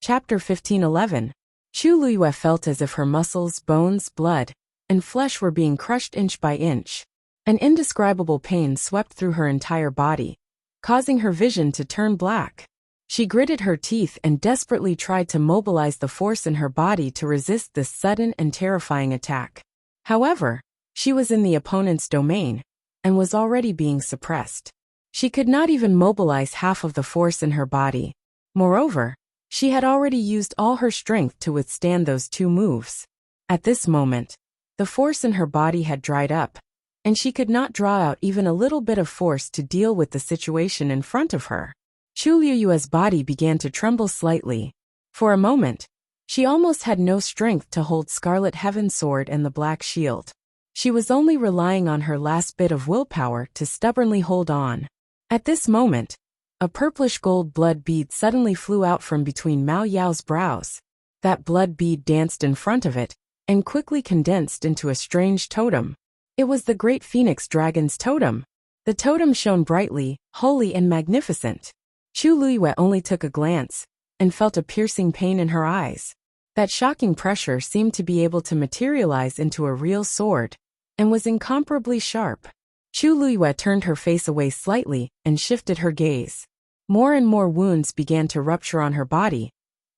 Chapter 1511. Chu Luiyue felt as if her muscles, bones, blood, and flesh were being crushed inch by inch. An indescribable pain swept through her entire body, causing her vision to turn black. She gritted her teeth and desperately tried to mobilize the force in her body to resist this sudden and terrifying attack. However, she was in the opponent's domain, and was already being suppressed. She could not even mobilize half of the force in her body. Moreover, she had already used all her strength to withstand those two moves. At this moment, the force in her body had dried up, and she could not draw out even a little bit of force to deal with the situation in front of her. Chu Luiyue's body began to tremble slightly. For a moment, she almost had no strength to hold Scarlet Heaven Sword and the Black Shield. She was only relying on her last bit of willpower to stubbornly hold on. At this moment, a purplish gold blood bead suddenly flew out from between Mao Yao's brows. That blood bead danced in front of it, and quickly condensed into a strange totem. It was the Great Phoenix Dragon's totem. The totem shone brightly, holy and magnificent. Chu Luiyue only took a glance, and felt a piercing pain in her eyes. That shocking pressure seemed to be able to materialize into a real sword, and was incomparably sharp. Chu Luiyue turned her face away slightly, and shifted her gaze. More and more wounds began to rupture on her body,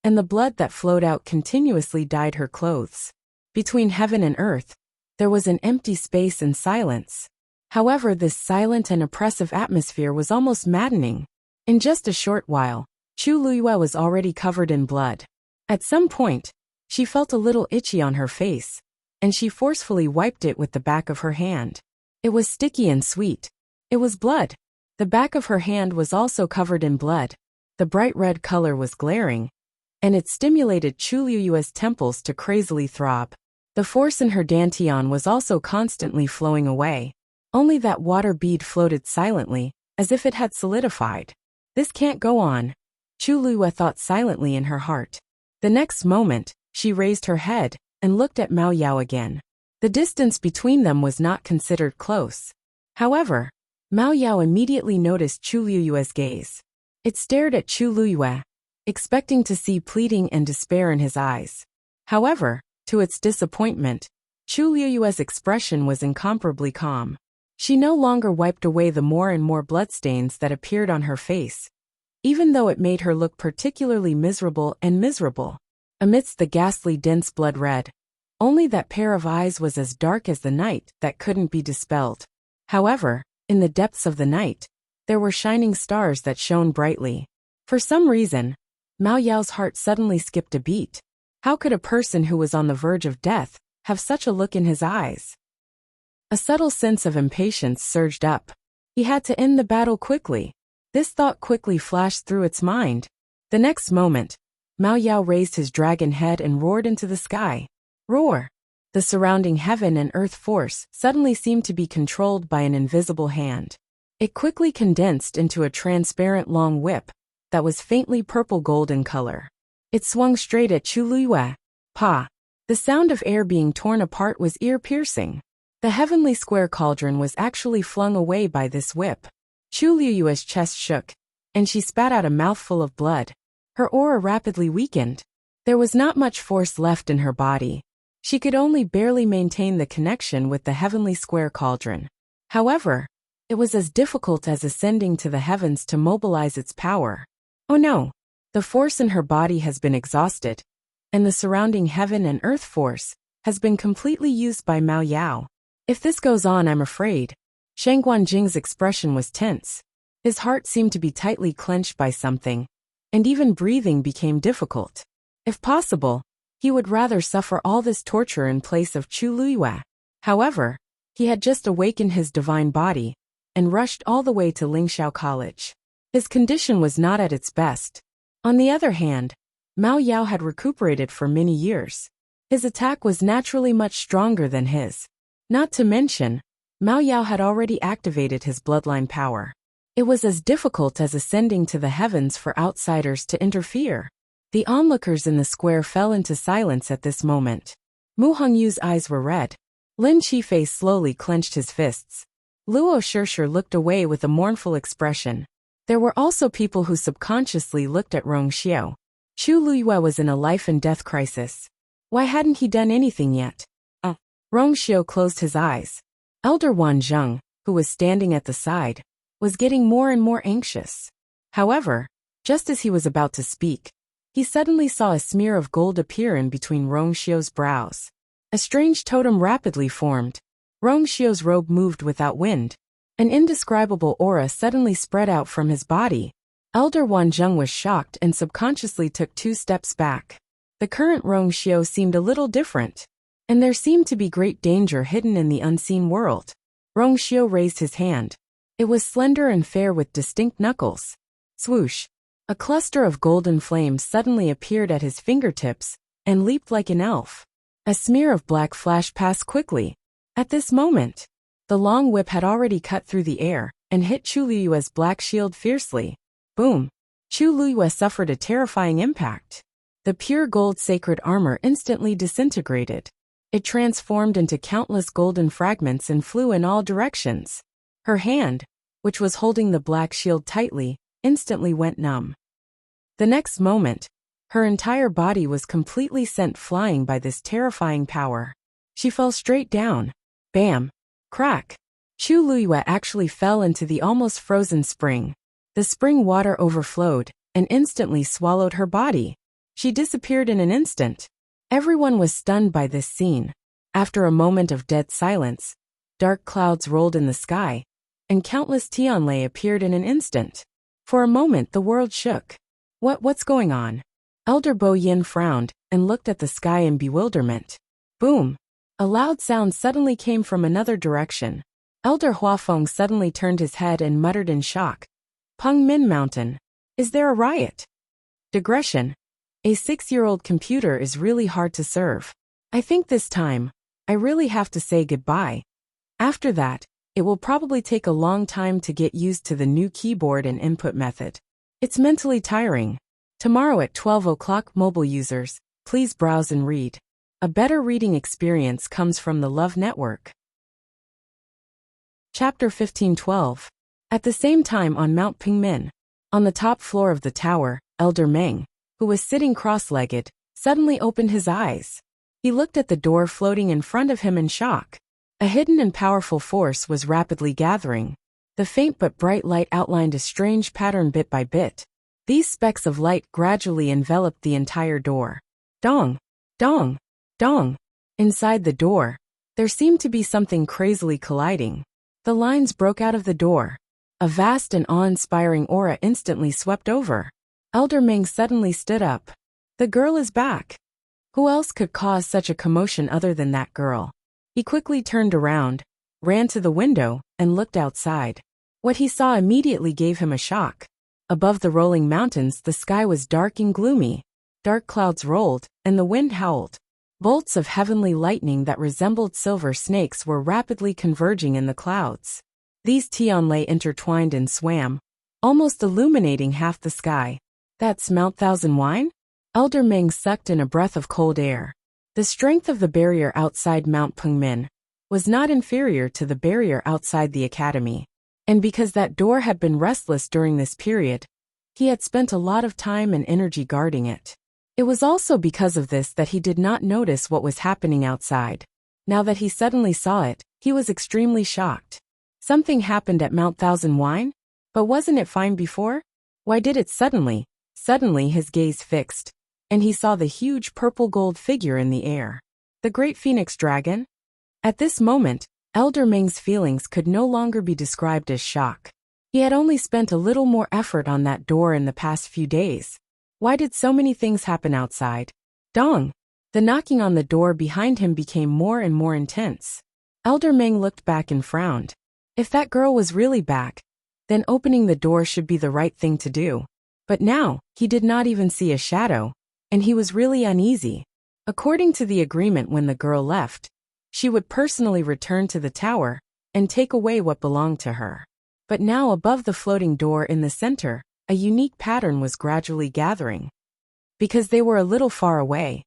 and the blood that flowed out continuously dyed her clothes. Between heaven and earth, there was an empty space and silence. However, this silent and oppressive atmosphere was almost maddening. In just a short while, Chu Luiyue was already covered in blood. At some point, she felt a little itchy on her face, and she forcefully wiped it with the back of her hand. It was sticky and sweet. It was blood. The back of her hand was also covered in blood. The bright red color was glaring, and it stimulated Chu Luiyue's temples to crazily throb. The force in her dantian was also constantly flowing away. Only that water bead floated silently, as if it had solidified. This can't go on, Chu Luiyue thought silently in her heart. The next moment, she raised her head, and looked at Mao Yao again. The distance between them was not considered close. However, Mao Yao immediately noticed Chu Luiyue's gaze. It stared at Chu Luiyue, expecting to see pleading and despair in his eyes. However, to its disappointment, Chu Luiyue's expression was incomparably calm. She no longer wiped away the more and more bloodstains that appeared on her face, even though it made her look particularly miserable. Amidst the ghastly dense blood red, only that pair of eyes was as dark as the night that couldn't be dispelled. However, in the depths of the night, there were shining stars that shone brightly. For some reason, Mao Yao's heart suddenly skipped a beat. How could a person who was on the verge of death have such a look in his eyes? A subtle sense of impatience surged up. He had to end the battle quickly. This thought quickly flashed through its mind. The next moment, Mao Yao raised his dragon head and roared into the sky. Roar! The surrounding heaven and earth force suddenly seemed to be controlled by an invisible hand. It quickly condensed into a transparent long whip that was faintly purple-gold in color. It swung straight at Chu Luiyue. Pa! The sound of air being torn apart was ear-piercing. The heavenly square cauldron was actually flung away by this whip. Chu Luiyue's chest shook, and she spat out a mouthful of blood. Her aura rapidly weakened. There was not much force left in her body. She could only barely maintain the connection with the heavenly square cauldron. However, it was as difficult as ascending to the heavens to mobilize its power. Oh no! The force in her body has been exhausted, and the surrounding heaven and earth force has been completely used by Mao Yao. If this goes on, I'm afraid. Shang Guanjing's expression was tense. His heart seemed to be tightly clenched by something, and even breathing became difficult. If possible, he would rather suffer all this torture in place of Chu Luiyue. However, he had just awakened his divine body, and rushed all the way to Lingxiao College. His condition was not at its best. On the other hand, Mao Yao had recuperated for many years. His attack was naturally much stronger than his. Not to mention, Mao Yao had already activated his bloodline power. It was as difficult as ascending to the heavens for outsiders to interfere. The onlookers in the square fell into silence at this moment. Mu Hongyu's eyes were red. Lin Qifei slowly clenched his fists. Luo Shishir looked away with a mournful expression. There were also people who subconsciously looked at Rong Xiao. Chu Luyue was in a life-and-death crisis. Why hadn't he done anything yet? Rongxiu closed his eyes. Elder Wanzheng, who was standing at the side, was getting more and more anxious. However, just as he was about to speak, he suddenly saw a smear of gold appear in between Rongxiu's brows. A strange totem rapidly formed. Rongxiu's robe moved without wind. An indescribable aura suddenly spread out from his body. Elder Wanzheng was shocked and subconsciously took 2 steps back. The current Rongxiu seemed a little different, and there seemed to be great danger hidden in the unseen world. Rongxiu raised his hand. It was slender and fair with distinct knuckles. Swoosh! A cluster of golden flames suddenly appeared at his fingertips and leaped like an elf. A smear of black flashed past quickly. At this moment, the long whip had already cut through the air and hit Chu Luyue's black shield fiercely. Boom! Chu Luyue suffered a terrifying impact. The pure gold sacred armor instantly disintegrated. It transformed into countless golden fragments and flew in all directions. Her hand, which was holding the black shield tightly, instantly went numb. The next moment, her entire body was completely sent flying by this terrifying power. She fell straight down. Bam! Crack! Chu Luyue actually fell into the almost frozen spring. The spring water overflowed and instantly swallowed her body. She disappeared in an instant. Everyone was stunned by this scene. After a moment of dead silence, dark clouds rolled in the sky, and countless Tianlei appeared in an instant. For a moment the world shook. What's going on? Elder Bo Yin frowned and looked at the sky in bewilderment. Boom! A loud sound suddenly came from another direction. Elder Huafeng suddenly turned his head and muttered in shock. Peng Min Mountain. Is there a riot? Digression. A 6-year-old computer is really hard to serve. I think this time, I really have to say goodbye. After that, it will probably take a long time to get used to the new keyboard and input method. It's mentally tiring. Tomorrow at 12 o'clock, mobile users, please browse and read. A better reading experience comes from the Love Network. Chapter 15:12. At the same time on Mount Pingmin, on the top floor of the tower, Elder Meng, who was sitting cross-legged, suddenly opened his eyes. He looked at the door floating in front of him in shock. A hidden and powerful force was rapidly gathering. The faint but bright light outlined a strange pattern bit by bit. These specks of light gradually enveloped the entire door. Dong! Dong! Dong! Inside the door, there seemed to be something crazily colliding. The lines broke out of the door. A vast and awe-inspiring aura instantly swept over. Elder Meng suddenly stood up. The girl is back. Who else could cause such a commotion other than that girl? He quickly turned around, ran to the window, and looked outside. What he saw immediately gave him a shock. Above the rolling mountains, the sky was dark and gloomy. Dark clouds rolled, and the wind howled. Bolts of heavenly lightning that resembled silver snakes were rapidly converging in the clouds. These Tianlei intertwined and swam, almost illuminating half the sky. That's Mount Thousand Wine? Elder Meng sucked in a breath of cold air. The strength of the barrier outside Mount Pengmin was not inferior to the barrier outside the academy. And because that door had been restless during this period, he had spent a lot of time and energy guarding it. It was also because of this that he did not notice what was happening outside. Now that he suddenly saw it, he was extremely shocked. Something happened at Mount Thousand Wine? But wasn't it fine before? Why did it suddenly? Suddenly his gaze fixed, and he saw the huge purple-gold figure in the air. The Great Phoenix Dragon? At this moment, Elder Meng's feelings could no longer be described as shock. He had only spent a little more effort on that door in the past few days. Why did so many things happen outside? Dong! The knocking on the door behind him became more and more intense. Elder Meng looked back and frowned. If that girl was really back, then opening the door should be the right thing to do. But now, he did not even see a shadow, and he was really uneasy. According to the agreement when the girl left, she would personally return to the tower and take away what belonged to her. But now above the floating door in the center, a unique pattern was gradually gathering. Because they were a little far away,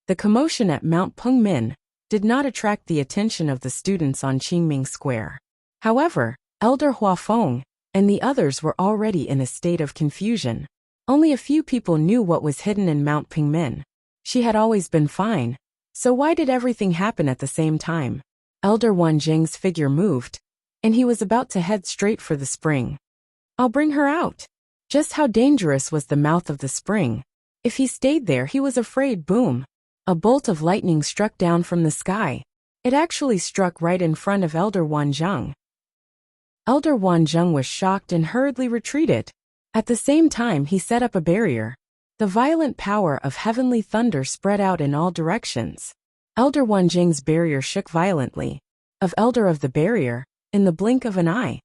the commotion at Mount Pengmin did not attract the attention of the students on Qingming Square. However, Elder Huafeng and the others were already in a state of confusion. Only a few people knew what was hidden in Mount Pingmin. She had always been fine. So why did everything happen at the same time? Elder Wanjing's figure moved, and he was about to head straight for the spring. I'll bring her out. Just how dangerous was the mouth of the spring? If he stayed there, he was afraid. Boom. A bolt of lightning struck down from the sky. It actually struck right in front of Elder Wanzheng. Elder Wanzheng was shocked and hurriedly retreated. At the same time, he set up a barrier. The violent power of heavenly thunder spread out in all directions. Elder Wanjing's barrier shook violently. Of Elder of the barrier, in the blink of an eye.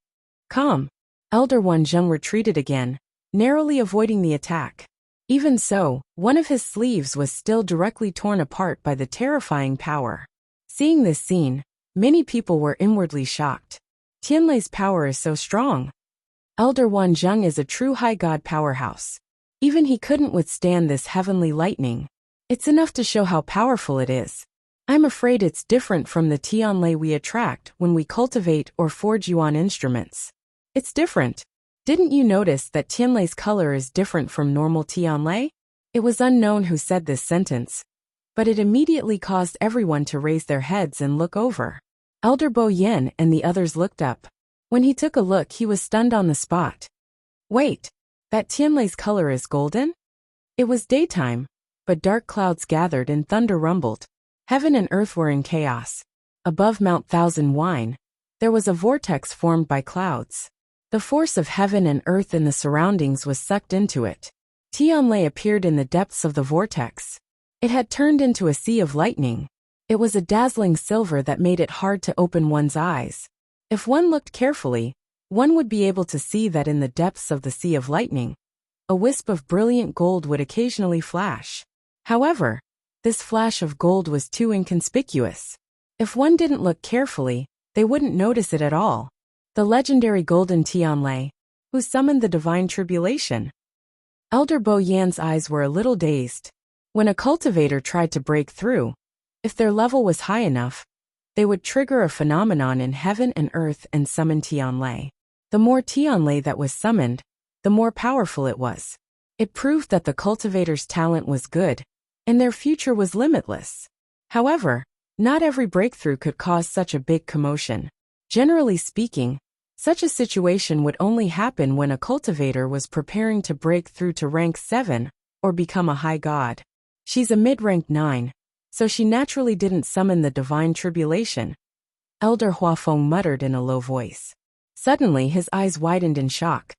Calm. Elder Wanzheng retreated again, narrowly avoiding the attack. Even so, one of his sleeves was still directly torn apart by the terrifying power. Seeing this scene, many people were inwardly shocked. Tianlei's power is so strong. Elder Wanzheng is a true high god powerhouse. Even he couldn't withstand this heavenly lightning. It's enough to show how powerful it is. I'm afraid it's different from the Tianlei we attract when we cultivate or forge yuan instruments. It's different. Didn't you notice that Tianlei's color is different from normal Tianlei? It was unknown who said this sentence, but it immediately caused everyone to raise their heads and look over. Elder Bo Yin and the others looked up. When he took a look, he was stunned on the spot. Wait, that Tianlei's color is golden? It was daytime, but dark clouds gathered and thunder rumbled. Heaven and earth were in chaos. Above Mount Thousand Wine, there was a vortex formed by clouds. The force of heaven and earth in the surroundings was sucked into it. Tianlei appeared in the depths of the vortex. It had turned into a sea of lightning. It was a dazzling silver that made it hard to open one's eyes. If one looked carefully, one would be able to see that in the depths of the sea of lightning, a wisp of brilliant gold would occasionally flash. However, this flash of gold was too inconspicuous. If one didn't look carefully, they wouldn't notice it at all. The legendary Golden Tianlei, who summoned the divine tribulation. Elder Bo Yan's eyes were a little dazed. When a cultivator tried to break through, if their level was high enough, they would trigger a phenomenon in heaven and earth and summon Tianlei. The more Tianlei that was summoned, the more powerful it was. It proved that the cultivator's talent was good, and their future was limitless. However, not every breakthrough could cause such a big commotion. Generally speaking, such a situation would only happen when a cultivator was preparing to break through to rank 7 or become a high god. She's a mid-rank 9, so she naturally didn't summon the divine tribulation. Elder Huafeng muttered in a low voice. Suddenly his eyes widened in shock.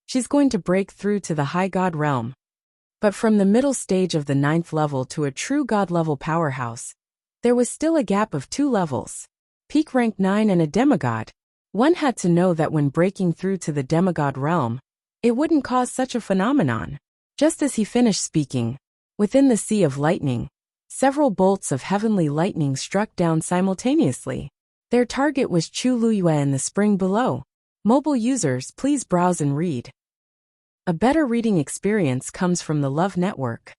She's going to break through to the high god realm. But from the middle stage of the 9th level to a true god level powerhouse, there was still a gap of 2 levels. Peak rank 9 and a demigod. One had to know that when breaking through to the demigod realm, it wouldn't cause such a phenomenon. Just as he finished speaking, within the sea of lightning, several bolts of heavenly lightning struck down simultaneously. Their target was Chu Luyue in the spring below. Mobile users, please browse and read. A better reading experience comes from the Love Network.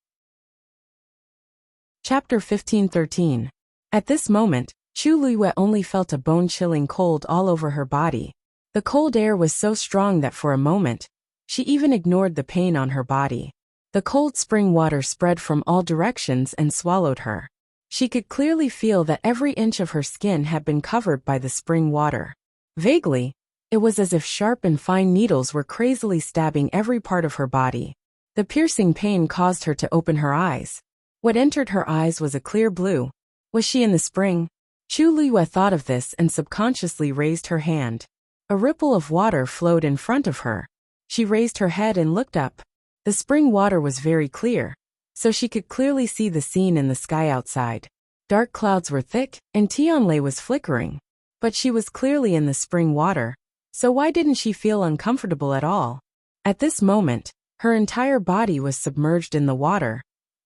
Chapter 15:13. At this moment, Chu Luyue only felt a bone-chilling cold all over her body. The cold air was so strong that for a moment, she even ignored the pain on her body. The cold spring water spread from all directions and swallowed her. She could clearly feel that every inch of her skin had been covered by the spring water. Vaguely, it was as if sharp and fine needles were crazily stabbing every part of her body. The piercing pain caused her to open her eyes. What entered her eyes was a clear blue. Was she in the spring? Chu Liyue thought of this and subconsciously raised her hand. A ripple of water flowed in front of her. She raised her head and looked up. The spring water was very clear, so she could clearly see the scene in the sky outside. Dark clouds were thick, and Tianlei was flickering. But she was clearly in the spring water, so why didn't she feel uncomfortable at all? At this moment, her entire body was submerged in the water,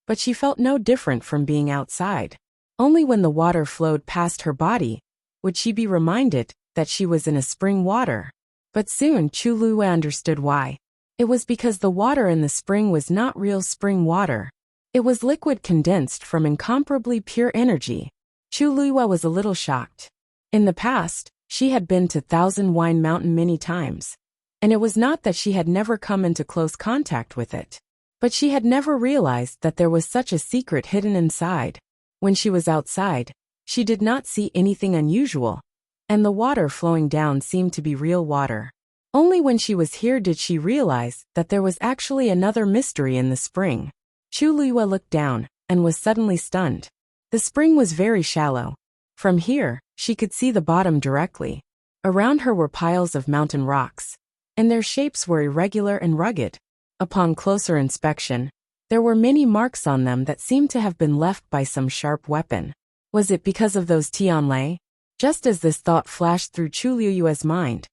but she felt no different from being outside. Only when the water flowed past her body would she be reminded that she was in a spring water. But soon Chu Luyue understood why. It was because the water in the spring was not real spring water. It was liquid condensed from incomparably pure energy. Chu Luyue was a little shocked. In the past, she had been to Thousand Wine Mountain many times, And it was not that she had never come into close contact with it, but she had never realized that there was such a secret hidden inside. When she was outside, she did not see anything unusual, and the water flowing down seemed to be real water. Only when she was here did she realize that there was actually another mystery in the spring. Chu Luiyue looked down and was suddenly stunned. The spring was very shallow. From here, she could see the bottom directly. Around her were piles of mountain rocks, and their shapes were irregular and rugged. Upon closer inspection, there were many marks on them that seemed to have been left by some sharp weapon. Was it because of those Tianlei? Just as this thought flashed through Chu Luiyue's mind,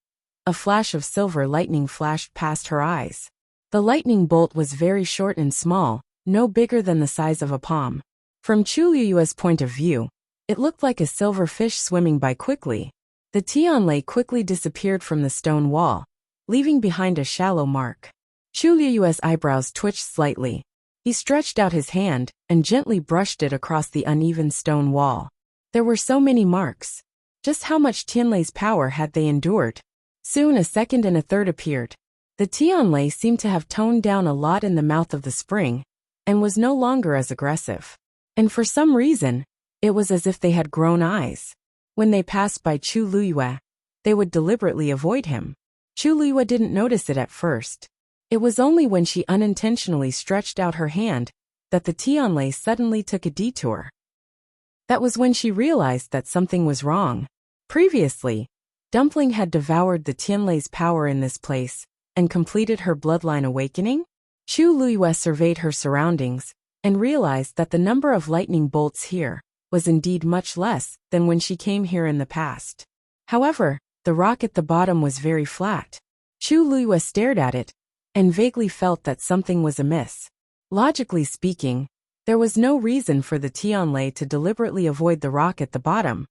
a flash of silver lightning flashed past her eyes. The lightning bolt was very short and small, no bigger than the size of a palm. From Chu Luiyue's point of view, it looked like a silver fish swimming by quickly. The Tianlei quickly disappeared from the stone wall, leaving behind a shallow mark. Chu Luiyue's eyebrows twitched slightly. He stretched out his hand and gently brushed it across the uneven stone wall. There were so many marks. Just how much Tianlei's power had they endured? Soon a second and a third appeared. The Tianlei seemed to have toned down a lot in the mouth of the spring, and was no longer as aggressive. And for some reason, it was as if they had grown eyes. When they passed by Chu Luiyue, they would deliberately avoid him. Chu Luiyue didn't notice it at first. It was only when she unintentionally stretched out her hand that the Tianlei suddenly took a detour. That was when she realized that something was wrong. Previously, Dumpling had devoured the Tianlei's power in this place and completed her bloodline awakening. Chu Luiyue surveyed her surroundings and realized that the number of lightning bolts here was indeed much less than when she came here in the past. However, the rock at the bottom was very flat. Chu Luiyue stared at it and vaguely felt that something was amiss. Logically speaking, there was no reason for the Tianlei to deliberately avoid the rock at the bottom.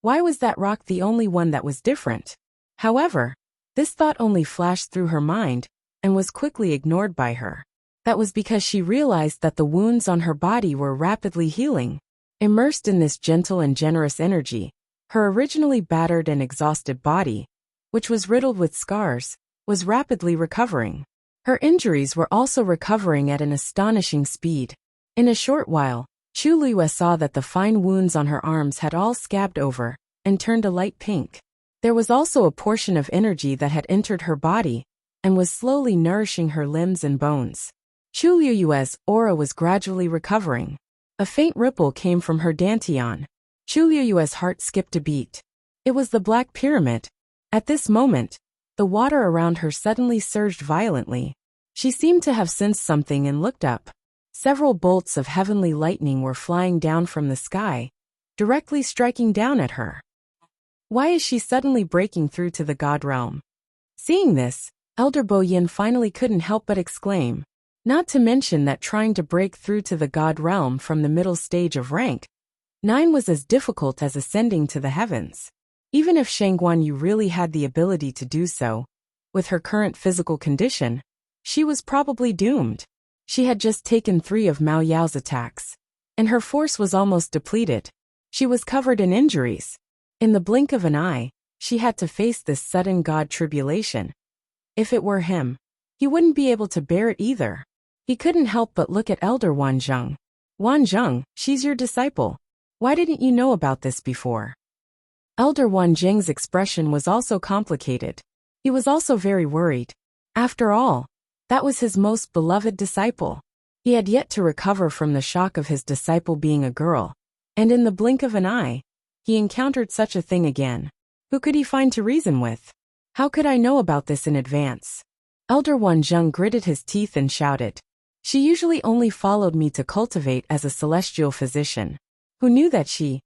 Why was that rock the only one that was different? However, this thought only flashed through her mind and was quickly ignored by her. That was because she realized that the wounds on her body were rapidly healing. Immersed in this gentle and generous energy, her originally battered and exhausted body, which was riddled with scars, was rapidly recovering. Her injuries were also recovering at an astonishing speed. In a short while, Chu Luiyue saw that the fine wounds on her arms had all scabbed over and turned a light pink. There was also a portion of energy that had entered her body and was slowly nourishing her limbs and bones. Chu Luiyue's aura was gradually recovering. A faint ripple came from her dantian. Chu Luiyue's heart skipped a beat. It was the Black Pyramid. At this moment, the water around her suddenly surged violently. She seemed to have sensed something and looked up. Several bolts of heavenly lightning were flying down from the sky, directly striking down at her. Why is she suddenly breaking through to the god realm? Seeing this, Elder Bo Yin finally couldn't help but exclaim. Not to mention that trying to break through to the god realm from the middle stage of rank 9 was as difficult as ascending to the heavens. Even if Shang Guanyu really had the ability to do so, with her current physical condition, she was probably doomed. She had just taken 3 of Mao Yao's attacks, and her force was almost depleted. She was covered in injuries. In the blink of an eye, she had to face this sudden god tribulation. If it were him, he wouldn't be able to bear it either. He couldn't help but look at Elder Wanzheng. Wanzheng, she's your disciple. Why didn't you know about this before? Elder Wanzheng's expression was also complicated. He was also very worried. After all, that was his most beloved disciple. He had yet to recover from the shock of his disciple being a girl, and in the blink of an eye, he encountered such a thing again. Who could he find to reason with? How could I know about this in advance? Elder Wanzheng gritted his teeth and shouted. She usually only followed me to cultivate as a celestial physician. Who knew that she...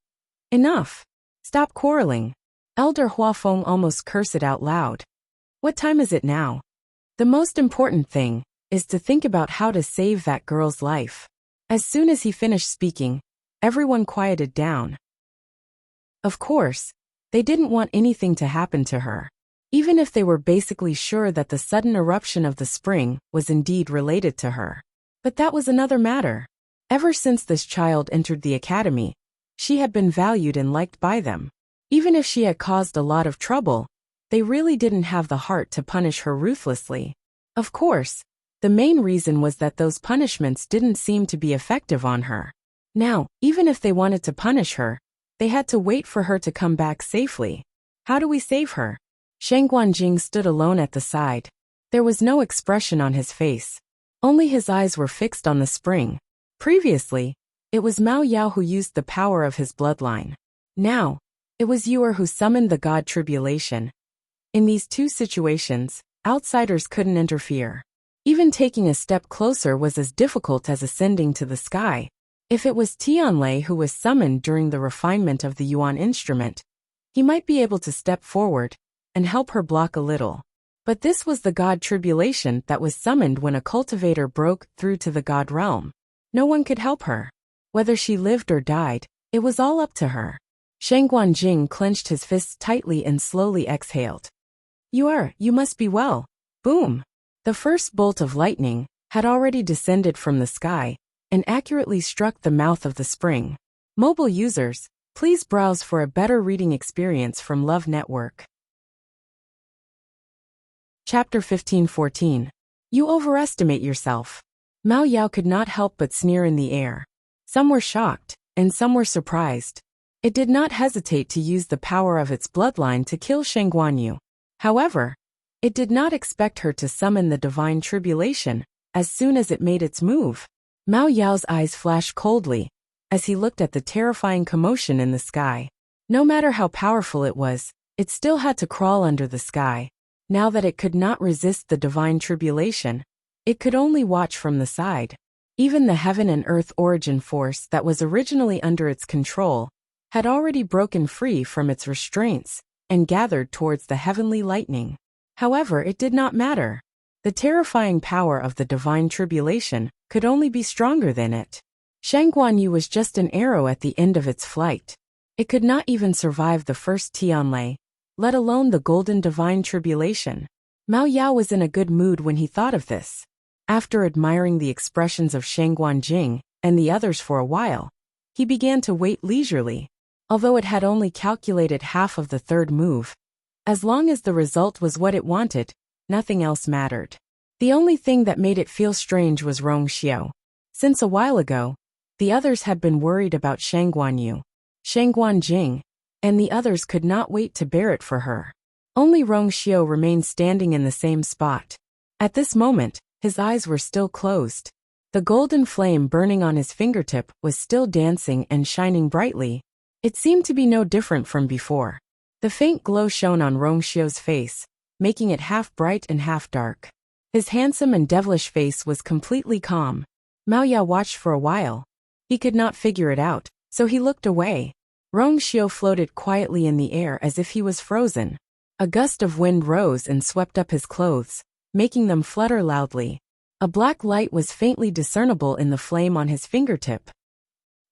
Enough. Stop quarreling. Elder Huafeng almost cursed it out loud. What time is it now? The most important thing is to think about how to save that girl's life. As soon as he finished speaking, everyone quieted down. Of course, they didn't want anything to happen to her. Even if they were basically sure that the sudden eruption of the spring was indeed related to her. But that was another matter. Ever since this child entered the academy, she had been valued and liked by them. Even if she had caused a lot of trouble, They really didn't have the heart to punish her ruthlessly. Of course, the main reason was that those punishments didn't seem to be effective on her. Now, even if they wanted to punish her, they had to wait for her to come back safely. How do we save her? Shang Guanjing stood alone at the side. There was no expression on his face. Only his eyes were fixed on the spring. Previously, it was Mao Yao who used the power of his bloodline. Now, it was Yuer who summoned the god Tribulation. In these two situations, outsiders couldn't interfere. Even taking a step closer was as difficult as ascending to the sky. If it was Tianlei who was summoned during the refinement of the Yuan instrument, he might be able to step forward and help her block a little. But this was the god Tribulation that was summoned when a cultivator broke through to the god realm. No one could help her. Whether she lived or died, it was all up to her. Shang Guanjing clenched his fists tightly and slowly exhaled. You must be well. Boom! The first bolt of lightning had already descended from the sky and accurately struck the mouth of the spring. Mobile users, please browse for a better reading experience from Love Network. Chapter 15-14. You overestimate yourself. Mao Yao could not help but sneer in the air. Some were shocked, and some were surprised. It did not hesitate to use the power of its bloodline to kill Shang Guanyu. However, it did not expect her to summon the divine tribulation as soon as it made its move. Mao Yao's eyes flashed coldly as he looked at the terrifying commotion in the sky. No matter how powerful it was, it still had to crawl under the sky. Now that it could not resist the divine tribulation, it could only watch from the side. Even the heaven and earth origin force that was originally under its control had already broken free from its restraints and gathered towards the heavenly lightning. However, it did not matter. The terrifying power of the divine tribulation could only be stronger than it. Shang Guanyu was just an arrow at the end of its flight. It could not even survive the first Tianlei, let alone the golden divine tribulation. Mao Yao was in a good mood when he thought of this. After admiring the expressions of Shang Guanjing and the others for a while, he began to wait leisurely. Although it had only calculated half of the third move, as long as the result was what it wanted, nothing else mattered. The only thing that made it feel strange was Rong Xiao. Since a while ago, the others had been worried about Shang Guanyu. Shang Guanjing and the others could not wait to bear it for her. Only Rong Xiao remained standing in the same spot. At this moment, his eyes were still closed. The golden flame burning on his fingertip was still dancing and shining brightly. It seemed to be no different from before. The faint glow shone on Rong Xiao's face, making it half bright and half dark. His handsome and devilish face was completely calm. Mao Yao watched for a while. He could not figure it out, so he looked away. Rong Xiao floated quietly in the air as if he was frozen. A gust of wind rose and swept up his clothes, making them flutter loudly. A black light was faintly discernible in the flame on his fingertip.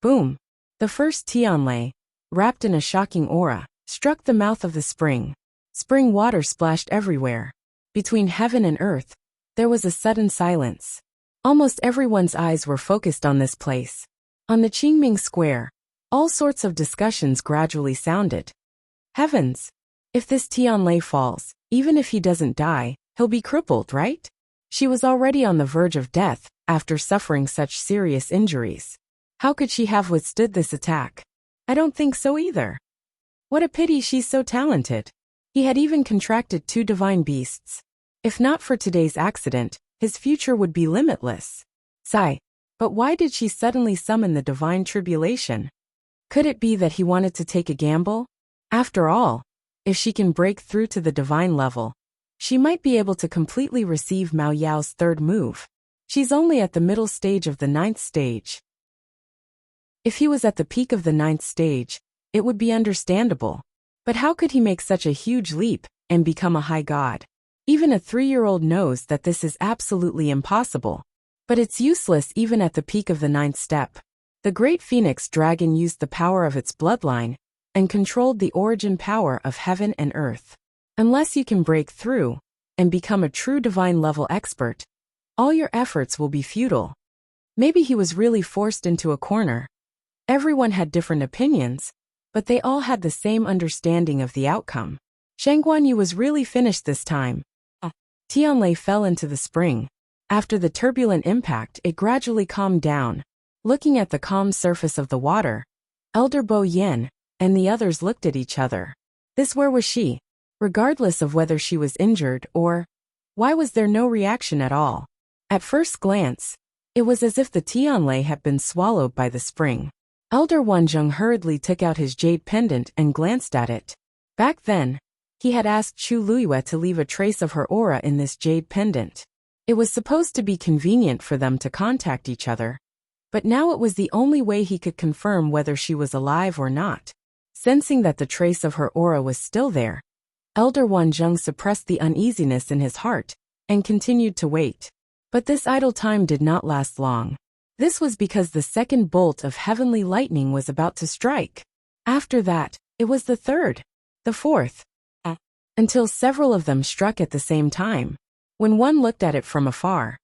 Boom! The first Tianlei, wrapped in a shocking aura, struck the mouth of the spring. Spring water splashed everywhere. Between heaven and earth, there was a sudden silence. Almost everyone's eyes were focused on this place. On the Qingming Square, all sorts of discussions gradually sounded. Heavens! If this Tianlei falls, even if he doesn't die, he'll be crippled, right? She was already on the verge of death after suffering such serious injuries. How could she have withstood this attack? I don't think so either. What a pity she's so talented. He had even contracted 2 divine beasts. If not for today's accident, his future would be limitless. Sigh. But why did she suddenly summon the divine tribulation? Could it be that he wanted to take a gamble? After all, if she can break through to the divine level, she might be able to completely receive Mao Yao's third move. She's only at the middle stage of the 9th stage. If he was at the peak of the 9th stage, it would be understandable. But how could he make such a huge leap and become a high god? Even a 3-year-old knows that this is absolutely impossible. But it's useless even at the peak of the 9th step. The great phoenix dragon used the power of its bloodline and controlled the origin power of heaven and earth. Unless you can break through and become a true divine level expert, all your efforts will be futile. Maybe he was really forced into a corner. Everyone had different opinions, but they all had the same understanding of the outcome. Shang Guanyu was really finished this time. Tianlei fell into the spring. After the turbulent impact, it gradually calmed down. Looking at the calm surface of the water, Elder Bo Yin and the others looked at each other. Where was she? Regardless of whether she was injured or why was there no reaction at all? At first glance, it was as if the Tianlei had been swallowed by the spring. Elder Wanzheng hurriedly took out his jade pendant and glanced at it. Back then, he had asked Chu Luiyue to leave a trace of her aura in this jade pendant. It was supposed to be convenient for them to contact each other, but now it was the only way he could confirm whether she was alive or not. Sensing that the trace of her aura was still there, Elder Wanzheng suppressed the uneasiness in his heart and continued to wait. But this idle time did not last long. This was because the second bolt of heavenly lightning was about to strike. After that, it was the third, the fourth, until several of them struck at the same time. When one looked at it from afar,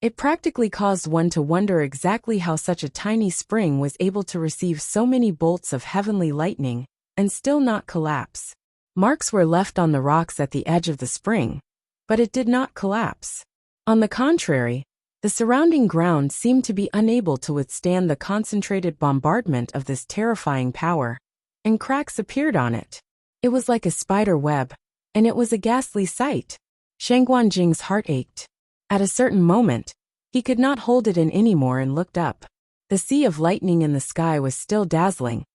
it practically caused one to wonder exactly how such a tiny spring was able to receive so many bolts of heavenly lightning and still not collapse. Marks were left on the rocks at the edge of the spring, but it did not collapse. On the contrary, the surrounding ground seemed to be unable to withstand the concentrated bombardment of this terrifying power, and cracks appeared on it. It was like a spider web, and it was a ghastly sight. Shang Guanjing's heart ached. At a certain moment, he could not hold it in anymore and looked up. The sea of lightning in the sky was still dazzling,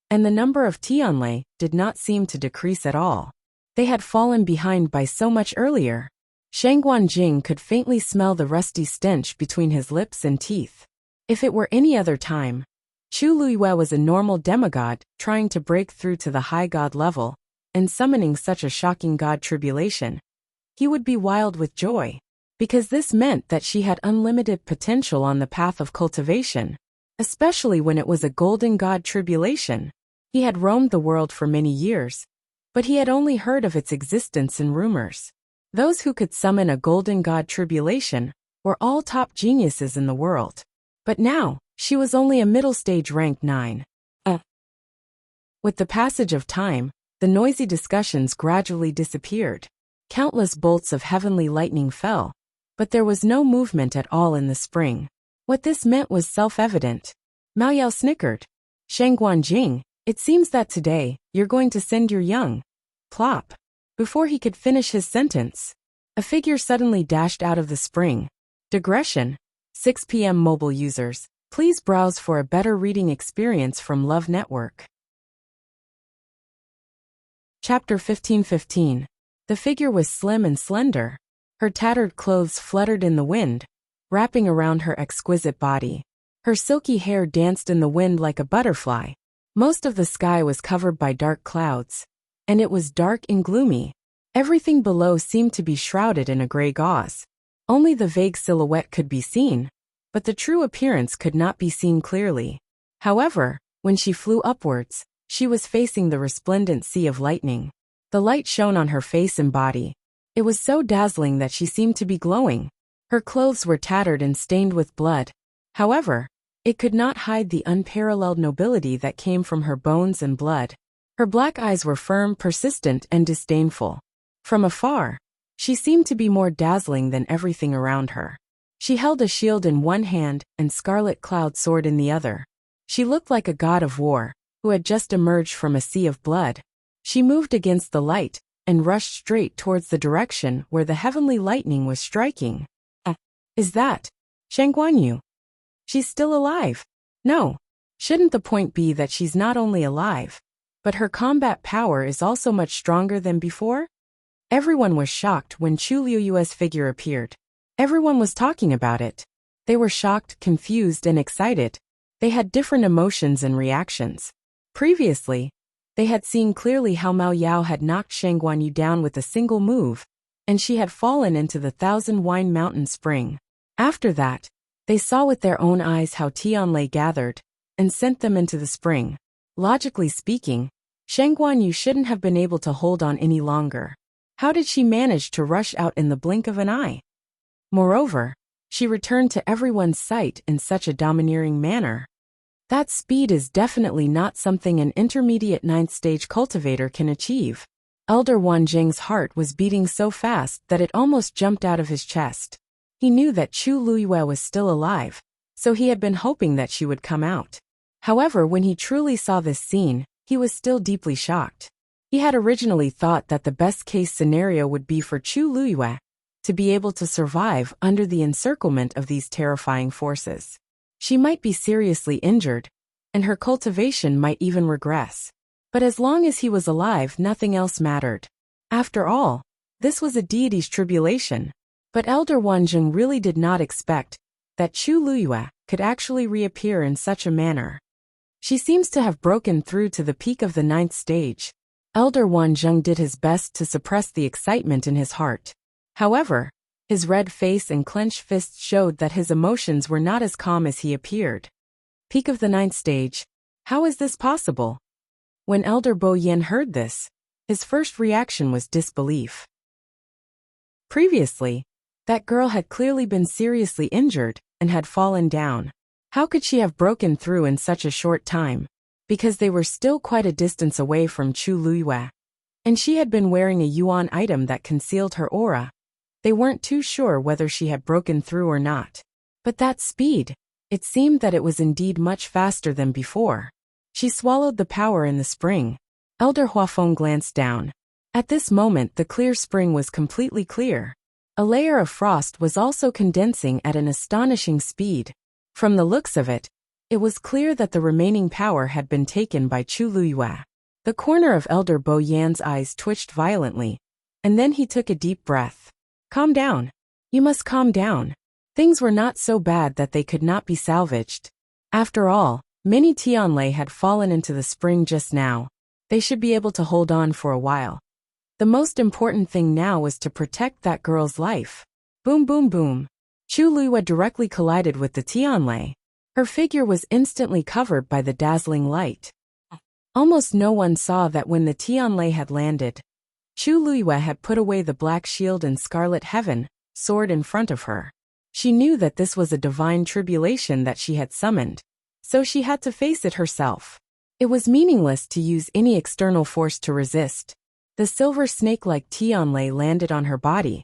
and the number of Tianlei did not seem to decrease at all. They had fallen behind by so much earlier. Shang Guanjing could faintly smell the rusty stench between his lips and teeth. If it were any other time, Chu Luiyue was a normal demigod trying to break through to the high god level and summoning such a shocking god tribulation. He would be wild with joy, because this meant that she had unlimited potential on the path of cultivation, especially when it was a golden god tribulation. He had roamed the world for many years, but he had only heard of its existence in rumors. Those who could summon a golden god tribulation were all top geniuses in the world. But now, she was only a middle stage rank 9. With the passage of time, the noisy discussions gradually disappeared. Countless bolts of heavenly lightning fell, but there was no movement at all in the spring. What this meant was self-evident. Mao Yao snickered. Shang Guanjing, it seems that today, you're going to send your young. Plop. Before he could finish his sentence, a figure suddenly dashed out of the spring. Digression. 6 p.m. mobile users, please browse for a better reading experience from Love Network. Chapter 15:15. The figure was slim and slender. Her tattered clothes fluttered in the wind, wrapping around her exquisite body. Her silky hair danced in the wind like a butterfly. Most of the sky was covered by dark clouds, and it was dark and gloomy. Everything below seemed to be shrouded in a gray gauze. Only the vague silhouette could be seen, but the true appearance could not be seen clearly. However, when she flew upwards, she was facing the resplendent sea of lightning. The light shone on her face and body. It was so dazzling that she seemed to be glowing. Her clothes were tattered and stained with blood. However, it could not hide the unparalleled nobility that came from her bones and blood. Her black eyes were firm, persistent, and disdainful. From afar, she seemed to be more dazzling than everything around her. She held a shield in one hand and scarlet cloud sword in the other. She looked like a god of war, who had just emerged from a sea of blood. She moved against the light and rushed straight towards the direction where the heavenly lightning was striking. Is that Shang Guanyu? She's still alive. No. Shouldn't the point be that she's not only alive, but her combat power is also much stronger than before? Everyone was shocked when Chu Liuyue's figure appeared. Everyone was talking about it. They were shocked, confused, and excited. They had different emotions and reactions. Previously, they had seen clearly how Mao Yao had knocked Shang Guanyu down with a single move, and she had fallen into the Thousand Wine Mountain spring. After that, they saw with their own eyes how Tianlei gathered and sent them into the spring. Logically speaking, Shang Guanyu shouldn't have been able to hold on any longer. How did she manage to rush out in the blink of an eye? Moreover, she returned to everyone's sight in such a domineering manner. That speed is definitely not something an intermediate 9th stage cultivator can achieve. Elder Wanjing's heart was beating so fast that it almost jumped out of his chest. He knew that Chu Luiyue was still alive, so he had been hoping that she would come out. However, when he truly saw this scene, he was still deeply shocked. He had originally thought that the best-case scenario would be for Chu Luiyue to be able to survive under the encirclement of these terrifying forces. She might be seriously injured, and her cultivation might even regress. But as long as he was alive, nothing else mattered. After all, this was a deity's tribulation. But Elder Wanjing really did not expect that Chu Luiyue could actually reappear in such a manner. She seems to have broken through to the peak of the 9th stage. Elder Wanjing did his best to suppress the excitement in his heart. However, his red face and clenched fists showed that his emotions were not as calm as he appeared. Peak of the 9th stage? How is this possible? When Elder Bo Yan heard this, his first reaction was disbelief. Previously, that girl had clearly been seriously injured and had fallen down. How could she have broken through in such a short time? Because they were still quite a distance away from Chu Luiyue, and she had been wearing a yuan item that concealed her aura. They weren't too sure whether she had broken through or not. But that speed, it seemed that it was indeed much faster than before. She swallowed the power in the spring. Elder Huafeng glanced down. At this moment the clear spring was completely clear. A layer of frost was also condensing at an astonishing speed. From the looks of it, it was clear that the remaining power had been taken by Chu Luiyue. The corner of Elder Bo Yan's eyes twitched violently, and then he took a deep breath. Calm down. You must calm down. Things were not so bad that they could not be salvaged. After all, many Tianlei had fallen into the spring just now. They should be able to hold on for a while. The most important thing now was to protect that girl's life. Boom boom boom. Chu Luiyue directly collided with the Tianlei. Her figure was instantly covered by the dazzling light. Almost no one saw that when the Tianlei had landed, Chu Luiyue had put away the black shield and scarlet heaven sword in front of her. She knew that this was a divine tribulation that she had summoned, so she had to face it herself. It was meaningless to use any external force to resist. The silver snake-like Tianlei landed on her body,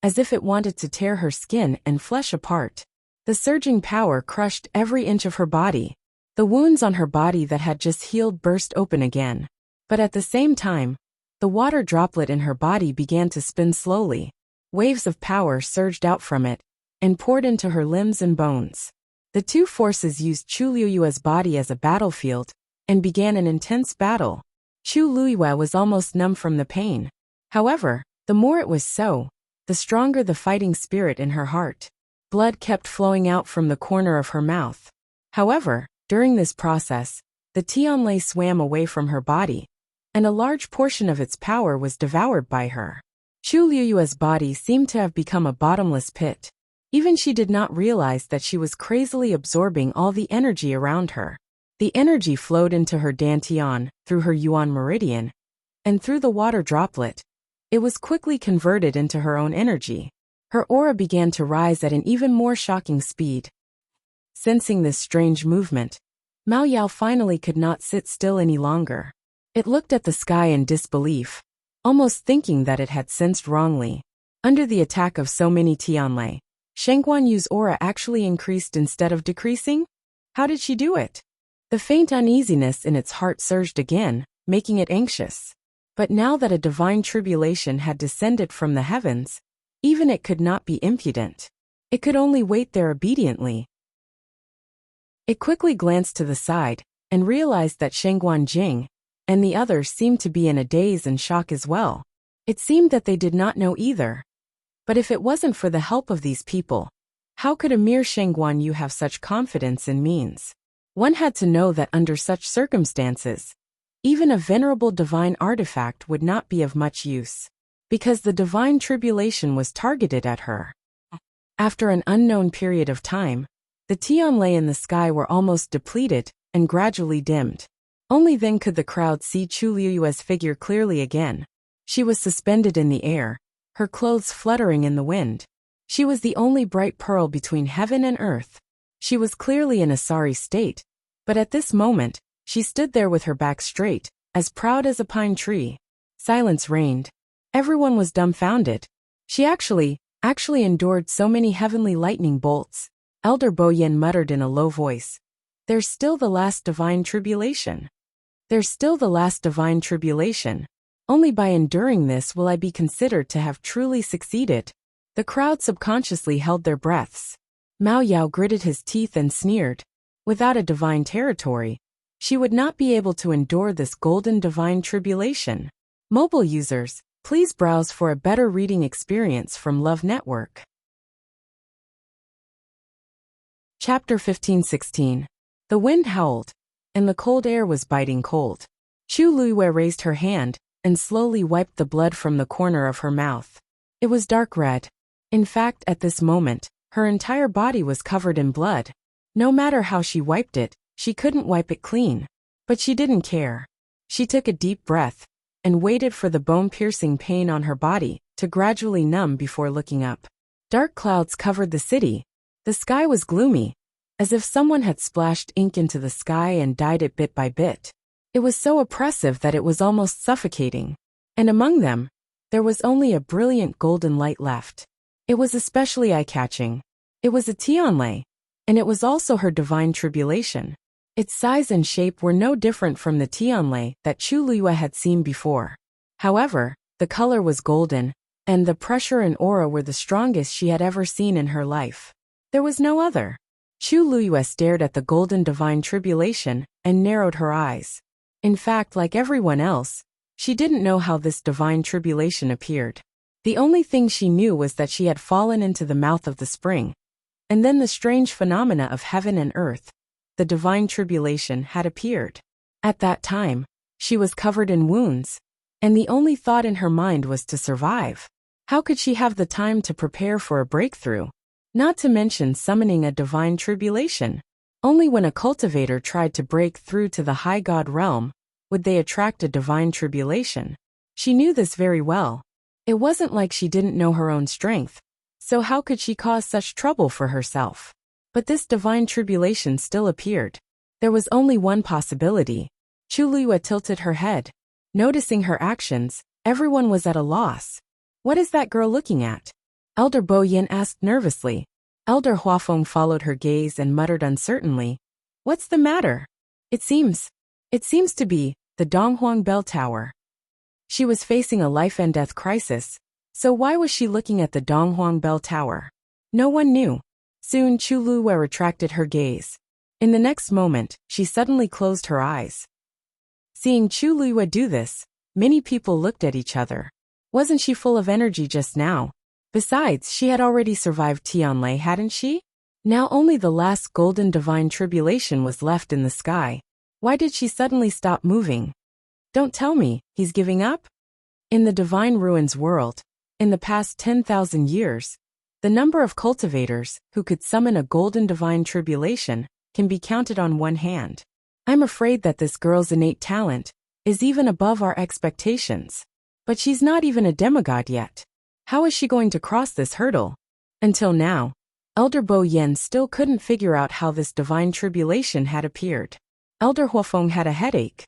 as if it wanted to tear her skin and flesh apart. The surging power crushed every inch of her body. The wounds on her body that had just healed burst open again. But at the same time, the water droplet in her body began to spin slowly. Waves of power surged out from it and poured into her limbs and bones. The two forces used Chu Luiyue's body as a battlefield and began an intense battle. Chu Luiyue was almost numb from the pain. However, the more it was so, the stronger the fighting spirit in her heart. Blood kept flowing out from the corner of her mouth. However, during this process, the Tianlei swam away from her body, and a large portion of its power was devoured by her. Chu Luiyue's body seemed to have become a bottomless pit. Even she did not realize that she was crazily absorbing all the energy around her. The energy flowed into her dantian, through her yuan meridian, and through the water droplet. It was quickly converted into her own energy. Her aura began to rise at an even more shocking speed. Sensing this strange movement, Mao Yao finally could not sit still any longer. It looked at the sky in disbelief, almost thinking that it had sensed wrongly. Under the attack of so many Tianlei, Sheng Guanyu's aura actually increased instead of decreasing? How did she do it? The faint uneasiness in its heart surged again, making it anxious. But now that a divine tribulation had descended from the heavens, even it could not be impudent. It could only wait there obediently. It quickly glanced to the side and realized that Sheng Guanjing and the others seemed to be in a daze and shock as well. It seemed that they did not know either. But if it wasn't for the help of these people, how could a mere Sheng Guanyu have such confidence in means? One had to know that under such circumstances, even a venerable divine artifact would not be of much use, because the divine tribulation was targeted at her. After an unknown period of time, the Tianlei in the sky were almost depleted and gradually dimmed. Only then could the crowd see Chu Luiyue's figure clearly again. She was suspended in the air, her clothes fluttering in the wind. She was the only bright pearl between heaven and earth. She was clearly in a sorry state, but at this moment, she stood there with her back straight, as proud as a pine tree. Silence reigned. Everyone was dumbfounded. She actually endured so many heavenly lightning bolts. Elder Boyen muttered in a low voice. There's still the last divine tribulation. There's still the last divine tribulation. Only by enduring this will I be considered to have truly succeeded. The crowd subconsciously held their breaths. Mao Yao gritted his teeth and sneered. Without a divine territory, she would not be able to endure this golden divine tribulation. Mobile users, please browse for a better reading experience from Love Network. Chapter 15-16. The wind howled, and the cold air was biting cold. Chu Luiyue raised her hand and slowly wiped the blood from the corner of her mouth. It was dark red. In fact, at this moment, her entire body was covered in blood. No matter how she wiped it, she couldn't wipe it clean. But she didn't care. She took a deep breath and waited for the bone-piercing pain on her body to gradually numb before looking up. Dark clouds covered the city. The sky was gloomy, as if someone had splashed ink into the sky and dyed it bit by bit. It was so oppressive that it was almost suffocating. And among them, there was only a brilliant golden light left. It was especially eye-catching. It was a Tianlei, and it was also her divine tribulation. Its size and shape were no different from the Tianlei that Chu Luiyue had seen before. However, the color was golden, and the pressure and aura were the strongest she had ever seen in her life. There was no other. Chu Luiyue stared at the golden divine tribulation and narrowed her eyes. In fact, like everyone else, she didn't know how this divine tribulation appeared. The only thing she knew was that she had fallen into the mouth of the spring, and then the strange phenomena of heaven and earth, the divine tribulation, had appeared. At that time, she was covered in wounds, and the only thought in her mind was to survive. How could she have the time to prepare for a breakthrough? Not to mention summoning a divine tribulation. Only when a cultivator tried to break through to the high god realm would they attract a divine tribulation. She knew this very well. It wasn't like she didn't know her own strength, so how could she cause such trouble for herself? But this divine tribulation still appeared. There was only one possibility. Chu Luiyue tilted her head. Noticing her actions, everyone was at a loss. What is that girl looking at? Elder Bo Yin asked nervously. Elder Huafeng followed her gaze and muttered uncertainly. What's the matter? It seems to be the Donghuang Bell Tower. She was facing a life and death crisis, so why was she looking at the Donghuang Bell Tower? No one knew. Soon Chu Luiyue retracted her gaze. In the next moment, she suddenly closed her eyes. Seeing Chu Luiyue do this, many people looked at each other. Wasn't she full of energy just now? Besides, she had already survived Tianlei, hadn't she? Now only the last golden divine tribulation was left in the sky. Why did she suddenly stop moving? Don't tell me, he's giving up? In the divine ruins world, in the past 10,000 years, the number of cultivators who could summon a golden divine tribulation can be counted on one hand. I'm afraid that this girl's innate talent is even above our expectations. But she's not even a demigod yet. How is she going to cross this hurdle? Until now, Elder Bo Yen still couldn't figure out how this divine tribulation had appeared. Elder Huafeng had a headache.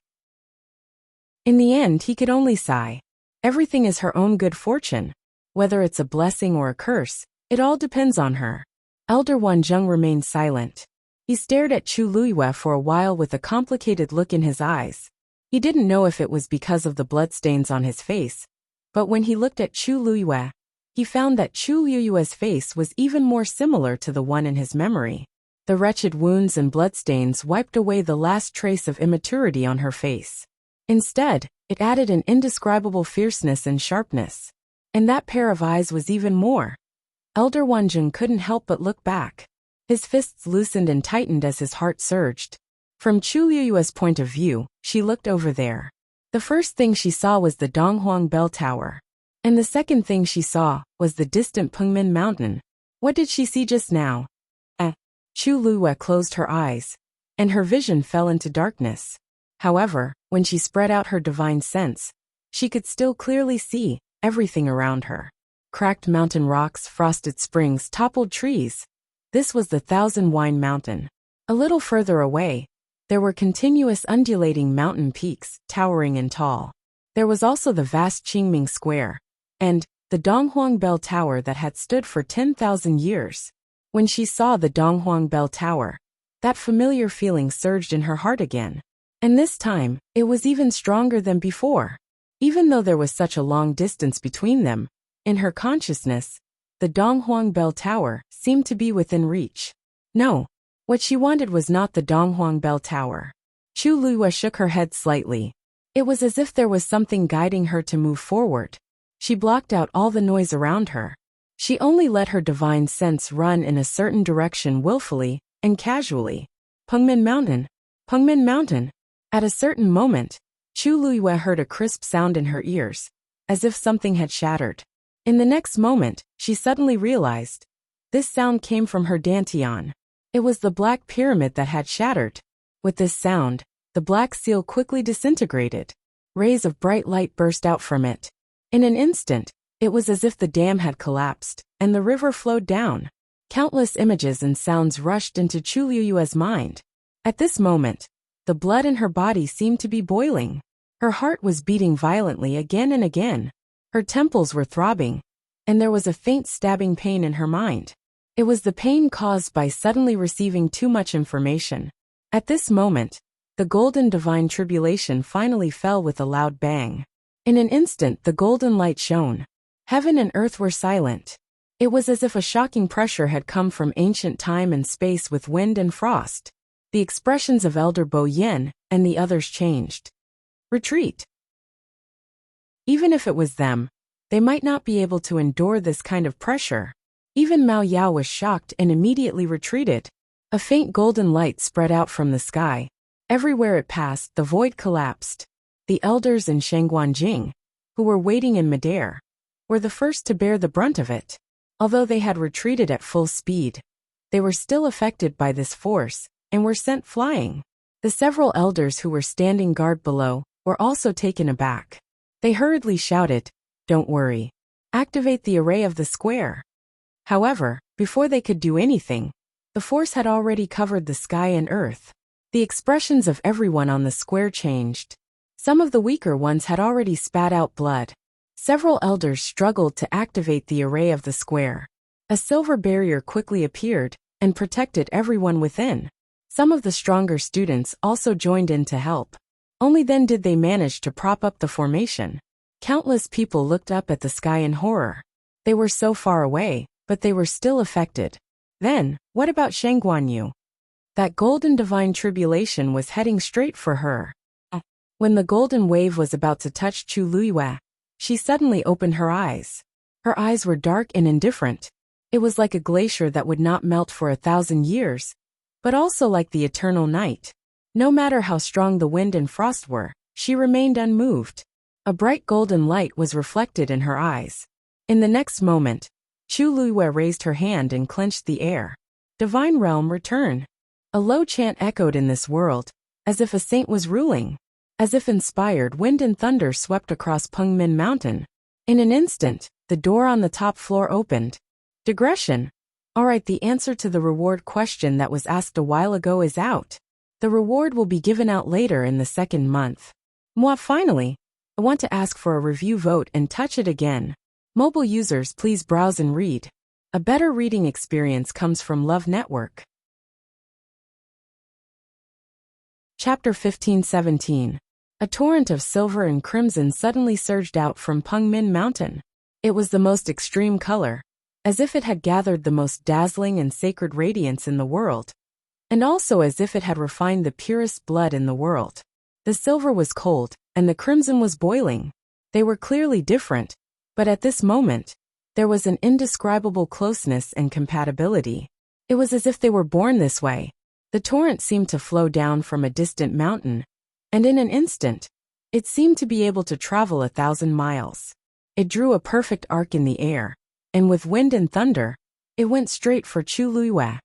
In the end, he could only sigh. Everything is her own good fortune. Whether it's a blessing or a curse, it all depends on her. Elder Wanzheng remained silent. He stared at Chu Luiyue for a while with a complicated look in his eyes. He didn't know if it was because of the bloodstains on his face, but when he looked at Chu Luiyue, he found that Chu Luiyue's face was even more similar to the one in his memory. The wretched wounds and bloodstains wiped away the last trace of immaturity on her face. Instead, it added an indescribable fierceness and sharpness. And that pair of eyes was even more. Elder Wanzheng couldn't help but look back. His fists loosened and tightened as his heart surged. From Chu Luiyue's point of view, she looked over there. The first thing she saw was the Donghuang Bell Tower. And the second thing she saw was the distant Pengmen Mountain. What did she see just now? Chu Luiyue closed her eyes, and her vision fell into darkness. However, when she spread out her divine sense, she could still clearly see everything around her. Cracked mountain rocks, frosted springs, toppled trees. This was the Thousand Wine Mountain. A little further away, there were continuous undulating mountain peaks, towering and tall. There was also the vast Qingming Square, and the Donghuang Bell Tower that had stood for 10,000 years. When she saw the Donghuang Bell Tower, that familiar feeling surged in her heart again. And this time, it was even stronger than before. Even though there was such a long distance between them, in her consciousness, the Donghuang Bell Tower seemed to be within reach. No, what she wanted was not the Donghuang Bell Tower. Chu Luiyue shook her head slightly. It was as if there was something guiding her to move forward. She blocked out all the noise around her. She only let her divine sense run in a certain direction willfully and casually. Pengmin Mountain. Pengmin Mountain. At a certain moment, Chu Luiyue heard a crisp sound in her ears, as if something had shattered. In the next moment, she suddenly realized. This sound came from her dantian. It was the black pyramid that had shattered. With this sound, the black seal quickly disintegrated. Rays of bright light burst out from it. In an instant, it was as if the dam had collapsed, and the river flowed down. Countless images and sounds rushed into Chu Luiyue's mind. At this moment, the blood in her body seemed to be boiling. Her heart was beating violently again and again. Her temples were throbbing, and there was a faint stabbing pain in her mind. It was the pain caused by suddenly receiving too much information. At this moment, the golden divine tribulation finally fell with a loud bang. In an instant the golden light shone. Heaven and earth were silent. It was as if a shocking pressure had come from ancient time and space with wind and frost. The expressions of Elder Bo Yin and the others changed. Retreat. Even if it was them, they might not be able to endure this kind of pressure. Even Mao Yao was shocked and immediately retreated. A faint golden light spread out from the sky. Everywhere it passed, the void collapsed. The elders in Shangguanjing, who were waiting in midair, were the first to bear the brunt of it. Although they had retreated at full speed, they were still affected by this force, and were sent flying. The several elders who were standing guard below were also taken aback. They hurriedly shouted, "Don't worry. Activate the array of the square." However, before they could do anything, the force had already covered the sky and earth. The expressions of everyone on the square changed. Some of the weaker ones had already spat out blood. Several elders struggled to activate the array of the square. A silver barrier quickly appeared and protected everyone within. Some of the stronger students also joined in to help. Only then did they manage to prop up the formation. Countless people looked up at the sky in horror. They were so far away, but they were still affected. Then, what about Shangguanyu? That golden divine tribulation was heading straight for her. When the golden wave was about to touch Chu Luiyue, she suddenly opened her eyes. Her eyes were dark and indifferent. It was like a glacier that would not melt for 1,000 years, but also like the eternal night. No matter how strong the wind and frost were, she remained unmoved. A bright golden light was reflected in her eyes. In the next moment, Chu Luiyue raised her hand and clenched the air. Divine realm, return. A low chant echoed in this world, as if a saint was ruling. As if inspired, wind and thunder swept across Pengmin Mountain. In an instant, the door on the top floor opened. Digression. Alright, the answer to the reward question that was asked a while ago is out. The reward will be given out later in the second month. Finally, I want to ask for a review vote and touch it again. Mobile users, please browse and read. A better reading experience comes from Love Network. Chapter 15-17. A torrent of silver and crimson suddenly surged out from Pengmin Mountain. It was the most extreme color, as if it had gathered the most dazzling and sacred radiance in the world, and also as if it had refined the purest blood in the world. The silver was cold, and the crimson was boiling. They were clearly different, but at this moment, there was an indescribable closeness and compatibility. It was as if they were born this way. The torrent seemed to flow down from a distant mountain, and in an instant, it seemed to be able to travel 1,000 miles. It drew a perfect arc in the air, and with wind and thunder, it went straight for Chu Luiyue.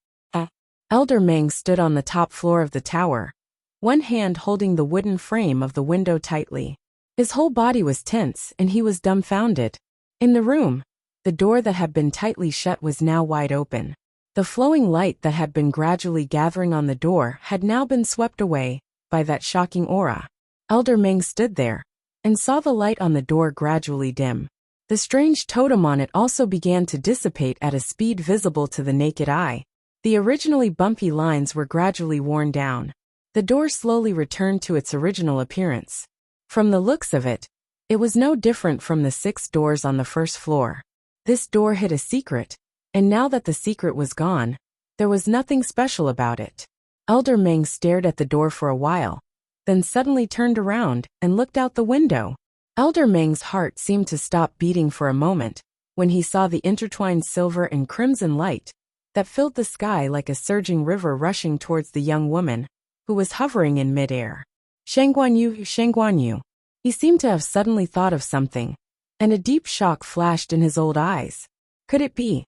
Elder Meng stood on the top floor of the tower, one hand holding the wooden frame of the window tightly. His whole body was tense and he was dumbfounded. In the room, the door that had been tightly shut was now wide open. The flowing light that had been gradually gathering on the door had now been swept away by that shocking aura. Elder Meng stood there, and saw the light on the door gradually dim. The strange totem on it also began to dissipate at a speed visible to the naked eye. The originally bumpy lines were gradually worn down. The door slowly returned to its original appearance. From the looks of it, it was no different from the 6 doors on the first floor. This door hid a secret, and now that the secret was gone, there was nothing special about it. Elder Meng stared at the door for a while, then suddenly turned around and looked out the window. Elder Meng's heart seemed to stop beating for a moment when he saw the intertwined silver and crimson light that filled the sky like a surging river rushing towards the young woman, who was hovering in midair. Shangguanyu, Shangguanyu. He seemed to have suddenly thought of something, and a deep shock flashed in his old eyes. Could it be?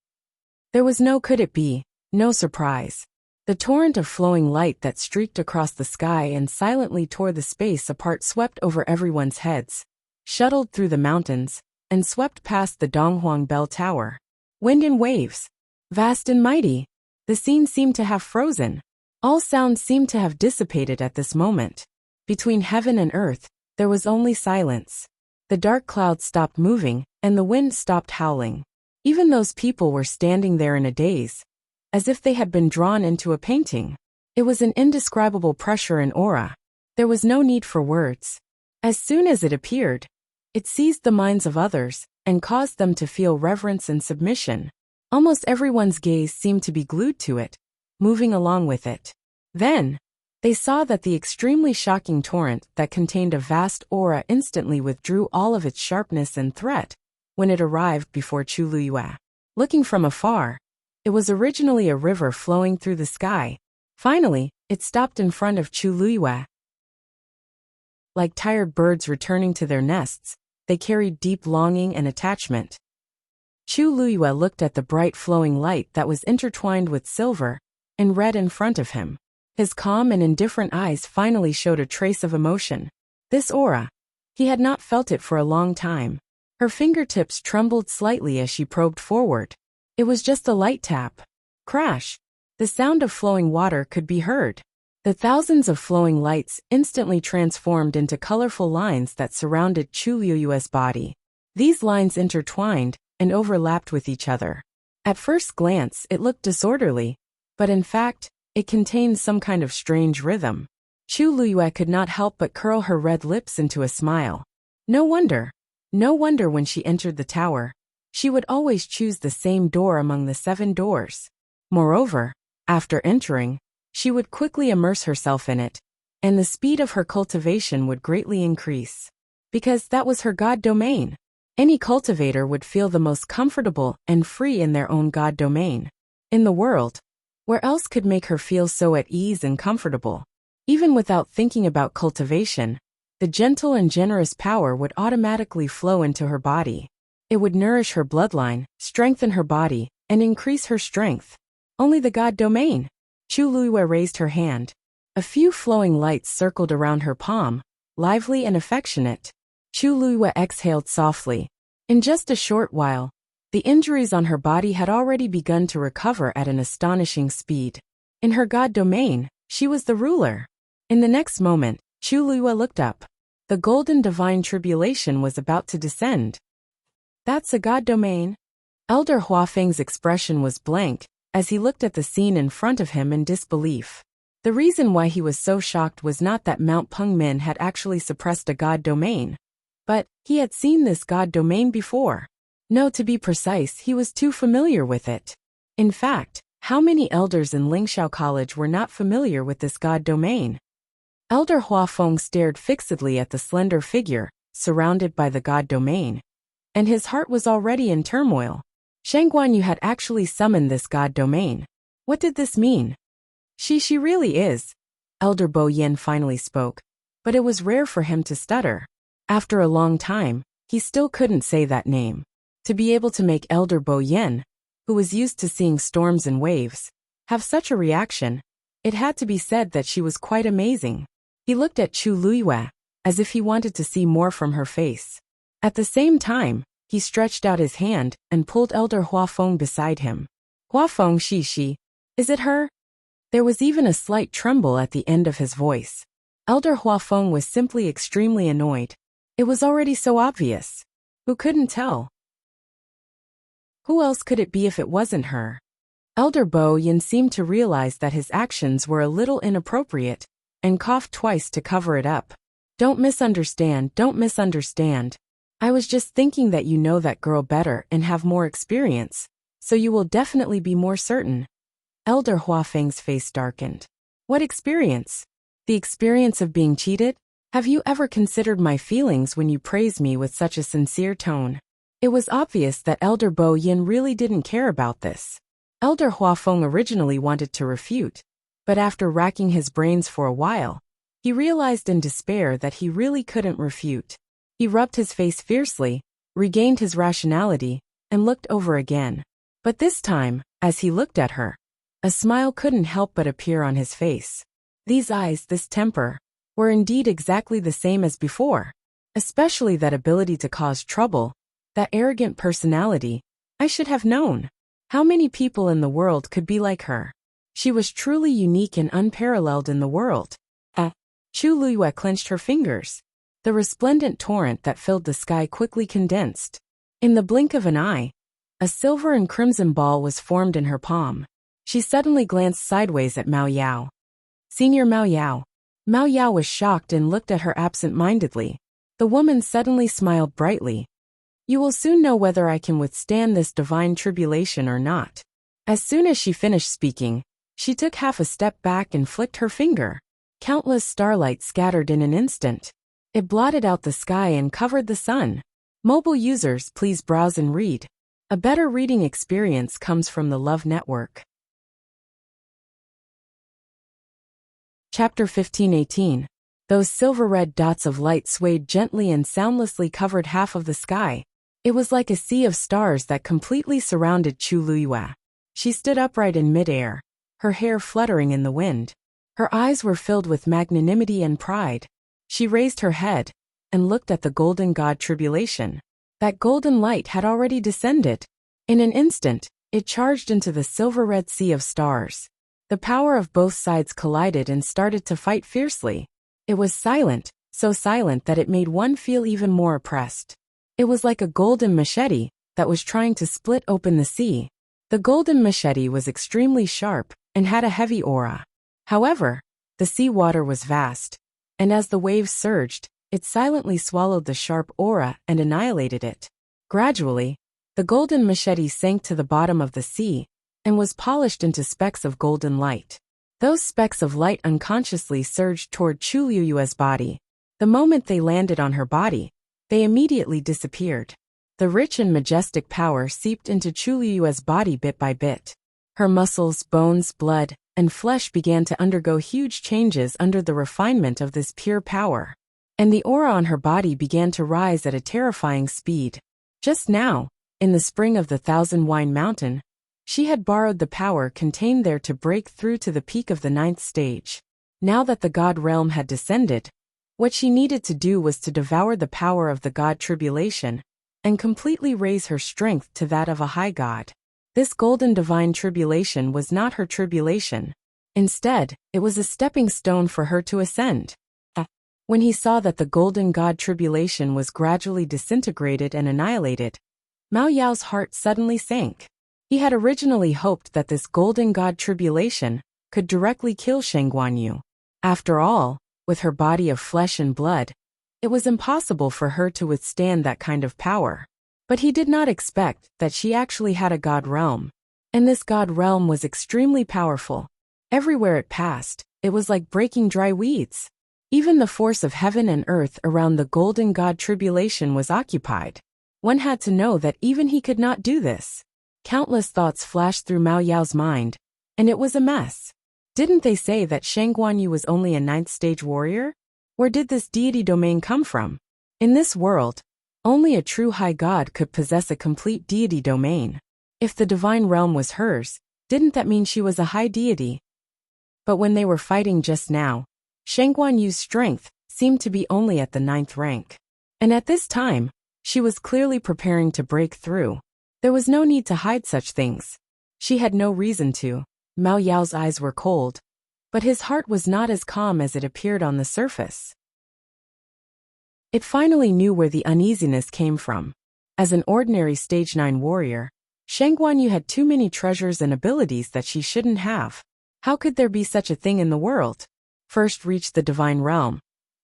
There was no could it be, no surprise. The torrent of flowing light that streaked across the sky and silently tore the space apart swept over everyone's heads, shuttled through the mountains, and swept past the Donghuang Bell Tower. Wind and waves. Vast and mighty. The scene seemed to have frozen. All sounds seemed to have dissipated at this moment. Between heaven and earth, there was only silence. The dark clouds stopped moving, and the wind stopped howling. Even those people were standing there in a daze, as if they had been drawn into a painting. It was an indescribable pressure and aura. There was no need for words. As soon as it appeared, it seized the minds of others and caused them to feel reverence and submission. Almost everyone's gaze seemed to be glued to it, moving along with it. Then, they saw that the extremely shocking torrent that contained a vast aura instantly withdrew all of its sharpness and threat when it arrived before Chu Luyue. Looking from afar, it was originally a river flowing through the sky. Finally, it stopped in front of Chu Luyue. Like tired birds returning to their nests, they carried deep longing and attachment. Chu Luyue looked at the bright flowing light that was intertwined with silver and red in front of him. His calm and indifferent eyes finally showed a trace of emotion. This aura. He had not felt it for a long time. Her fingertips trembled slightly as she probed forward. It was just a light tap. Crash. The sound of flowing water could be heard. The thousands of flowing lights instantly transformed into colorful lines that surrounded Chu Luyue's body. These lines intertwined and overlapped with each other. At first glance, it looked disorderly, but in fact, it contained some kind of strange rhythm. Chu Luyue could not help but curl her red lips into a smile. No wonder when she entered the tower, she would always choose the same door among the 7 doors. Moreover, after entering, she would quickly immerse herself in it, and the speed of her cultivation would greatly increase. Because that was her god domain. Any cultivator would feel the most comfortable and free in their own god domain. In the world, where else could make her feel so at ease and comfortable? Even without thinking about cultivation, the gentle and generous power would automatically flow into her body. It would nourish her bloodline, strengthen her body, and increase her strength. Only the god domain. Chu Luyue raised her hand. A few flowing lights circled around her palm, lively and affectionate. Chu Luyue exhaled softly. In just a short while, the injuries on her body had already begun to recover at an astonishing speed. In her god domain, she was the ruler. In the next moment, Chu Luyue looked up. The golden divine tribulation was about to descend. That's a god domain? Elder Huafeng's expression was blank as he looked at the scene in front of him in disbelief. The reason why he was so shocked was not that Mount Pengmin had actually suppressed a god domain, but he had seen this god domain before. No, to be precise, he was too familiar with it. In fact, how many elders in Lingxiao College were not familiar with this god domain? Elder Huafeng stared fixedly at the slender figure, surrounded by the god domain, and his heart was already in turmoil. Shangguanyu had actually summoned this god domain. What did this mean? She really is. Elder Bo Yin finally spoke, but it was rare for him to stutter. After a long time, he still couldn't say that name. To be able to make Elder Bo Yin, who was used to seeing storms and waves, have such a reaction, it had to be said that she was quite amazing. He looked at Chu Luyue, as if he wanted to see more from her face. At the same time, he stretched out his hand and pulled Elder Huafeng beside him. Huafeng, she, is it her? There was even a slight tremble at the end of his voice. Elder Huafeng was simply extremely annoyed. It was already so obvious. Who couldn't tell? Who else could it be if it wasn't her? Elder Bo Yin seemed to realize that his actions were a little inappropriate, and coughed twice to cover it up. Don't misunderstand. I was just thinking that you know that girl better and have more experience, so you will definitely be more certain. Elder Huafeng's face darkened. What experience? The experience of being cheated? Have you ever considered my feelings when you praise me with such a sincere tone? It was obvious that Elder Bo Yin really didn't care about this. Elder Huafeng originally wanted to refute, but after racking his brains for a while, he realized in despair that he really couldn't refute. He rubbed his face fiercely, regained his rationality, and looked over again. But this time, as he looked at her, a smile couldn't help but appear on his face. These eyes, this temper, were indeed exactly the same as before. Especially that ability to cause trouble, that arrogant personality. I should have known. How many people in the world could be like her? She was truly unique and unparalleled in the world. Chu Luyue clenched her fingers. The resplendent torrent that filled the sky quickly condensed. In the blink of an eye, a silver and crimson ball was formed in her palm. She suddenly glanced sideways at Mao Yao. Senior Mao Yao. Mao Yao was shocked and looked at her absent-mindedly. The woman suddenly smiled brightly. You will soon know whether I can withstand this divine tribulation or not. As soon as she finished speaking, she took half a step back and flicked her finger. Countless starlight scattered in an instant. It blotted out the sky and covered the sun. Mobile users, please browse and read. A better reading experience comes from the Love Network. Chapter 15:18. Those silver-red dots of light swayed gently and soundlessly covered half of the sky. It was like a sea of stars that completely surrounded Chu Luyue. She stood upright in midair, her hair fluttering in the wind. Her eyes were filled with magnanimity and pride. She raised her head and looked at the golden god tribulation. That golden light had already descended. In an instant, it charged into the silver-red sea of stars. The power of both sides collided and started to fight fiercely. It was silent, so silent that it made one feel even more oppressed. It was like a golden machete that was trying to split open the sea. The golden machete was extremely sharp and had a heavy aura. However, the sea water was vast, and as the waves surged, it silently swallowed the sharp aura and annihilated it. Gradually, the golden machete sank to the bottom of the sea and was polished into specks of golden light. Those specks of light unconsciously surged toward Chu Luyue's body. The moment they landed on her body, they immediately disappeared. The rich and majestic power seeped into Chu Luyue's body bit by bit. Her muscles, bones, blood, and flesh began to undergo huge changes under the refinement of this pure power. And the aura on her body began to rise at a terrifying speed. Just now, in the spring of the Thousand Wine Mountain, she had borrowed the power contained there to break through to the peak of the 9th stage. Now that the God realm had descended, what she needed to do was to devour the power of the God tribulation and completely raise her strength to that of a high God. This golden divine tribulation was not her tribulation. Instead, it was a stepping stone for her to ascend. When he saw that the golden God tribulation was gradually disintegrated and annihilated, Mao Yao's heart suddenly sank. He had originally hoped that this golden God tribulation could directly kill Sheng Guanyu. After all, with her body of flesh and blood, it was impossible for her to withstand that kind of power. But he did not expect that she actually had a God realm. And this God realm was extremely powerful. Everywhere it passed, it was like breaking dry weeds. Even the force of heaven and earth around the golden God tribulation was occupied. One had to know that even he could not do this. Countless thoughts flashed through Mao Yao's mind, and it was a mess. Didn't they say that Sheng Guanyu was only a 9th stage warrior? Where did this deity domain come from? In this world, only a true high god could possess a complete deity domain. If the divine realm was hers, didn't that mean she was a high deity? But when they were fighting just now, Sheng Guanyu's strength seemed to be only at the 9th rank. And at this time, she was clearly preparing to break through. There was no need to hide such things. She had no reason to. Mao Yao's eyes were cold, but his heart was not as calm as it appeared on the surface. It finally knew where the uneasiness came from. As an ordinary Stage 9 warrior, Shang Guanyu had too many treasures and abilities that she shouldn't have. How could there be such a thing in the world? First reach the divine realm,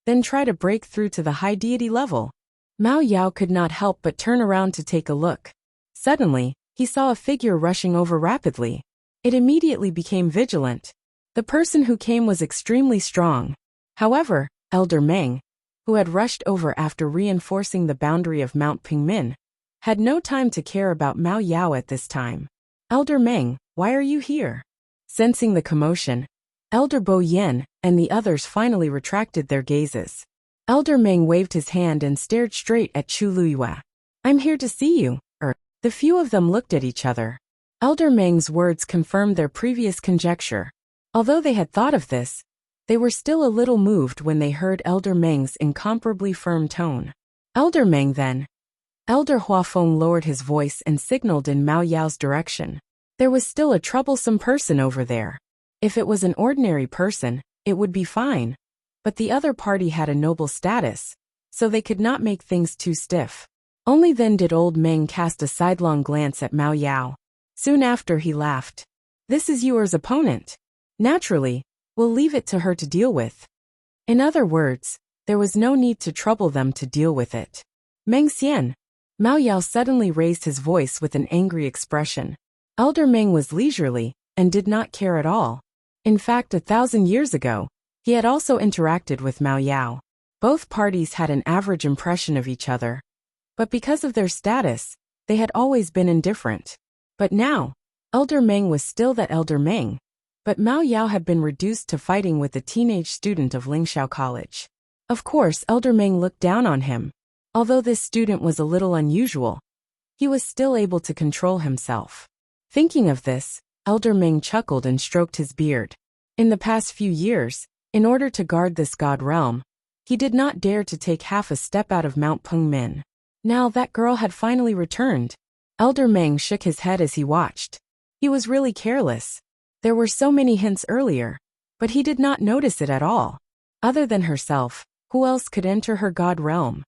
then try to break through to the high deity level. Mao Yao could not help but turn around to take a look. Suddenly, he saw a figure rushing over rapidly. It immediately became vigilant. The person who came was extremely strong. However, Elder Meng, who had rushed over after reinforcing the boundary of Mount Pingmin, had no time to care about Mao Yao at this time. Elder Meng, why are you here? Sensing the commotion, Elder Bo Yen and the others finally retracted their gazes. Elder Meng waved his hand and stared straight at Chu Luiyue. I'm here to see you. The few of them looked at each other. Elder Meng's words confirmed their previous conjecture. Although they had thought of this, they were still a little moved when they heard Elder Meng's incomparably firm tone. Elder Meng then. Elder Huafeng lowered his voice and signaled in Mao Yao's direction. There was still a troublesome person over there. If it was an ordinary person, it would be fine. But the other party had a noble status, so they could not make things too stiff. Only then did old Meng cast a sidelong glance at Mao Yao. Soon after he laughed. This is yours opponent. Naturally, we'll leave it to her to deal with. In other words, there was no need to trouble them to deal with it. Meng Xian. Mao Yao suddenly raised his voice with an angry expression. Elder Meng was leisurely, and did not care at all. In fact, 1,000 years ago, he had also interacted with Mao Yao. Both parties had an average impression of each other. But because of their status, they had always been indifferent. But now, Elder Meng was still that Elder Meng. But Mao Yao had been reduced to fighting with a teenage student of Lingxiao College. Of course, Elder Meng looked down on him. Although this student was a little unusual, he was still able to control himself. Thinking of this, Elder Meng chuckled and stroked his beard. In the past few years, in order to guard this god realm, he did not dare to take half a step out of Mount Pengmin. Now that girl had finally returned. Elder Meng shook his head as he watched. He was really careless. There were so many hints earlier, but he did not notice it at all. Other than herself, who else could enter her god realm?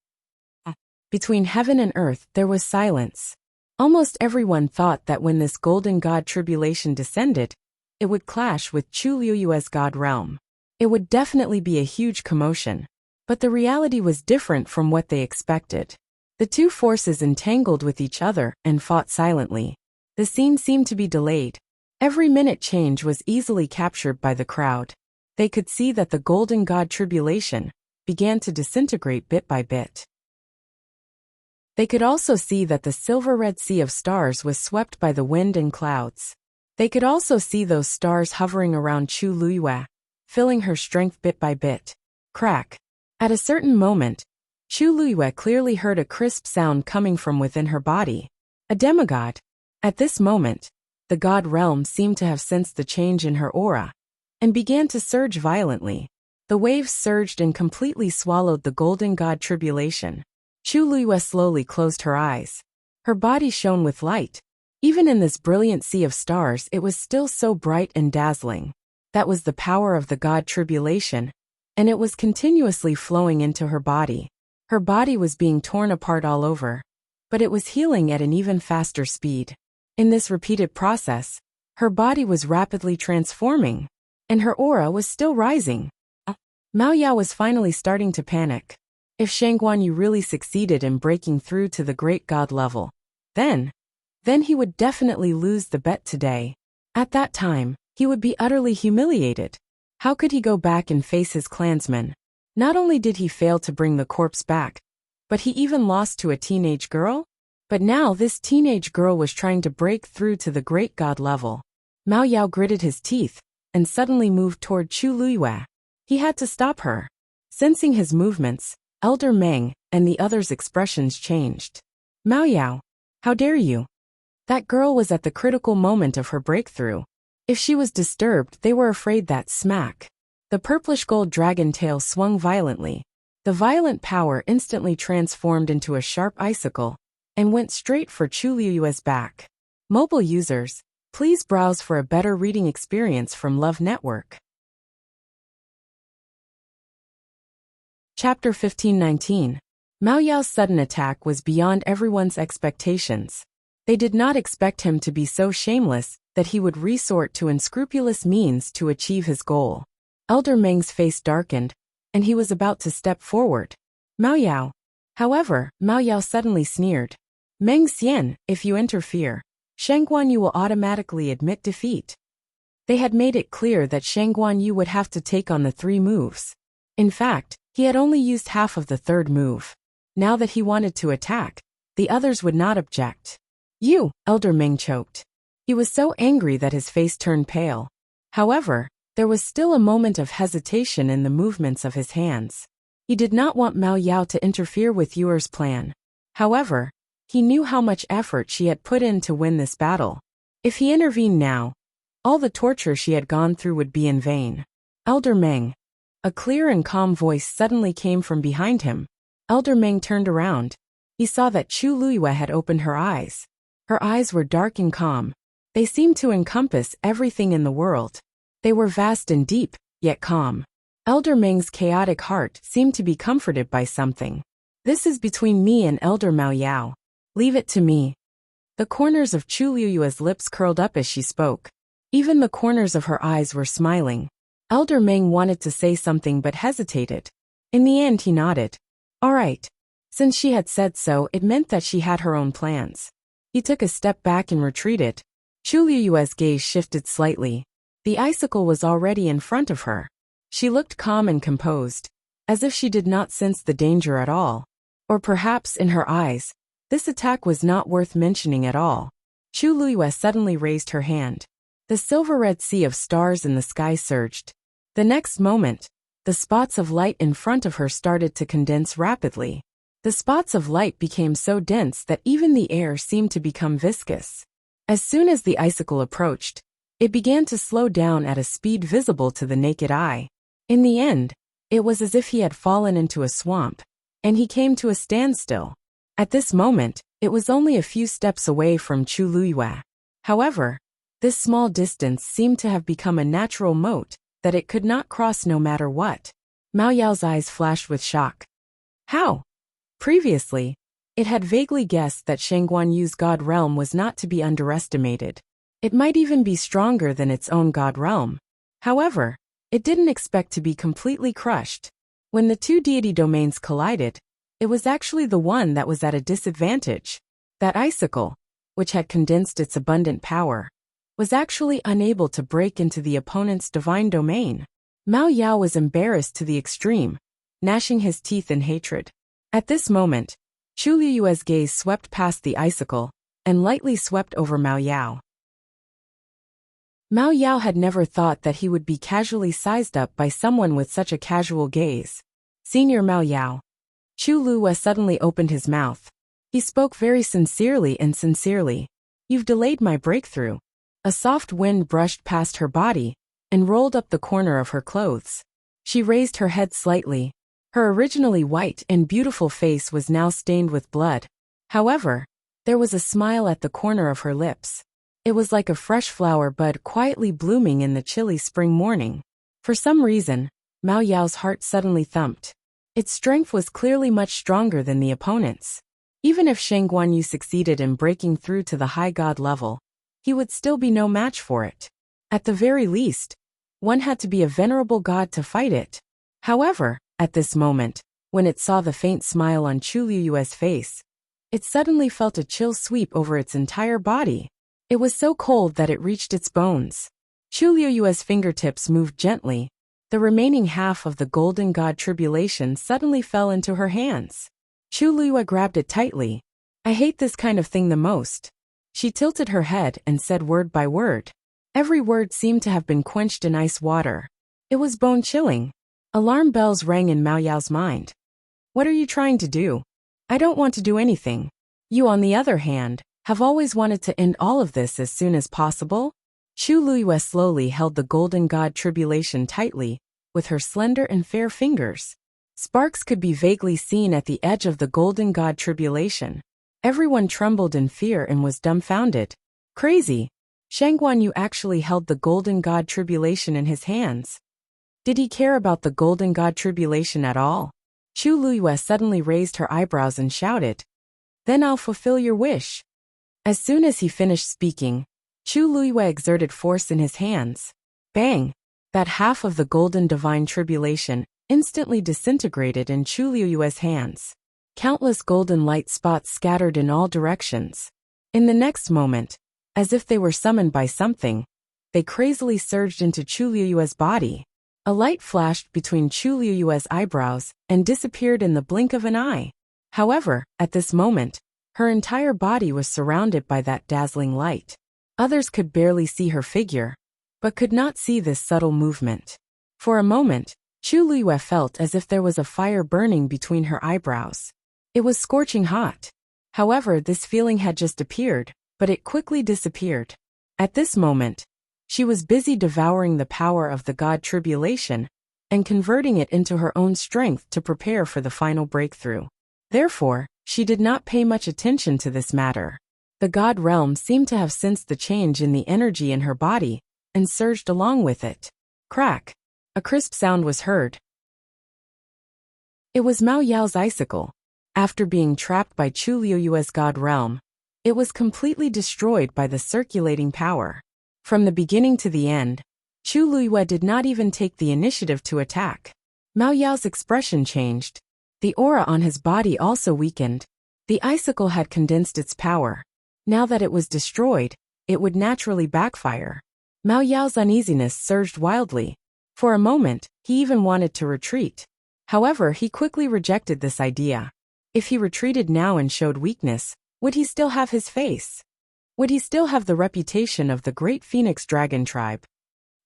Between heaven and earth there was silence. Almost everyone thought that when this golden god tribulation descended, it would clash with Chu Liuyue's god realm. It would definitely be a huge commotion. But the reality was different from what they expected. The two forces entangled with each other and fought silently. The scene seemed to be delayed. Every minute change was easily captured by the crowd. They could see that the golden god tribulation began to disintegrate bit by bit. They could also see that the silver-red sea of stars was swept by the wind and clouds. They could also see those stars hovering around Chu Luiyue, filling her strength bit by bit. Crack. At a certain moment, Chu Luiyue clearly heard a crisp sound coming from within her body. A demigod. At this moment, the god realm seemed to have sensed the change in her aura, and began to surge violently. The waves surged and completely swallowed the golden god tribulation. Chu Luiyue slowly closed her eyes. Her body shone with light. Even in this brilliant sea of stars it was still so bright and dazzling. That was the power of the god tribulation, and it was continuously flowing into her body. Her body was being torn apart all over, but it was healing at an even faster speed. In this repeated process, her body was rapidly transforming, and her aura was still rising. Mao Yao was finally starting to panic. If Shang Guanyu really succeeded in breaking through to the great god level, then he would definitely lose the bet today. At that time, he would be utterly humiliated. How could he go back and face his clansmen? Not only did he fail to bring the corpse back, but he even lost to a teenage girl? But now this teenage girl was trying to break through to the great god level. Mao Yao gritted his teeth and suddenly moved toward Chu Luiyue. He had to stop her. Sensing his movements, Elder Meng and the others' expressions changed. Mao Yao, how dare you? That girl was at the critical moment of her breakthrough. If she was disturbed, they were afraid that smack. The purplish gold dragon tail swung violently. The violent power instantly transformed into a sharp icicle and went straight for Chu Liuyue's back. Mobile users, please browse for a better reading experience from Love Network. Chapter 1519. Mao Yao's sudden attack was beyond everyone's expectations. They did not expect him to be so shameless that he would resort to unscrupulous means to achieve his goal. Elder Meng's face darkened, and he was about to step forward. Mao Yao. However, Mao Yao suddenly sneered. Meng Xian, if you interfere, Shang Guanyu will automatically admit defeat. They had made it clear that Shang Guanyu would have to take on the 3 moves. In fact, he had only used half of the 3rd move. Now that he wanted to attack, the others would not object. You, Elder Meng choked. He was so angry that his face turned pale. However, there was still a moment of hesitation in the movements of his hands. He did not want Mao Yao to interfere with Yuer's plan. However, he knew how much effort she had put in to win this battle. If he intervened now, all the torture she had gone through would be in vain. Elder Meng. A clear and calm voice suddenly came from behind him. Elder Meng turned around. He saw that Chu Luiyue had opened her eyes. Her eyes were dark and calm. They seemed to encompass everything in the world. They were vast and deep, yet calm. Elder Meng's chaotic heart seemed to be comforted by something. This is between me and Elder Mao Yao. Leave it to me. The corners of Chu Luiyue's lips curled up as she spoke. Even the corners of her eyes were smiling. Elder Meng wanted to say something but hesitated. In the end he nodded. All right. Since she had said so, it meant that she had her own plans. He took a step back and retreated. Chu Luiyue's gaze shifted slightly. The icicle was already in front of her. She looked calm and composed, as if she did not sense the danger at all. Or perhaps, in her eyes, this attack was not worth mentioning at all. Chu Luiyue suddenly raised her hand. The silver-red sea of stars in the sky surged. The next moment, the spots of light in front of her started to condense rapidly. The spots of light became so dense that even the air seemed to become viscous. As soon as the icicle approached, it began to slow down at a speed visible to the naked eye. In the end, it was as if he had fallen into a swamp, and he came to a standstill. At this moment, it was only a few steps away from Chu Luiyue. However, this small distance seemed to have become a natural moat that it could not cross no matter what. Mao Yao's eyes flashed with shock. How? Previously, it had vaguely guessed that Shang Guanyu's god realm was not to be underestimated. It might even be stronger than its own god realm. However, it didn't expect to be completely crushed. When the 2 deity domains collided, it was actually the one that was at a disadvantage. That icicle, which had condensed its abundant power, was actually unable to break into the opponent's divine domain. Mao Yao was embarrassed to the extreme, gnashing his teeth in hatred. At this moment, Chu Luiyue's gaze swept past the icicle and lightly swept over Mao Yao. Mao Yao had never thought that he would be casually sized up by someone with such a casual gaze. Senior Mao Yao. Chu Luiyue suddenly opened his mouth. He spoke very sincerely and sincerely. You've delayed my breakthrough. A soft wind brushed past her body and rolled up the corner of her clothes. She raised her head slightly. Her originally white and beautiful face was now stained with blood. However, there was a smile at the corner of her lips. It was like a fresh flower bud quietly blooming in the chilly spring morning. For some reason, Mao Yao's heart suddenly thumped. Its strength was clearly much stronger than the opponent's. Even if Shang Guanyu succeeded in breaking through to the high god level, he would still be no match for it. At the very least, one had to be a venerable god to fight it. However, at this moment, when it saw the faint smile on Chu Luiyue's face, it suddenly felt a chill sweep over its entire body. It was so cold that it reached its bones. Chu Luiyue's fingertips moved gently. The remaining half of the golden god tribulation suddenly fell into her hands. Chu Luiyue grabbed it tightly. I hate this kind of thing the most. She tilted her head and said word by word. Every word seemed to have been quenched in ice water. It was bone-chilling. Alarm bells rang in Mao Yao's mind. What are you trying to do? I don't want to do anything. You, on the other hand, have always wanted to end all of this as soon as possible? Chu Luiyue slowly held the golden god tribulation tightly, with her slender and fair fingers. Sparks could be vaguely seen at the edge of the golden god tribulation. Everyone trembled in fear and was dumbfounded. Crazy. Shang Guanyu actually held the golden god tribulation in his hands. Did he care about the golden god tribulation at all? Chu Luyue suddenly raised her eyebrows and shouted, "Then I'll fulfill your wish." As soon as he finished speaking, Chu Luyue exerted force in his hands. Bang! That half of the golden divine tribulation instantly disintegrated in Chu Luyue's hands. Countless golden light spots scattered in all directions. In the next moment, as if they were summoned by something, they crazily surged into Chu Luyue's body. A light flashed between Chu Luyue's eyebrows and disappeared in the blink of an eye. However, at this moment, her entire body was surrounded by that dazzling light. Others could barely see her figure, but could not see this subtle movement. For a moment, Chu Luyue felt as if there was a fire burning between her eyebrows. It was scorching hot. However, this feeling had just appeared, but it quickly disappeared. At this moment, she was busy devouring the power of the God Tribulation and converting it into her own strength to prepare for the final breakthrough. Therefore, she did not pay much attention to this matter. The God realm seemed to have sensed the change in the energy in her body and surged along with it. Crack! A crisp sound was heard. It was Mao Yao's icicle. After being trapped by Chu Luyue's God realm, it was completely destroyed by the circulating power. From the beginning to the end, Chu Luyue did not even take the initiative to attack. Mao Yao's expression changed. The aura on his body also weakened. The icicle had condensed its power. Now that it was destroyed, it would naturally backfire. Mao Yao's uneasiness surged wildly. For a moment, he even wanted to retreat. However, he quickly rejected this idea. If he retreated now and showed weakness, would he still have his face? Would he still have the reputation of the great Phoenix Dragon tribe?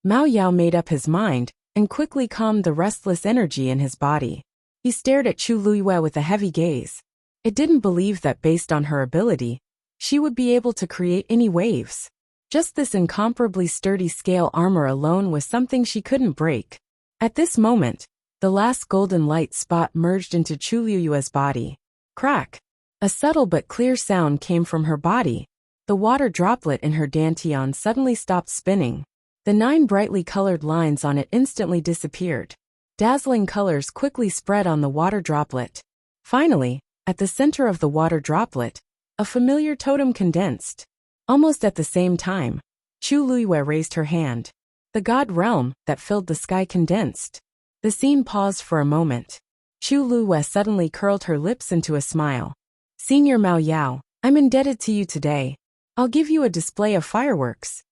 Mao Yao made up his mind and quickly calmed the restless energy in his body. He stared at Chu Luyue with a heavy gaze. It didn't believe that based on her ability, she would be able to create any waves. Just this incomparably sturdy scale armor alone was something she couldn't break. At this moment, the last golden light spot merged into Chu Luyue's body. Crack! A subtle but clear sound came from her body. The water droplet in her dantian suddenly stopped spinning. The 9 brightly colored lines on it instantly disappeared. Dazzling colors quickly spread on the water droplet. Finally, at the center of the water droplet, a familiar totem condensed. Almost at the same time, Chu Luyue raised her hand. The God realm that filled the sky condensed. The scene paused for a moment. Chu Luyue suddenly curled her lips into a smile. "Senior Mao Yao, I'm indebted to you today. I'll give you a display of fireworks."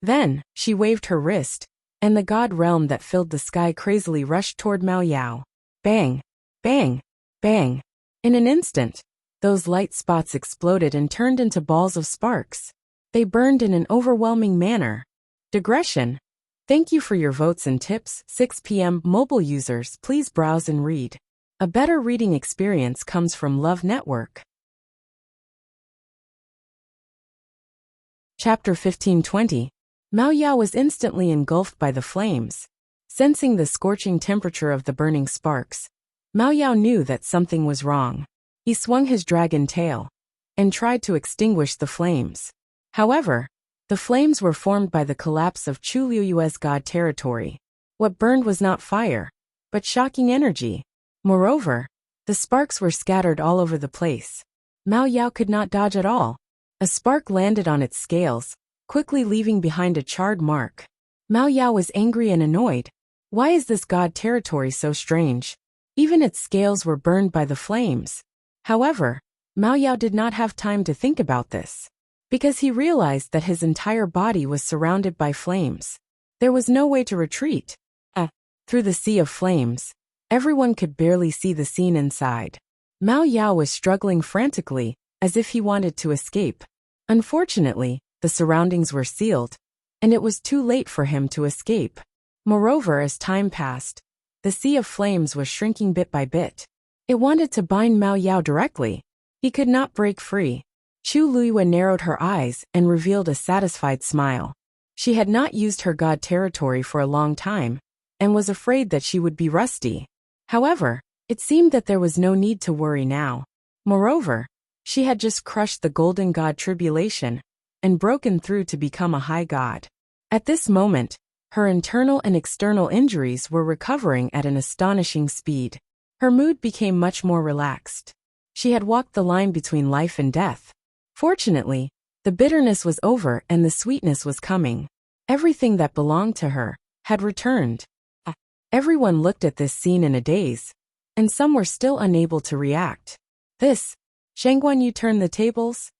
Then, she waved her wrist, and the God realm that filled the sky crazily rushed toward Mao Yao. Bang! Bang! Bang! In an instant, those light spots exploded and turned into balls of sparks. They burned in an overwhelming manner. Digression. Thank you for your votes and tips. 6 p.m. Mobile users, please browse and read. A better reading experience comes from Love Network. Chapter 1520. Mao Yao was instantly engulfed by the flames. Sensing the scorching temperature of the burning sparks, Mao Yao knew that something was wrong. He swung his dragon tail and tried to extinguish the flames. However, the flames were formed by the collapse of Chu Luyue's God territory. What burned was not fire, but shocking energy. Moreover, the sparks were scattered all over the place. Mao Yao could not dodge at all. A spark landed on its scales, quickly leaving behind a charred mark. Mao Yao was angry and annoyed. Why is this God territory so strange? Even its scales were burned by the flames. However, Mao Yao did not have time to think about this, because he realized that his entire body was surrounded by flames. There was no way to retreat. Through the sea of flames, everyone could barely see the scene inside. Mao Yao was struggling frantically, as if he wanted to escape. Unfortunately, the surroundings were sealed, and it was too late for him to escape. Moreover, as time passed, the sea of flames was shrinking bit by bit. It wanted to bind Mao Yao directly. He could not break free. Chu Luyue narrowed her eyes and revealed a satisfied smile. She had not used her God territory for a long time, and was afraid that she would be rusty. However, it seemed that there was no need to worry now. Moreover, she had just crushed the golden God tribulation and broken through to become a high god. At this moment, her internal and external injuries were recovering at an astonishing speed. Her mood became much more relaxed. She had walked the line between life and death. Fortunately, the bitterness was over and the sweetness was coming. Everything that belonged to her had returned. Everyone looked at this scene in a daze, and some were still unable to react. Shang Guanyu turned the tables.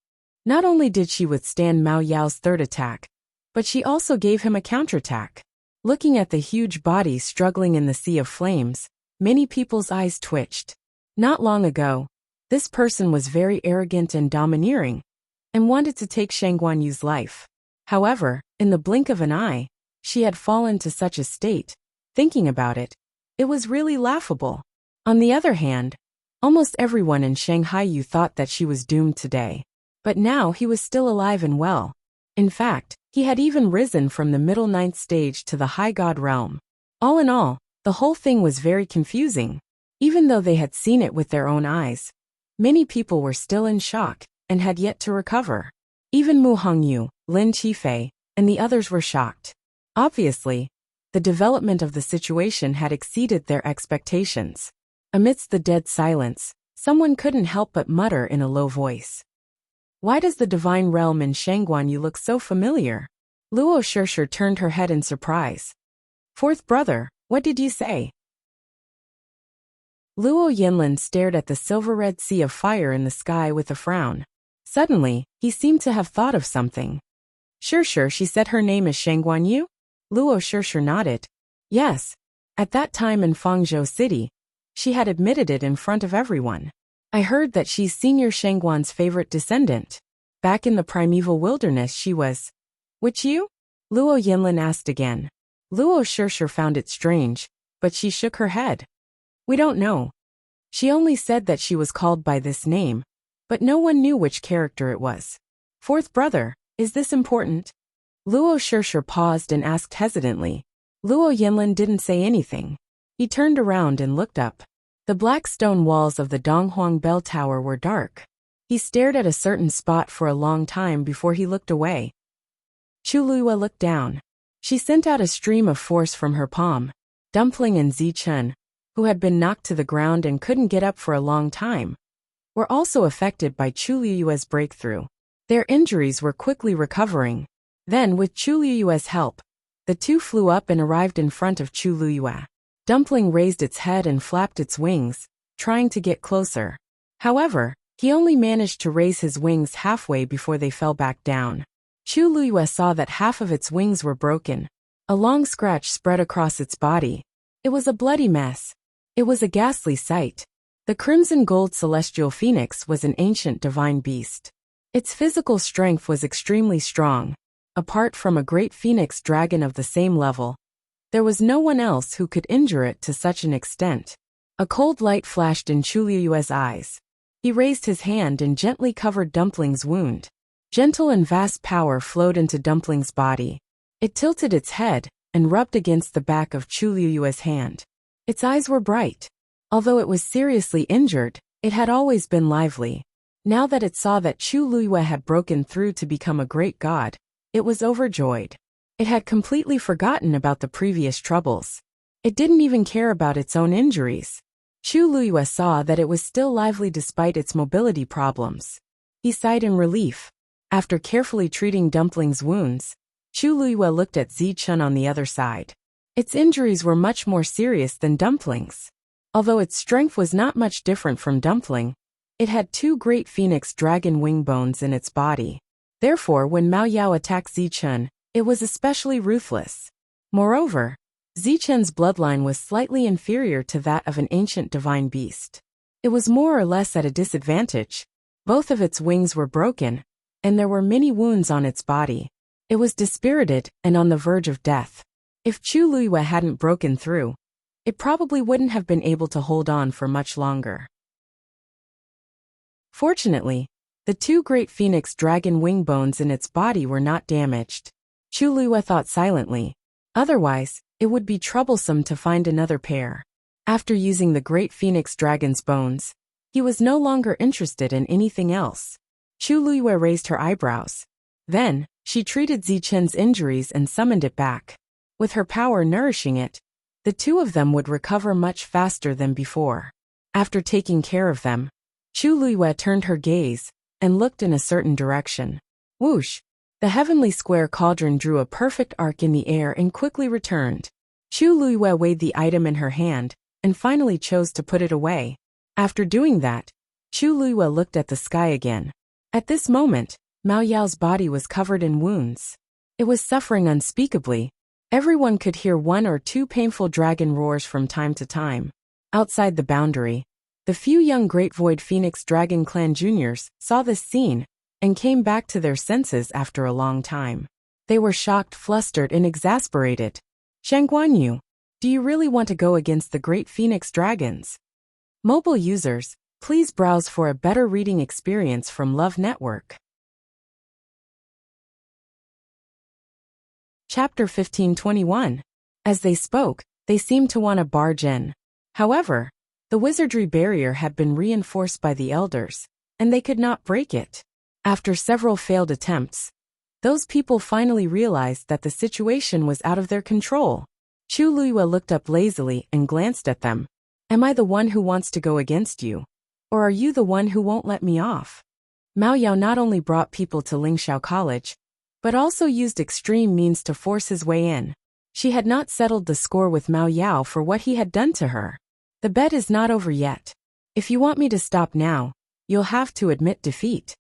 Not only did she withstand Mao Yao's third attack, but she also gave him a counterattack. Looking at the huge body struggling in the sea of flames, many people's eyes twitched. Not long ago, this person was very arrogant and domineering, and wanted to take Shang Guanyu's life. However, in the blink of an eye, she had fallen to such a state. Thinking about it, it was really laughable. On the other hand, almost everyone in Shanghai Yu thought that she was doomed today. But now he was still alive and well. In fact, he had even risen from the middle ninth stage to the high god realm. All in all, the whole thing was very confusing. Even though they had seen it with their own eyes, many people were still in shock and had yet to recover. Even Mu Hongyu, Lin Qifei, and the others were shocked. Obviously, the development of the situation had exceeded their expectations. Amidst the dead silence, someone couldn't help but mutter in a low voice. Why does the divine realm in Shangguanyu look so familiar? Luo Shishir turned her head in surprise. Fourth brother, what did you say? Luo Yinlin stared at the silver-red sea of fire in the sky with a frown. Suddenly, he seemed to have thought of something. Shishir, she said her name is Shangguanyu? Luo Shishir nodded. Yes. At that time in Fangzhou City, she had admitted it in front of everyone. I heard that she's Senior Shangguan's favorite descendant. Back in the primeval wilderness she was. Which you? Luo Yinlin asked again. Luo Shishir found it strange, but she shook her head. We don't know. She only said that she was called by this name, but no one knew which character it was. Fourth brother, is this important? Luo Shishir paused and asked hesitantly. Luo Yinlin didn't say anything. He turned around and looked up. The black stone walls of the Donghuang Bell Tower were dark. He stared at a certain spot for a long time before he looked away. Chu Luiyue looked down. She sent out a stream of force from her palm. Dumpling and Zichun, who had been knocked to the ground and couldn't get up for a long time, were also affected by Chu Luiyue's breakthrough. Their injuries were quickly recovering. Then, with Chu Luiyue's help, the two flew up and arrived in front of Chu Luiyue. Dumpling raised its head and flapped its wings, trying to get closer. However, he only managed to raise his wings halfway before they fell back down. Chu Luiyue saw that half of its wings were broken. A long scratch spread across its body. It was a bloody mess. It was a ghastly sight. The crimson gold celestial phoenix was an ancient divine beast. Its physical strength was extremely strong. Apart from a great phoenix dragon of the same level, there was no one else who could injure it to such an extent. A cold light flashed in Chu Luiyue's eyes. He raised his hand and gently covered Dumpling's wound. Gentle and vast power flowed into Dumpling's body. It tilted its head and rubbed against the back of Chu Luiyue's hand. Its eyes were bright. Although it was seriously injured, it had always been lively. Now that it saw that Chu Luiyue had broken through to become a great god, it was overjoyed. It had completely forgotten about the previous troubles. It didn't even care about its own injuries. Chu Luiyue saw that it was still lively despite its mobility problems. He sighed in relief. After carefully treating Dumpling's wounds, Chu Luiyue looked at Zichun on the other side. Its injuries were much more serious than Dumpling's. Although its strength was not much different from Dumpling, it had two great phoenix dragon wing bones in its body. Therefore, when Mao Yao attacked Zichun, it was especially ruthless. Moreover, Zichun's bloodline was slightly inferior to that of an ancient divine beast. It was more or less at a disadvantage. Both of its wings were broken, and there were many wounds on its body. It was dispirited and on the verge of death. If Chu Luiyue hadn't broken through, it probably wouldn't have been able to hold on for much longer. Fortunately, the two great phoenix dragon wing bones in its body were not damaged. Chu Luiyue thought silently. Otherwise, it would be troublesome to find another pair. After using the great phoenix dragon's bones, he was no longer interested in anything else. Chu Luiyue raised her eyebrows. Then, she treated Zichun's injuries and summoned it back. With her power nourishing it, the two of them would recover much faster than before. After taking care of them, Chu Luiyue turned her gaze and looked in a certain direction. Whoosh! The heavenly square cauldron drew a perfect arc in the air and quickly returned. Chu Luiyue weighed the item in her hand and finally chose to put it away. After doing that, Chu Luiyue looked at the sky again. At this moment, Mao Yao's body was covered in wounds. It was suffering unspeakably. Everyone could hear one or two painful dragon roars from time to time. Outside the boundary, the few young Great Void Phoenix Dragon Clan juniors saw this scene and came back to their senses after a long time. They were shocked, flustered, and exasperated. Shangguanyu, do you really want to go against the Great Phoenix Dragons? Mobile users, please browse for a better reading experience from Love Network. Chapter 1521. As they spoke, they seemed to want to barge in. However, the wizardry barrier had been reinforced by the elders, and they could not break it. After several failed attempts, those people finally realized that the situation was out of their control. Chu Luiyue looked up lazily and glanced at them. Am I the one who wants to go against you? Or are you the one who won't let me off? Mao Yao not only brought people to Lingxiao College, but also used extreme means to force his way in. She had not settled the score with Mao Yao for what he had done to her. The bet is not over yet. If you want me to stop now, you'll have to admit defeat.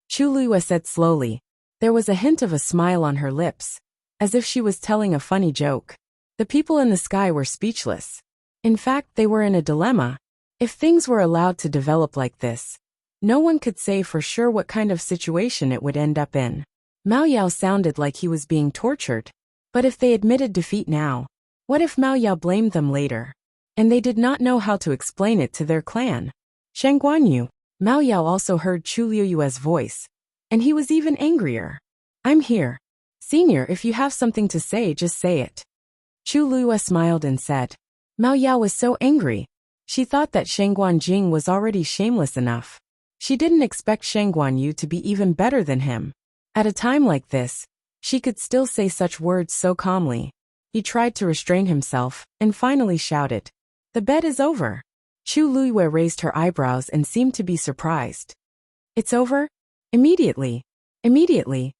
Chu Luiyue said slowly. There was a hint of a smile on her lips, as if she was telling a funny joke. The people in the sky were speechless. In fact, they were in a dilemma. If things were allowed to develop like this, no one could say for sure what kind of situation it would end up in. Mao Yao sounded like he was being tortured. But if they admitted defeat now, what if Mao Yao blamed them later? And they did not know how to explain it to their clan. Shangguanyu, Mao Yao also heard Chu Luiyue's voice, and he was even angrier. I'm here. Senior, if you have something to say, just say it. Chu Luiyue smiled and said. Mao Yao was so angry. She thought that Shangguanjing was already shameless enough. She didn't expect Shangguanyu to be even better than him. At a time like this, she could still say such words so calmly. He tried to restrain himself, and finally shouted. The bet is over. Chu Luiyue raised her eyebrows and seemed to be surprised. It's over? Immediately. Immediately.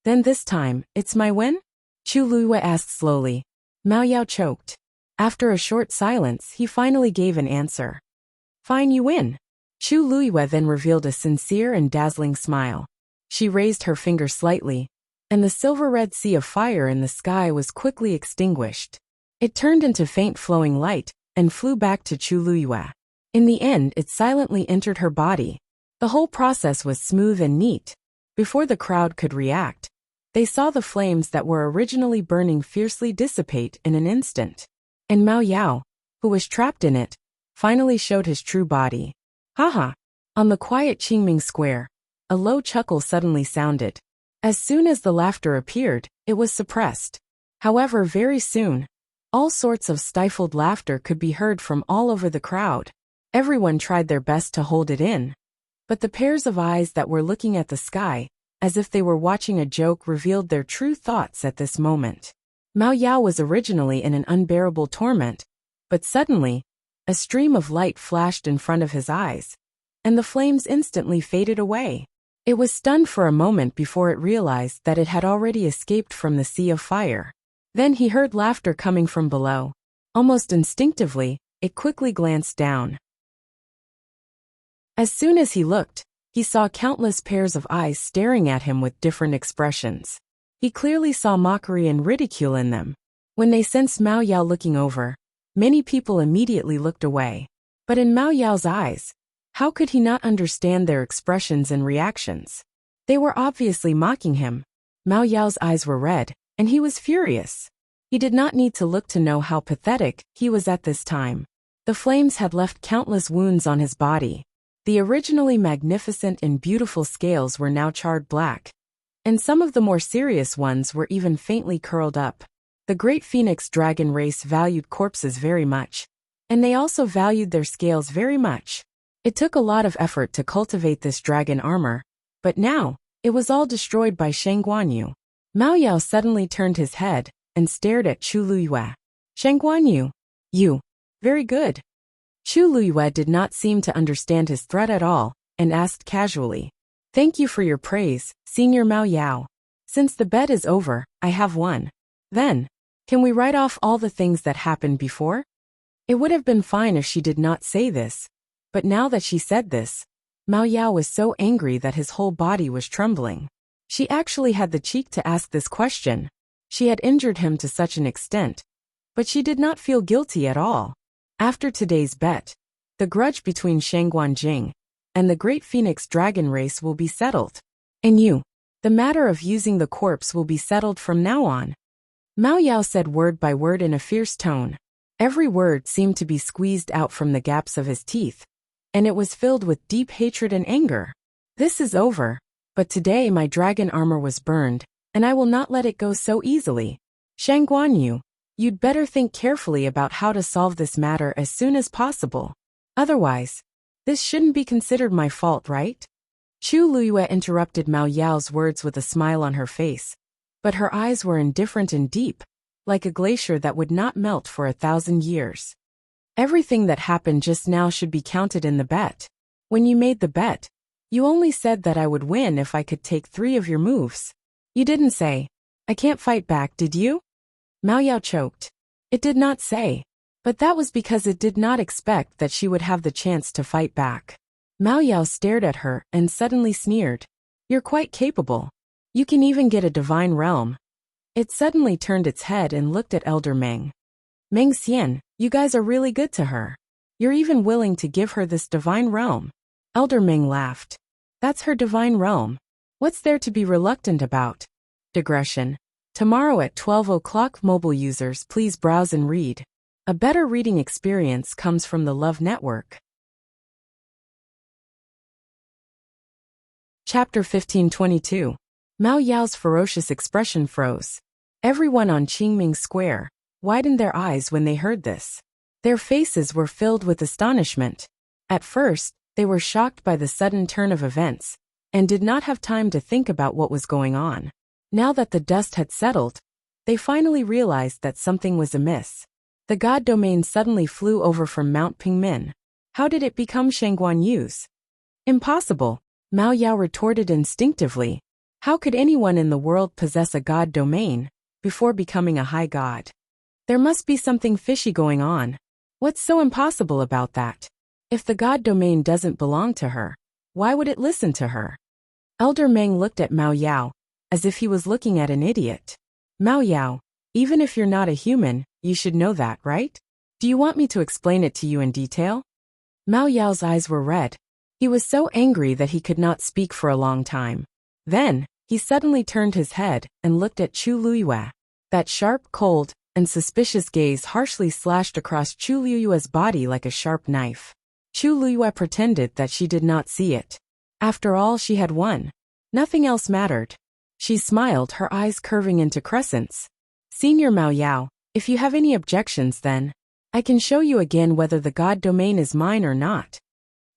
Then this time, it's my win? Chu Luiyue asked slowly. Mao Yao choked. After a short silence, he finally gave an answer. Fine, you win. Chu Luiyue then revealed a sincere and dazzling smile. She raised her finger slightly, and the silver-red sea of fire in the sky was quickly extinguished. It turned into faint flowing light and flew back to Chu Luiyue. In the end, it silently entered her body. The whole process was smooth and neat. Before the crowd could react, they saw the flames that were originally burning fiercely dissipate in an instant. And Mao Yao, who was trapped in it, finally showed his true body. Haha! On the quiet Qingming Square, a low chuckle suddenly sounded. As soon as the laughter appeared, it was suppressed. However, very soon, all sorts of stifled laughter could be heard from all over the crowd. Everyone tried their best to hold it in. But the pairs of eyes that were looking at the sky, as if they were watching a joke, revealed their true thoughts at this moment. Mao Yao was originally in an unbearable torment, but suddenly, a stream of light flashed in front of his eyes, and the flames instantly faded away. It was stunned for a moment before it realized that it had already escaped from the sea of fire. Then he heard laughter coming from below. Almost instinctively, it quickly glanced down. As soon as he looked, he saw countless pairs of eyes staring at him with different expressions. He clearly saw mockery and ridicule in them. When they sensed Mao Yao looking over, many people immediately looked away. But in Mao Yao's eyes, how could he not understand their expressions and reactions? They were obviously mocking him. Mao Yao's eyes were red, and he was furious. He did not need to look to know how pathetic he was at this time. The flames had left countless wounds on his body. The originally magnificent and beautiful scales were now charred black, and some of the more serious ones were even faintly curled up. The Great Phoenix Dragon race valued corpses very much, and they also valued their scales very much. It took a lot of effort to cultivate this dragon armor, but now, it was all destroyed by Shangguanyu. Mao Yao suddenly turned his head and stared at Chu Luiyue. Shangguanyu, you. Very good. Chu Luyue did not seem to understand his threat at all, and asked casually. Thank you for your praise, Senior Mao Yao. Since the bet is over, I have won. Then, can we write off all the things that happened before? It would have been fine if she did not say this, but now that she said this, Mao Yao was so angry that his whole body was trembling. She actually had the cheek to ask this question. She had injured him to such an extent, but she did not feel guilty at all. After today's bet, the grudge between Shangguan Jing and the Great Phoenix Dragon race will be settled. And the matter of using the corpse will be settled from now on. Mao Yao said word by word in a fierce tone. Every word seemed to be squeezed out from the gaps of his teeth, and it was filled with deep hatred and anger. This is over, but today my dragon armor was burned, and I will not let it go so easily. Shangguan Yu, you'd better think carefully about how to solve this matter as soon as possible. Otherwise, this shouldn't be considered my fault, right? Chu Luyue interrupted Mao Yao's words with a smile on her face, but her eyes were indifferent and deep, like a glacier that would not melt for 1,000 years. Everything that happened just now should be counted in the bet. When you made the bet, you only said that I would win if I could take 3 of your moves. You didn't say, I can't fight back, did you? Mao Yao choked. It did not say, but that was because it did not expect that she would have the chance to fight back. Mao Yao stared at her and suddenly sneered. You're quite capable. You can even get a divine realm. It suddenly turned its head and looked at Elder Meng. Meng Xian, you guys are really good to her. You're even willing to give her this divine realm. Elder Meng laughed. That's her divine realm. What's there to be reluctant about? Digression. Tomorrow at 12 o'clock, mobile users, please browse and read. A better reading experience comes from the Love Network. Chapter 1522. Mao Yao's ferocious expression froze. Everyone on Qingming Square widened their eyes when they heard this. Their faces were filled with astonishment. At first, they were shocked by the sudden turn of events, and did not have time to think about what was going on. Now that the dust had settled, they finally realized that something was amiss. The god domain suddenly flew over from Mount Pingmin. How did it become Shangguan Yu's? Impossible, Mao Yao retorted instinctively. How could anyone in the world possess a god domain before becoming a high god? There must be something fishy going on. What's so impossible about that? If the god domain doesn't belong to her, why would it listen to her? Elder Meng looked at Mao Yao, as if he was looking at an idiot. Mao Yao, even if you're not a human, you should know that, right? Do you want me to explain it to you in detail? Mao Yao's eyes were red. He was so angry that he could not speak for a long time. Then, he suddenly turned his head and looked at Chu Luyue. That sharp, cold, and suspicious gaze harshly slashed across Chu Luyue's body like a sharp knife. Chu Luyue pretended that she did not see it. After all, she had won. Nothing else mattered. She smiled, her eyes curving into crescents. Senior Mao Yao, if you have any objections, then I can show you again whether the god domain is mine or not.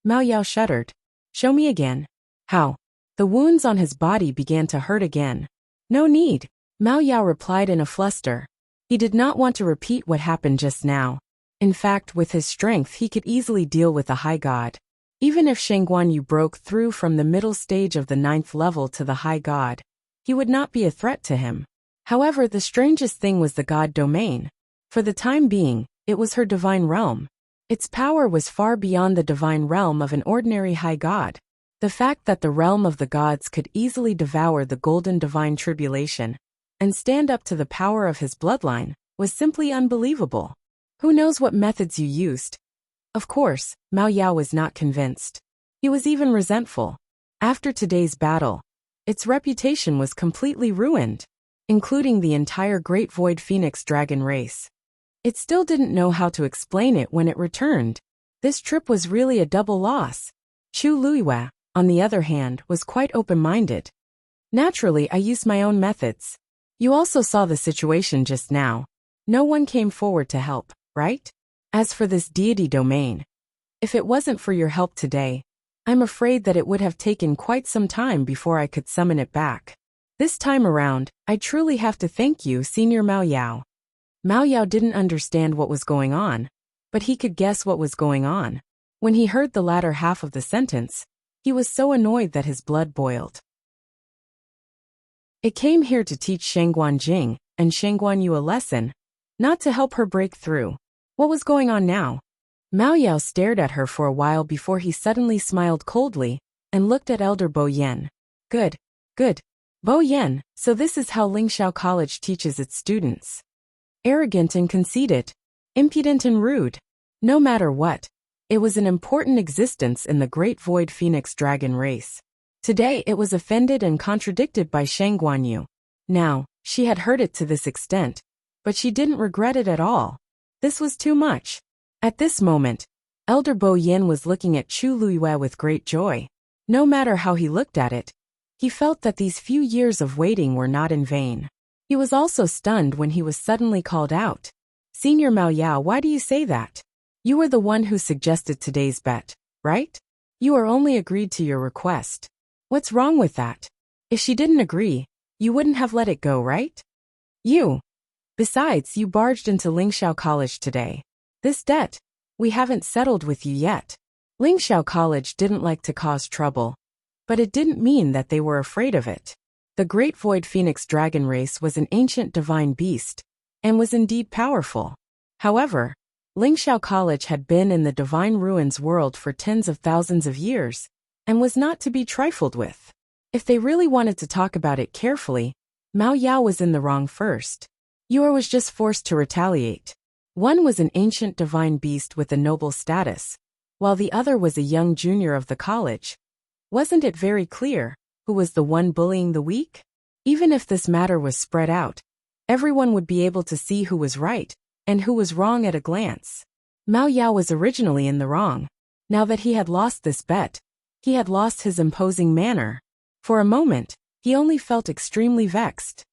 Mao Yao shuddered. Show me again. How? The wounds on his body began to hurt again. No need, Mao Yao replied in a fluster. He did not want to repeat what happened just now. In fact, with his strength he could easily deal with a high god. Even if Shangguan Yu broke through from the middle stage of the 9th level to the high god, he would not be a threat to him. However, the strangest thing was the god domain. For the time being, it was her divine realm. Its power was far beyond the divine realm of an ordinary high god. The fact that the realm of the gods could easily devour the golden divine tribulation and stand up to the power of his bloodline was simply unbelievable. Who knows what methods you used? Of course, Mao Yao was not convinced. He was even resentful. After today's battle, its reputation was completely ruined, including the entire Great Void Phoenix Dragon race. It still didn't know how to explain it when it returned. This trip was really a double loss. Chu Luyue, on the other hand, was quite open-minded. Naturally, I used my own methods. You also saw the situation just now. No one came forward to help, right? As for this deity domain, if it wasn't for your help today, I'm afraid that it would have taken quite some time before I could summon it back. This time around, I truly have to thank you, Senior Mao Yao. Mao Yao didn't understand what was going on, but he could guess what was going on. When he heard the latter half of the sentence, he was so annoyed that his blood boiled. It came here to teach Shangguan Jing and Shangguan Yu a lesson, not to help her break through. What was going on now? Mao Yao stared at her for a while before he suddenly smiled coldly and looked at Elder Bo Yen. Good. Bo Yen, so this is how Lingxiao College teaches its students. Arrogant and conceited. Impudent and rude. No matter what, it was an important existence in the Great Void Phoenix Dragon race. Today it was offended and contradicted by Shangguan Yu. Now, she had heard it to this extent, but she didn't regret it at all. This was too much. At this moment, Elder Bo Yin was looking at Chu Luiyue with great joy. No matter how he looked at it, he felt that these few years of waiting were not in vain. He was also stunned when he was suddenly called out. Senior Mao Yao, why do you say that? You were the one who suggested today's bet, right? You are only agreed to your request. What's wrong with that? If she didn't agree, you wouldn't have let it go, right? Besides, you barged into Lingxiao College today. This debt, we haven't settled with you yet. Lingxiao College didn't like to cause trouble, but it didn't mean that they were afraid of it. The Great Void Phoenix Dragon race was an ancient divine beast, and was indeed powerful. However, Lingxiao College had been in the divine ruins world for tens of thousands of years, and was not to be trifled with. If they really wanted to talk about it carefully, Mao Yao was in the wrong first. Yue was just forced to retaliate. One was an ancient divine beast with a noble status, while the other was a young junior of the college. Wasn't it very clear who was the one bullying the weak? Even if this matter was spread out, everyone would be able to see who was right and who was wrong at a glance. Mao Yao was originally in the wrong. Now that he had lost this bet, he had lost his imposing manner. For a moment, he only felt extremely vexed.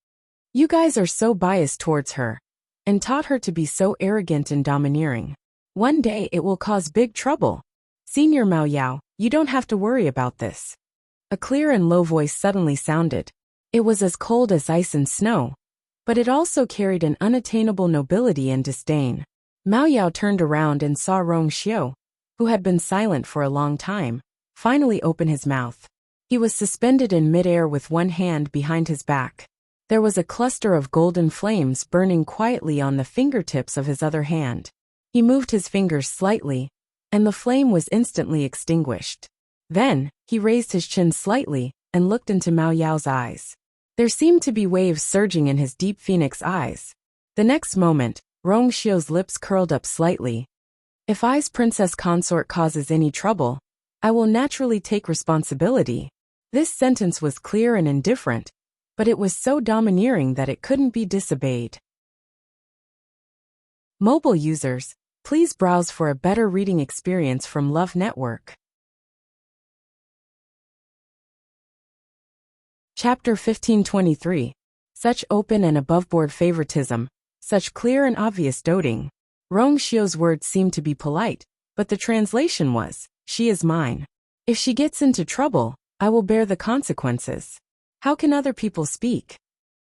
You guys are so biased towards her, and taught her to be so arrogant and domineering. One day it will cause big trouble. Senior Mao Yao, you don't have to worry about this. A clear and low voice suddenly sounded. It was as cold as ice and snow, but it also carried an unattainable nobility and disdain. Mao Yao turned around and saw Rong Xiu, who had been silent for a long time, finally open his mouth. He was suspended in midair with one hand behind his back. There was a cluster of golden flames burning quietly on the fingertips of his other hand. He moved his fingers slightly, and the flame was instantly extinguished. Then, he raised his chin slightly and looked into Mao Yao's eyes. There seemed to be waves surging in his deep phoenix eyes. The next moment, Rong Xiu's lips curled up slightly. If I's princess consort causes any trouble, I will naturally take responsibility. This sentence was clear and indifferent, but it was so domineering that it couldn't be disobeyed. Mobile users, please browse for a better reading experience from Love Network. Chapter 1523. Such open and above-board favoritism, such clear and obvious doting. Rong Xiu's words seemed to be polite, but the translation was, she is mine. If she gets into trouble, I will bear the consequences. How can other people speak?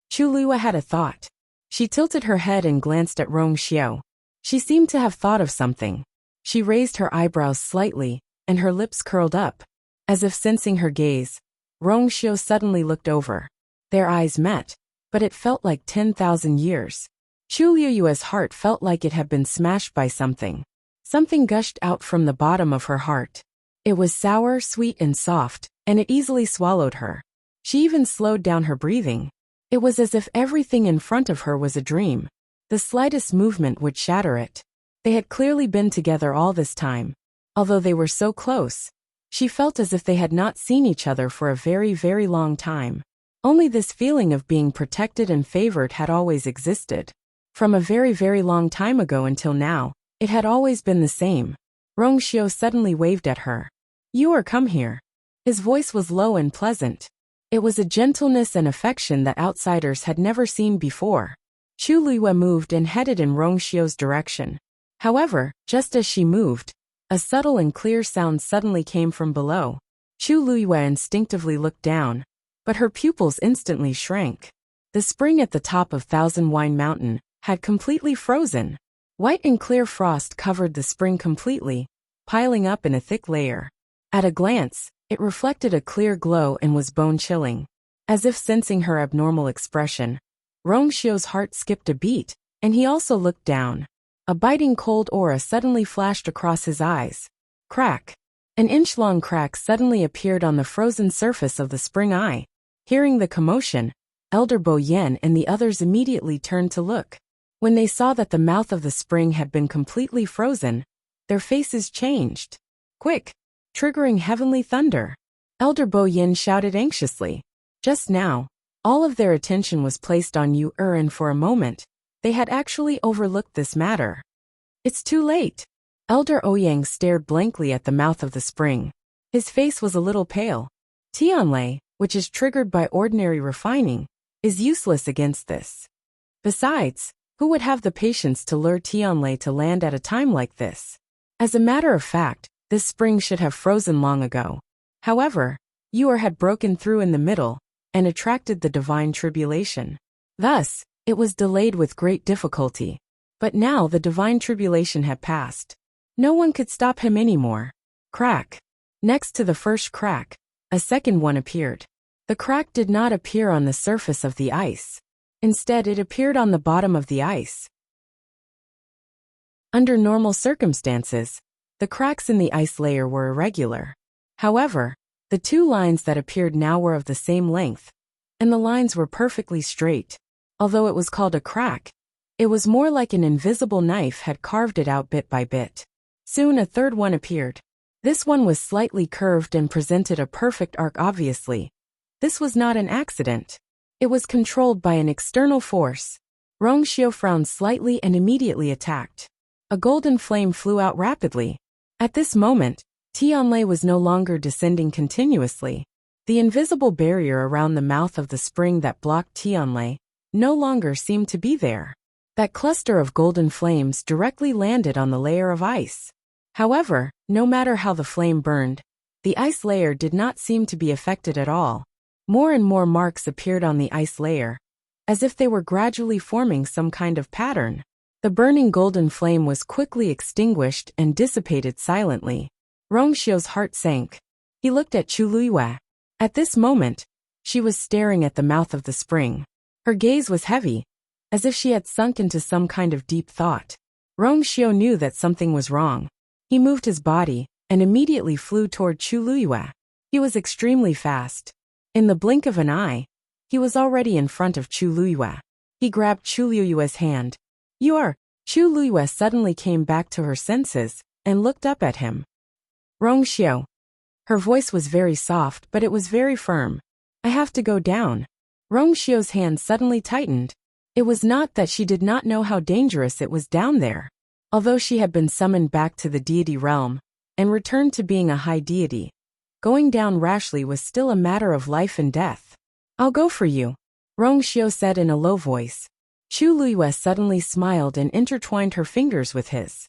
Chu Luiyue had a thought. She tilted her head and glanced at Rong Xiu. She seemed to have thought of something. She raised her eyebrows slightly, and her lips curled up. As if sensing her gaze, Rong Xiu suddenly looked over. Their eyes met, but it felt like 10,000 years. Chu Luiyue's heart felt like it had been smashed by something. Something gushed out from the bottom of her heart. It was sour, sweet, and soft, and it easily swallowed her. She even slowed down her breathing. It was as if everything in front of her was a dream. The slightest movement would shatter it. They had clearly been together all this time. Although they were so close, she felt as if they had not seen each other for a very, very long time. Only this feeling of being protected and favored had always existed. From a very, very long time ago until now, it had always been the same. Rong Xiu suddenly waved at her. You are come here. His voice was low and pleasant. It was a gentleness and affection that outsiders had never seen before. Chu Luiyue moved and headed in Rong Xiu's direction. However, just as she moved, a subtle and clear sound suddenly came from below. Chu Luiyue instinctively looked down, but her pupils instantly shrank. The spring at the top of Thousand Wine Mountain had completely frozen. White and clear frost covered the spring completely, piling up in a thick layer. At a glance, it reflected a clear glow and was bone-chilling. As if sensing her abnormal expression, Rongxiu's heart skipped a beat, and he also looked down. A biting cold aura suddenly flashed across his eyes. Crack! An inch-long crack suddenly appeared on the frozen surface of the spring eye. Hearing the commotion, Elder Bo Yen and the others immediately turned to look. When they saw that the mouth of the spring had been completely frozen, their faces changed. Quick! Triggering heavenly thunder. Elder Bo Yen shouted anxiously. Just now, all of their attention was placed on Yu and for a moment, they had actually overlooked this matter. It's too late. Elder Ouyang stared blankly at the mouth of the spring. His face was a little pale. Tianlei, which is triggered by ordinary refining, is useless against this. Besides, who would have the patience to lure Tianlei to land at a time like this? As a matter of fact, this spring should have frozen long ago. However, Yu had broken through in the middle and attracted the divine tribulation. Thus, it was delayed with great difficulty. But now the divine tribulation had passed. No one could stop him anymore. Crack! Next to the first crack, a second one appeared. The crack did not appear on the surface of the ice. Instead, it appeared on the bottom of the ice. Under normal circumstances, the cracks in the ice layer were irregular. However, the two lines that appeared now were of the same length, and the lines were perfectly straight. Although it was called a crack, it was more like an invisible knife had carved it out bit by bit. Soon a third one appeared. This one was slightly curved and presented a perfect arc obviously. This was not an accident. It was controlled by an external force. Rongxiu frowned slightly and immediately attacked. A golden flame flew out rapidly. At this moment, Tianlei was no longer descending continuously. The invisible barrier around the mouth of the spring that blocked Tianlei no longer seemed to be there. That cluster of golden flames directly landed on the layer of ice. However, no matter how the flame burned, the ice layer did not seem to be affected at all. More and more marks appeared on the ice layer, as if they were gradually forming some kind of pattern. The burning golden flame was quickly extinguished and dissipated silently. Rongxiu's heart sank. He looked at Chu Luiyue. At this moment, she was staring at the mouth of the spring. Her gaze was heavy, as if she had sunk into some kind of deep thought. Rongxiu knew that something was wrong. He moved his body and immediately flew toward Chu Luiyue. He was extremely fast. In the blink of an eye, he was already in front of Chu Luiyue. He grabbed Chu Luiyue's hand. "You are..." Chu Luiyue suddenly came back to her senses and looked up at him. "Rongxiu." Her voice was very soft, but it was very firm. "I have to go down." Rongxiu's hand suddenly tightened. It was not that she did not know how dangerous it was down there. Although she had been summoned back to the deity realm and returned to being a high deity, going down rashly was still a matter of life and death. "I'll go for you," Rongxiu said in a low voice. Chu Luiyue suddenly smiled and intertwined her fingers with his.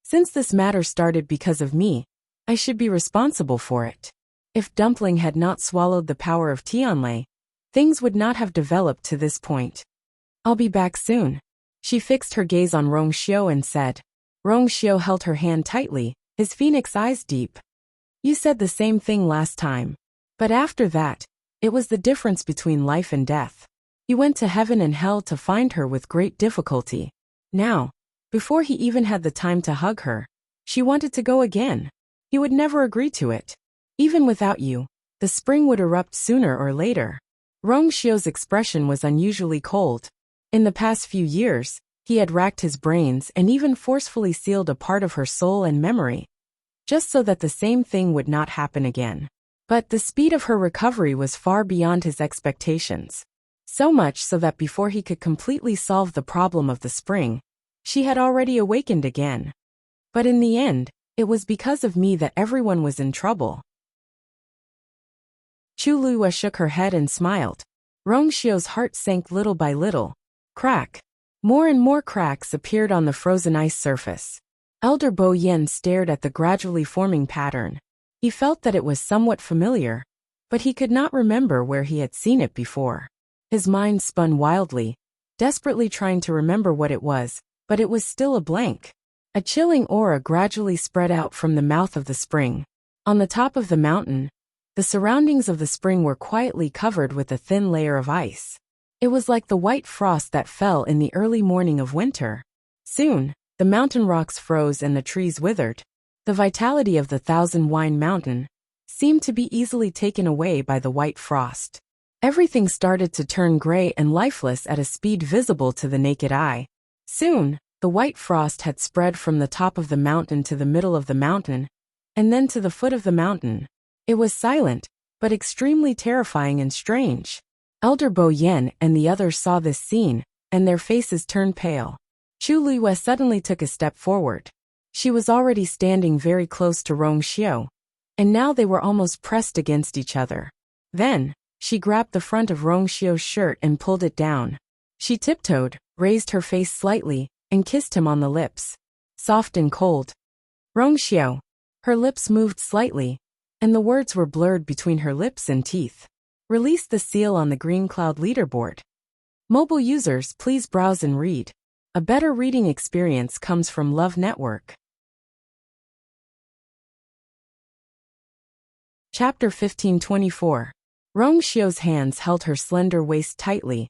"Since this matter started because of me, I should be responsible for it. If Dumpling had not swallowed the power of Tianlei, things would not have developed to this point. I'll be back soon." She fixed her gaze on Rongxiu and said. Rongxiu held her hand tightly, his phoenix eyes deep. "You said the same thing last time. But after that, it was the difference between life and death. You went to heaven and hell to find her with great difficulty. Now, before he even had the time to hug her, she wanted to go again. He would never agree to it. Even without you, the spring would erupt sooner or later." Rongxiu's expression was unusually cold. In the past few years, he had racked his brains and even forcefully sealed a part of her soul and memory, just so that the same thing would not happen again. But the speed of her recovery was far beyond his expectations. So much so that before he could completely solve the problem of the spring, she had already awakened again. But in the end, it was because of me that everyone was in trouble. Chu Luiyue shook her head and smiled. Rongxiu's heart sank little by little. Crack. More and more cracks appeared on the frozen ice surface. Elder Bo Yen stared at the gradually forming pattern. He felt that it was somewhat familiar, but he could not remember where he had seen it before. His mind spun wildly, desperately trying to remember what it was, but it was still a blank. A chilling aura gradually spread out from the mouth of the spring. On the top of the mountain, the surroundings of the spring were quietly covered with a thin layer of ice. It was like the white frost that fell in the early morning of winter. Soon, the mountain rocks froze and the trees withered. The vitality of the Thousand Wine Mountain seemed to be easily taken away by the white frost. Everything started to turn gray and lifeless at a speed visible to the naked eye. Soon, the white frost had spread from the top of the mountain to the middle of the mountain, and then to the foot of the mountain. It was silent, but extremely terrifying and strange. Elder Bo Yen and the others saw this scene, and their faces turned pale. Chu Luiyue suddenly took a step forward. She was already standing very close to Rong Xiu, and now they were almost pressed against each other. Then, she grabbed the front of Rong Xiu's shirt and pulled it down. She tiptoed, raised her face slightly, and kissed him on the lips. Soft and cold. Rong Xiu. Her lips moved slightly, and the words were blurred between her lips and teeth. Release the seal on the Green Cloud leaderboard. Mobile users, please browse and read. A better reading experience comes from Love Network. Chapter 1524. Rong Xiu's hands held her slender waist tightly,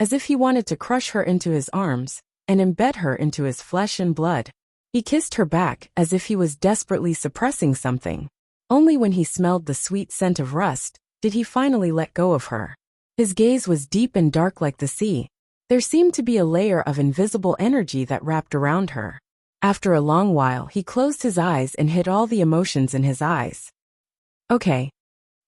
as if he wanted to crush her into his arms and embed her into his flesh and blood. He kissed her back as if he was desperately suppressing something. Only when he smelled the sweet scent of rust did he finally let go of her. His gaze was deep and dark like the sea. There seemed to be a layer of invisible energy that wrapped around her. After a long while, he closed his eyes and hid all the emotions in his eyes. Okay.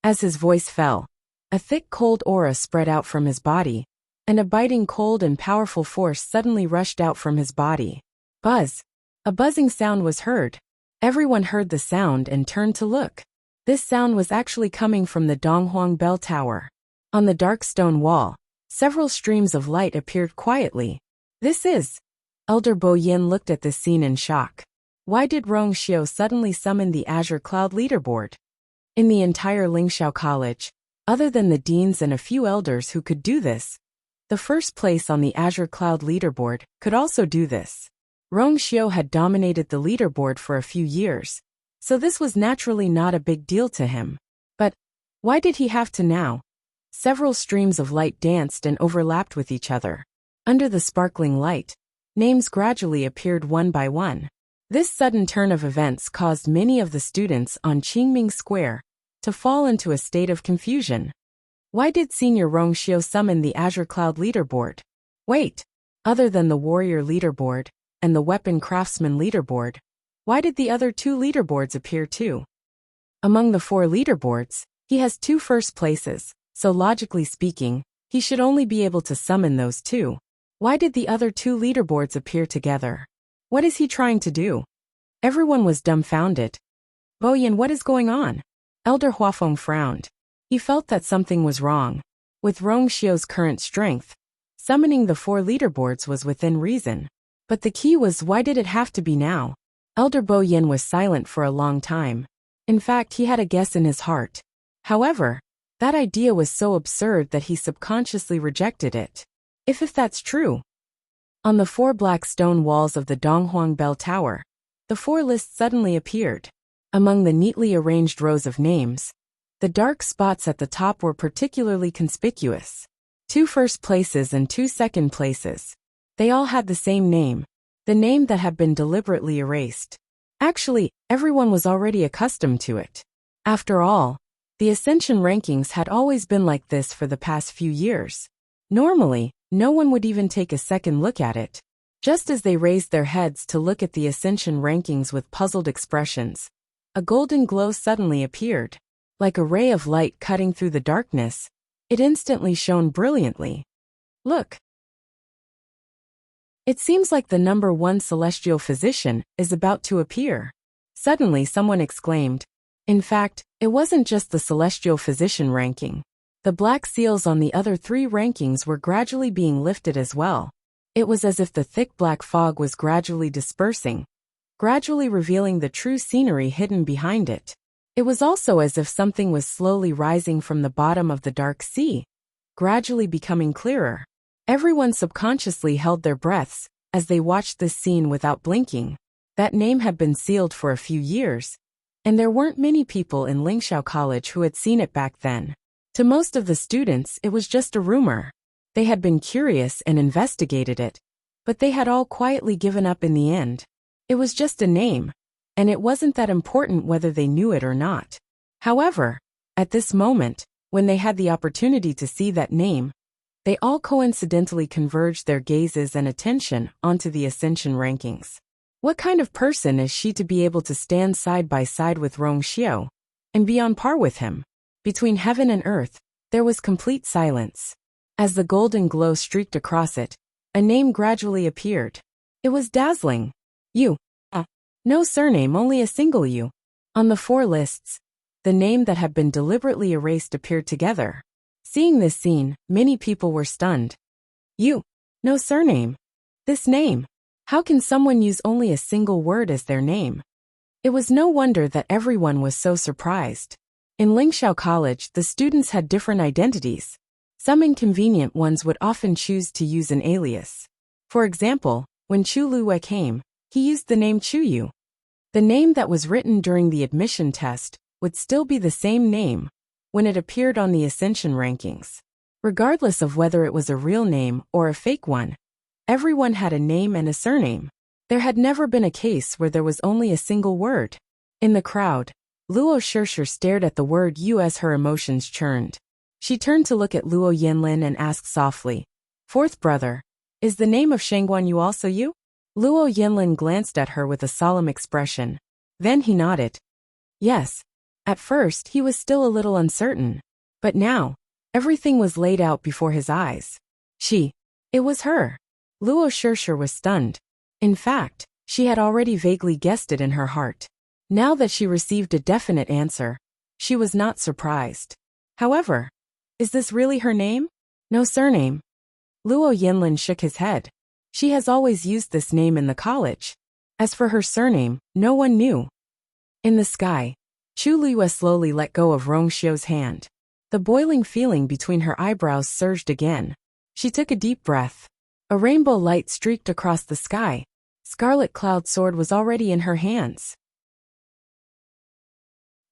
As his voice fell, a thick cold aura spread out from his body, and a biting cold and powerful force suddenly rushed out from his body. Buzz. A buzzing sound was heard. Everyone heard the sound and turned to look. This sound was actually coming from the Donghuang Bell Tower. On the dark stone wall, several streams of light appeared quietly. This is... Elder Bo Yin looked at this scene in shock. Why did Rong Xiu suddenly summon the Azure Cloud leaderboard? In the entire Lingxiao College, other than the deans and a few elders who could do this, the first place on the Azure Cloud leaderboard could also do this. Rong Xiu had dominated the leaderboard for a few years, so this was naturally not a big deal to him. But why did he have to now? Several streams of light danced and overlapped with each other. Under the sparkling light, names gradually appeared one by one. This sudden turn of events caused many of the students on Qingming Square to fall into a state of confusion. Why did Senior Rong Xiu summon the Azure Cloud leaderboard? Wait, other than the Warrior leaderboard and the Weapon Craftsman leaderboard, why did the other two leaderboards appear too? Among the 4 leaderboards, he has 2 first places, so logically speaking, he should only be able to summon those 2. Why did the other 2 leaderboards appear together? What is he trying to do? Everyone was dumbfounded. Bo Yin, what is going on? Elder Huafeng frowned. He felt that something was wrong. With Rong Xiu's current strength, summoning the 4 leaderboards was within reason. But the key was, why did it have to be now? Elder Bo Yin was silent for a long time. In fact, he had a guess in his heart. However, that idea was so absurd that he subconsciously rejected it. If that's true. On the 4 black stone walls of the Donghuang Bell Tower, the 4 lists suddenly appeared. Among the neatly arranged rows of names, the dark spots at the top were particularly conspicuous. 2 first places and 2 second places. They all had the same name, the name that had been deliberately erased. Actually, everyone was already accustomed to it. After all, the Ascension rankings had always been like this for the past few years. Normally, no one would even take a second look at it. Just as they raised their heads to look at the Ascension rankings with puzzled expressions, a golden glow suddenly appeared. Like a ray of light cutting through the darkness, it instantly shone brilliantly. Look! It seems like the number 1 celestial physician is about to appear. Suddenly someone exclaimed. In fact, it wasn't just the celestial physician ranking. The black seals on the other 3 rankings were gradually being lifted as well. It was as if the thick black fog was gradually dispersing, gradually revealing the true scenery hidden behind it. It was also as if something was slowly rising from the bottom of the dark sea, gradually becoming clearer. Everyone subconsciously held their breaths, as they watched this scene without blinking. That name had been sealed for a few years, and there weren't many people in Lingxiao College who had seen it back then. To most of the students, it was just a rumor. They had been curious and investigated it, but they had all quietly given up in the end. It was just a name, and it wasn't that important whether they knew it or not. However, at this moment, when they had the opportunity to see that name, they all coincidentally converged their gazes and attention onto the ascension rankings. What kind of person is she to be able to stand side by side with Rong Xiao and be on par with him? Between heaven and earth, there was complete silence. As the golden glow streaked across it, a name gradually appeared. It was dazzling. Yu. No surname, only a single Yu. On the 4 lists, the name that had been deliberately erased appeared together. Seeing this scene, many people were stunned. Yu. No surname. This name. How can someone use only a single word as their name? It was no wonder that everyone was so surprised. In Lingxiao College, the students had different identities. Some inconvenient ones would often choose to use an alias. For example, when Chu Luwei came, he used the name Chu Yu. The name that was written during the admission test would still be the same name when it appeared on the ascension rankings. Regardless of whether it was a real name or a fake one, everyone had a name and a surname. There had never been a case where there was only a single word. In the crowd, Luo Shishir stared at the word Yu as her emotions churned. She turned to look at Luo Yinlin and asked softly, "Fourth brother, is the name of Shangguan Yu also Yu?" Luo Yinlin glanced at her with a solemn expression. Then he nodded. Yes. At first, he was still a little uncertain. But now, everything was laid out before his eyes. It was her. Luo Shishir was stunned. In fact, she had already vaguely guessed it in her heart. Now that she received a definite answer, she was not surprised. However, is this really her name? No surname. Luo Yinlin shook his head. She has always used this name in the college. As for her surname, no one knew. In the sky, Chu Luwei slowly let go of Rong Xiao's hand. The boiling feeling between her eyebrows surged again. She took a deep breath. A rainbow light streaked across the sky. Scarlet Cloud Sword was already in her hands.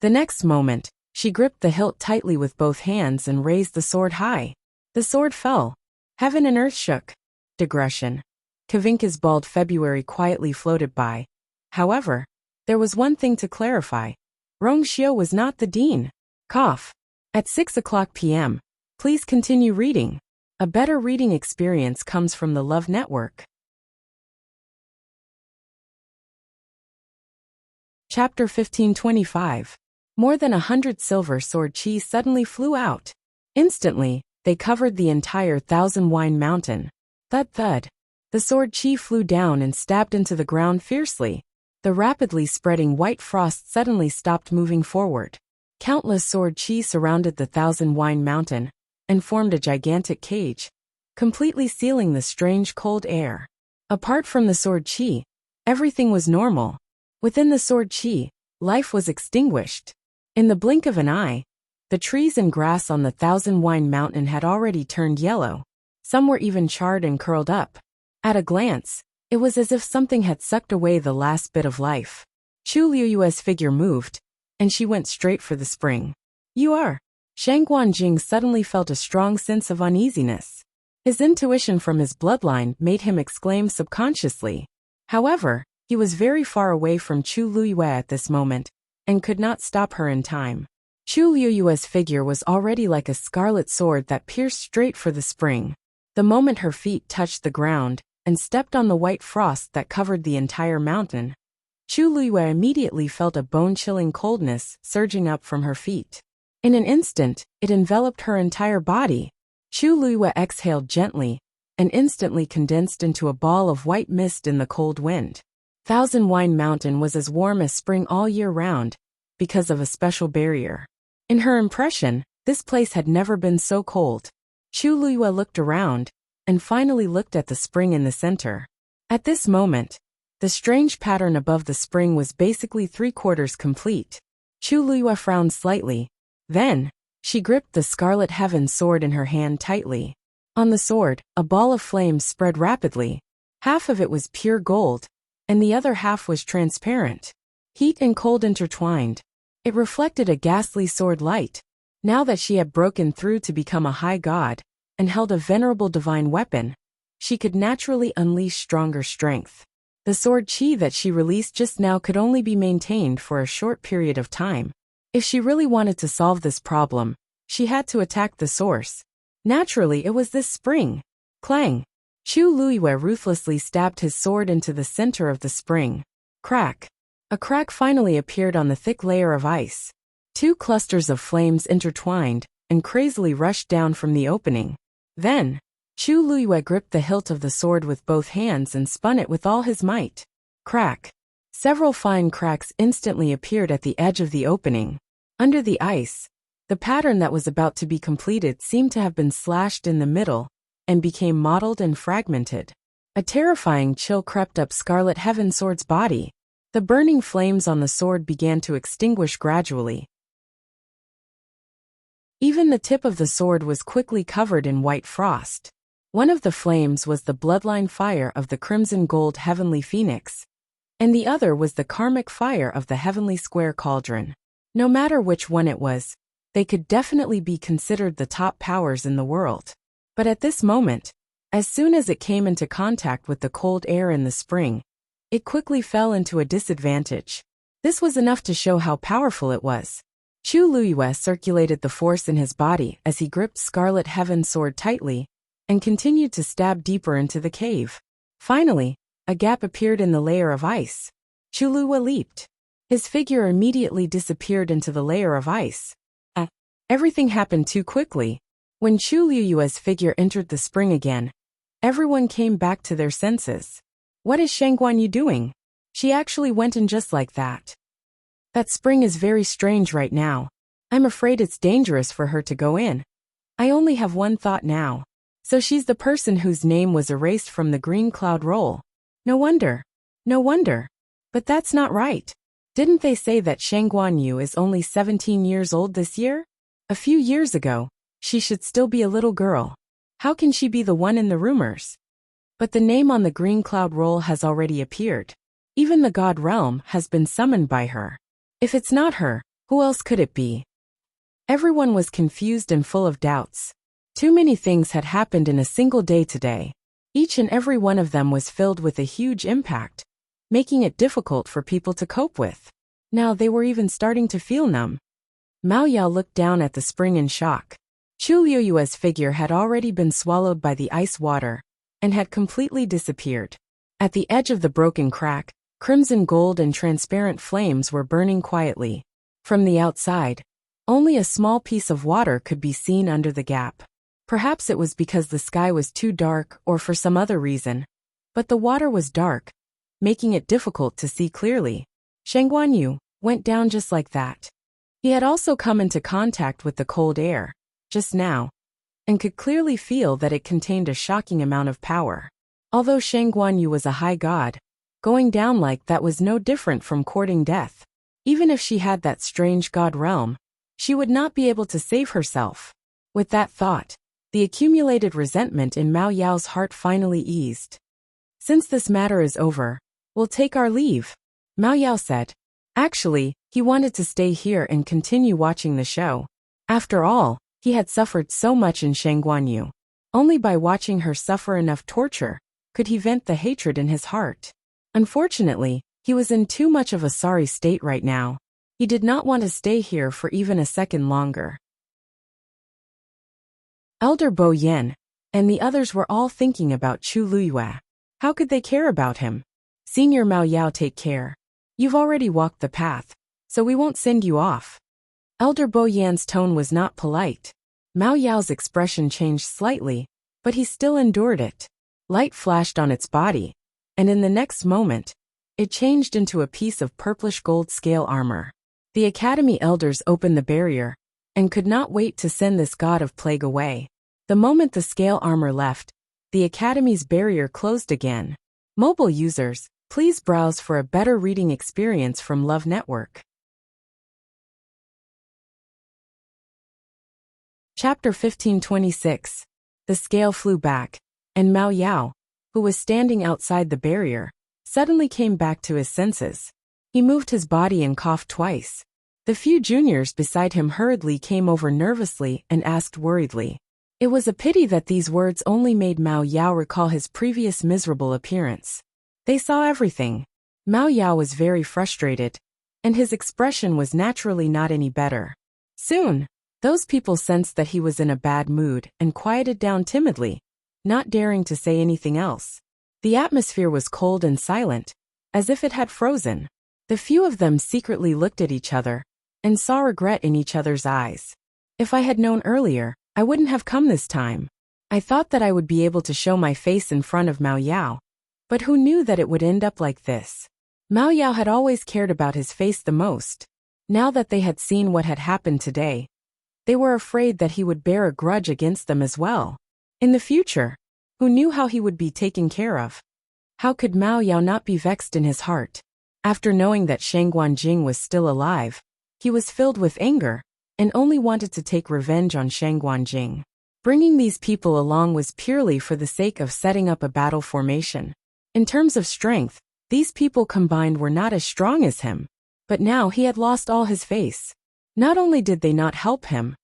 The next moment, she gripped the hilt tightly with both hands and raised the sword high. The sword fell. Heaven and earth shook. Digression. Kavinka's bald February quietly floated by. However, there was one thing to clarify. Rong Xiao was not the dean. Cough. At 6:00 p.m., please continue reading. A better reading experience comes from the Love Network. Chapter 1525. More than 100 silver sword chi suddenly flew out. Instantly, they covered the entire Thousand Wine Mountain. Thud thud. The sword chi flew down and stabbed into the ground fiercely. The rapidly spreading white frost suddenly stopped moving forward. Countless sword chi surrounded the Thousand Wine Mountain and formed a gigantic cage, completely sealing the strange cold air. Apart from the sword chi, everything was normal. Within the sword chi, life was extinguished. In the blink of an eye, the trees and grass on the Thousand Wine Mountain had already turned yellow. Some were even charred and curled up. At a glance, it was as if something had sucked away the last bit of life. Chu Liyue's figure moved, and she went straight for the spring. "You are." Shang Guanjing suddenly felt a strong sense of uneasiness. His intuition from his bloodline made him exclaim subconsciously. However, he was very far away from Chu Liyue at this moment, and could not stop her in time. Chu Liyue's figure was already like a scarlet sword that pierced straight for the spring. The moment her feet touched the ground and stepped on the white frost that covered the entire mountain, Chu Liyue immediately felt a bone-chilling coldness surging up from her feet. In an instant, it enveloped her entire body. Chu Liyue exhaled gently and instantly condensed into a ball of white mist in the cold wind. Thousand Wine Mountain was as warm as spring all year round because of a special barrier. In her impression, this place had never been so cold. Chu Liyue looked around and finally looked at the spring in the center. At this moment, the strange pattern above the spring was basically 3/4 complete. Chu Liyue frowned slightly. Then, she gripped the Scarlet Heaven sword in her hand tightly. On the sword, a ball of flame spread rapidly. Half of it was pure gold, and the other half was transparent. Heat and cold intertwined. It reflected a ghastly sword light. Now that she had broken through to become a high god, and held a venerable divine weapon, she could naturally unleash stronger strength. The sword chi that she released just now could only be maintained for a short period of time. If she really wanted to solve this problem, she had to attack the source. Naturally, it was this spring. Clang! Chu Luiyue ruthlessly stabbed his sword into the center of the spring. Crack! A crack finally appeared on the thick layer of ice. Two clusters of flames intertwined and crazily rushed down from the opening. Then, Chu Luiyue gripped the hilt of the sword with both hands and spun it with all his might. Crack! Several fine cracks instantly appeared at the edge of the opening. Under the ice, the pattern that was about to be completed seemed to have been slashed in the middle and became mottled and fragmented. A terrifying chill crept up Scarlet Heaven Sword's body. The burning flames on the sword began to extinguish gradually. Even the tip of the sword was quickly covered in white frost. One of the flames was the bloodline fire of the crimson gold heavenly phoenix, and the other was the karmic fire of the heavenly square cauldron. No matter which one it was, they could definitely be considered the top powers in the world. But at this moment, as soon as it came into contact with the cold air in the spring, it quickly fell into a disadvantage. This was enough to show how powerful it was. Chu Luiyue circulated the force in his body as he gripped Scarlet Heaven's sword tightly and continued to stab deeper into the cave. Finally, a gap appeared in the layer of ice. Chu Luiyue leaped. His figure immediately disappeared into the layer of ice. Everything happened too quickly. When Chu Luiyue's figure entered the spring again, everyone came back to their senses. What is Shang Guanyu doing? She actually went in just like that. That spring is very strange right now. I'm afraid it's dangerous for her to go in. I only have one thought now. So she's the person whose name was erased from the green cloud roll. No wonder. No wonder. But that's not right. Didn't they say that Shang Guanyu is only 17 years old this year? A few years ago, she should still be a little girl. How can she be the one in the rumors? But the name on the green cloud roll has already appeared. Even the god realm has been summoned by her. If it's not her, who else could it be? Everyone was confused and full of doubts. Too many things had happened in a single day today. Each and every one of them was filled with a huge impact, making it difficult for people to cope with. Now they were even starting to feel numb. Mao Yao looked down at the spring in shock. Chu Luiyue's figure had already been swallowed by the ice water and had completely disappeared. At the edge of the broken crack, crimson gold and transparent flames were burning quietly. From the outside, only a small piece of water could be seen under the gap. Perhaps it was because the sky was too dark or for some other reason, but the water was dark, making it difficult to see clearly. Shang Guanyu went down just like that. He had also come into contact with the cold air, just now, and could clearly feel that it contained a shocking amount of power. Although Shang Guanyu was a high god, going down like that was no different from courting death. Even if she had that strange god realm, she would not be able to save herself. With that thought, the accumulated resentment in Mao Yao's heart finally eased. Since this matter is over, we'll take our leave, Mao Yao said. Actually, he wanted to stay here and continue watching the show. After all, he had suffered so much in Shang Guanyu. Only by watching her suffer enough torture could he vent the hatred in his heart. Unfortunately, he was in too much of a sorry state right now. He did not want to stay here for even a second longer. Elder Bo Yen and the others were all thinking about Chu Luiyue. How could they care about him? Senior Mao Yao, take care. You've already walked the path, so we won't send you off. Elder Bo Yan's tone was not polite. Mao Yao's expression changed slightly, but he still endured it. Light flashed on its body, and in the next moment, it changed into a piece of purplish gold scale armor. The Academy elders opened the barrier, and could not wait to send this god of plague away. The moment the scale armor left, the Academy's barrier closed again. Mobile users, please browse for a better reading experience from Love Network. Chapter 1526. The scale flew back, and Mao Yao, who was standing outside the barrier, suddenly came back to his senses. He moved his body and coughed twice. The few juniors beside him hurriedly came over nervously and asked worriedly. It was a pity that these words only made Mao Yao recall his previous miserable appearance. They saw everything. Mao Yao was very frustrated, and his expression was naturally not any better. Soon, those people sensed that he was in a bad mood and quieted down timidly, not daring to say anything else. The atmosphere was cold and silent, as if it had frozen. The few of them secretly looked at each other and saw regret in each other's eyes. If I had known earlier, I wouldn't have come this time. I thought that I would be able to show my face in front of Mao Yao, but who knew that it would end up like this? Mao Yao had always cared about his face the most. Now that they had seen what had happened today, they were afraid that he would bear a grudge against them as well. In the future, who knew how he would be taken care of? How could Mao Yao not be vexed in his heart? After knowing that Shang Guanjing was still alive, he was filled with anger and only wanted to take revenge on Shang Guanjing. Bringing these people along was purely for the sake of setting up a battle formation. In terms of strength, these people combined were not as strong as him, but now he had lost all his face. Not only did they not help him,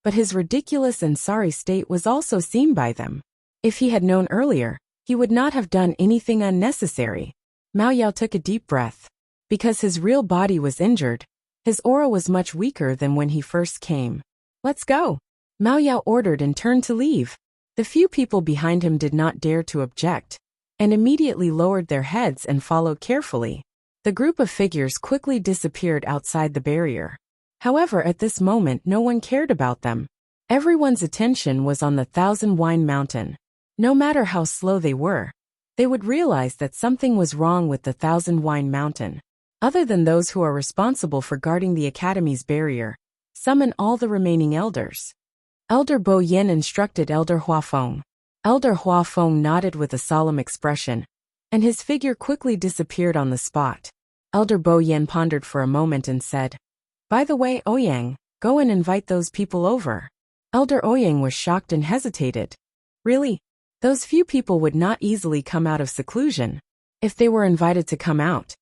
but his ridiculous and sorry state was also seen by them. If he had known earlier, he would not have done anything unnecessary. Mao Yao took a deep breath. Because his real body was injured, his aura was much weaker than when he first came. Let's go. Mao Yao ordered and turned to leave. The few people behind him did not dare to object, and immediately lowered their heads and followed carefully. The group of figures quickly disappeared outside the barrier. However, at this moment no one cared about them. Everyone's attention was on the Thousand Wine Mountain. No matter how slow they would realize that something was wrong with the Thousand Wine Mountain. Other than those who are responsible for guarding the Academy's barrier, summon all the remaining elders. Elder Bo Yin instructed Elder Huafeng. Elder Huafeng nodded with a solemn expression, and his figure quickly disappeared on the spot. Elder Bo Yin pondered for a moment and said, "By the way, Ouyang, go and invite those people over." Elder Ouyang was shocked and hesitated. Really? Those few people would not easily come out of seclusion. If they were invited to come out,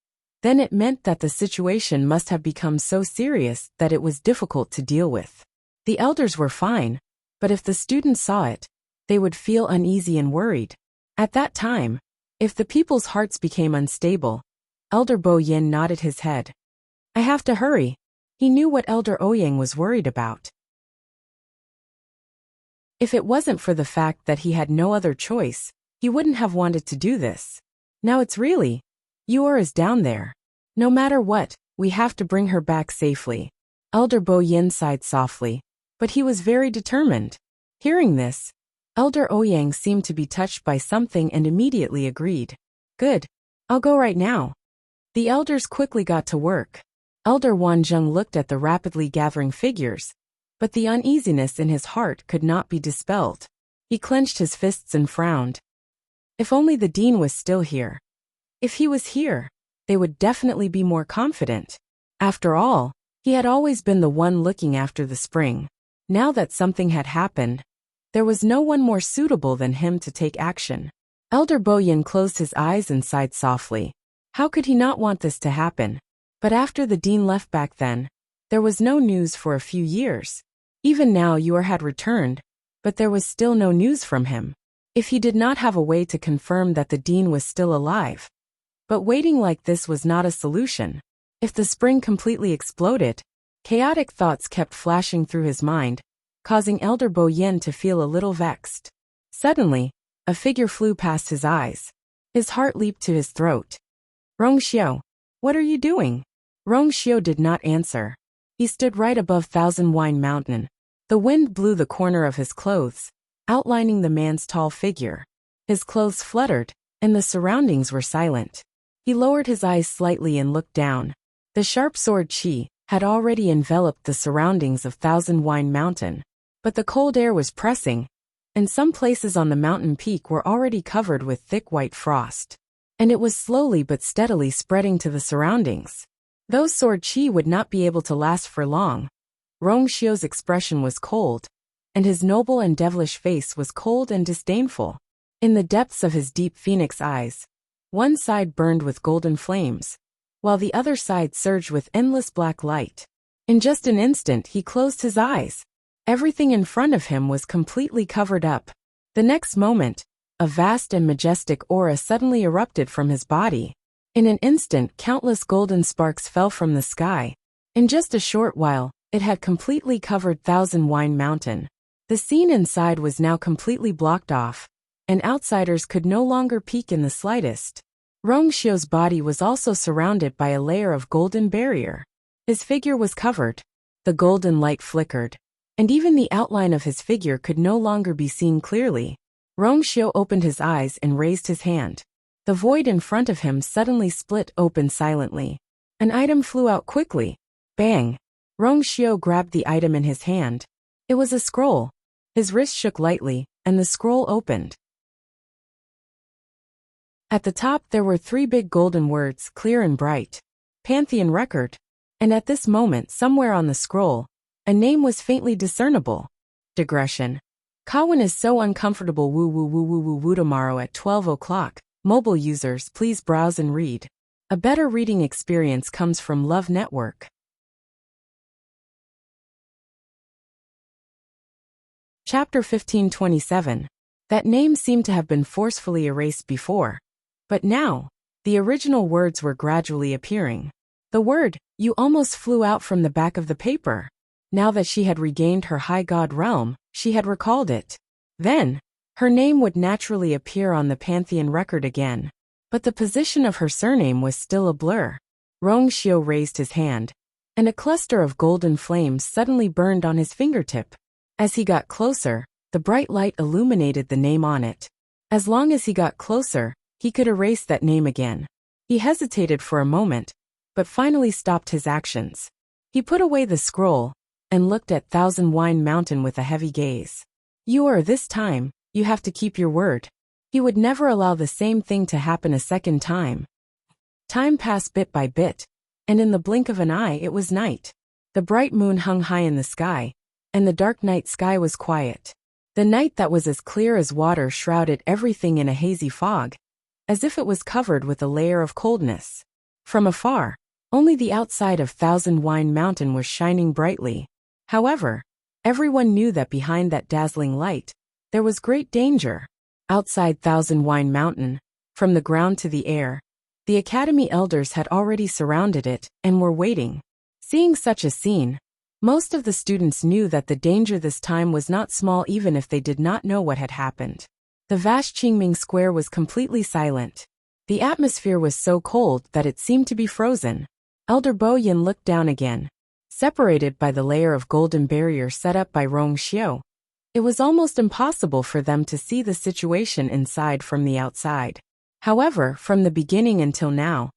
then it meant that the situation must have become so serious that it was difficult to deal with. The elders were fine, but if the students saw it, they would feel uneasy and worried. At that time, if the people's hearts became unstable, Elder Bo Yin nodded his head. I have to hurry. He knew what Elder Ouyang was worried about. If it wasn't for the fact that he had no other choice, he wouldn't have wanted to do this. Now it's really, Yuer is down there. No matter what, we have to bring her back safely. Elder Bo Yin sighed softly, but he was very determined. Hearing this, Elder Ouyang seemed to be touched by something and immediately agreed. Good. I'll go right now. The elders quickly got to work. Elder Wanzheng looked at the rapidly gathering figures, but the uneasiness in his heart could not be dispelled. He clenched his fists and frowned. If only the dean was still here. If he was here, they would definitely be more confident. After all, he had always been the one looking after the spring. Now that something had happened, there was no one more suitable than him to take action. Elder Bo Yin closed his eyes and sighed softly. How could he not want this to happen? But after the dean left back then, there was no news for a few years. Even now Yuer had returned, but there was still no news from him. If he did not have a way to confirm that the dean was still alive. But waiting like this was not a solution. If the spring completely exploded, chaotic thoughts kept flashing through his mind, causing Elder Bo Yin to feel a little vexed. Suddenly, a figure flew past his eyes. His heart leaped to his throat. Rongxiu, what are you doing? Rongxiu did not answer. He stood right above Thousand Wine Mountain. The wind blew the corner of his clothes, outlining the man's tall figure. His clothes fluttered, and the surroundings were silent. He lowered his eyes slightly and looked down. The sharp sword qi had already enveloped the surroundings of Thousand Wine Mountain, but the cold air was pressing, and some places on the mountain peak were already covered with thick white frost. And it was slowly but steadily spreading to the surroundings. Those sword qi would not be able to last for long. Rongxiu's expression was cold, and his noble and devilish face was cold and disdainful. In the depths of his deep phoenix eyes, one side burned with golden flames, while the other side surged with endless black light. In just an instant he closed his eyes. Everything in front of him was completely covered up. The next moment, a vast and majestic aura suddenly erupted from his body. In an instant, countless golden sparks fell from the sky. In just a short while, it had completely covered Thousand Wine Mountain. The scene inside was now completely blocked off, and outsiders could no longer peek in the slightest. Rongxiu's body was also surrounded by a layer of golden barrier. His figure was covered. The golden light flickered, and even the outline of his figure could no longer be seen clearly. Rongxiu opened his eyes and raised his hand. The void in front of him suddenly split open silently. An item flew out quickly. Bang! Rongxiu grabbed the item in his hand. It was a scroll. His wrist shook lightly, and the scroll opened. At the top there were 3 big golden words, clear and bright. Pantheon Record. And at this moment, somewhere on the scroll, a name was faintly discernible. Digression. Kawan is so uncomfortable woo woo woo woo woo woo tomorrow at 12 o'clock. Mobile users, please browse and read. A better reading experience comes from Love Network. Chapter 1527. That name seemed to have been forcefully erased before. But now, the original words were gradually appearing. The word, you almost flew out from the back of the paper. Now that she had regained her high god realm, she had recalled it. Then, her name would naturally appear on the Pantheon record again. But the position of her surname was still a blur. Rongxiu raised his hand, and a cluster of golden flames suddenly burned on his fingertip. As he got closer, the bright light illuminated the name on it. As long as he got closer, he could erase that name again. He hesitated for a moment, but finally stopped his actions. He put away the scroll, and looked at Thousand Wine Mountain with a heavy gaze. This time, you have to keep your word. He would never allow the same thing to happen a second time. Time passed bit by bit, and in the blink of an eye it was night. The bright moon hung high in the sky, and the dark night sky was quiet. The night that was as clear as water shrouded everything in a hazy fog, as if it was covered with a layer of coldness. From afar, only the outside of Thousand Wine Mountain was shining brightly. However, everyone knew that behind that dazzling light, there was great danger. Outside Thousand Wine Mountain, from the ground to the air, the Academy elders had already surrounded it and were waiting. Seeing such a scene, most of the students knew that the danger this time was not small even if they did not know what had happened. The vast Qingming Square was completely silent. The atmosphere was so cold that it seemed to be frozen. Elder Bo Yin looked down again. Separated by the layer of golden barrier set up by Rongxiu, it was almost impossible for them to see the situation inside from the outside. However, from the beginning until now,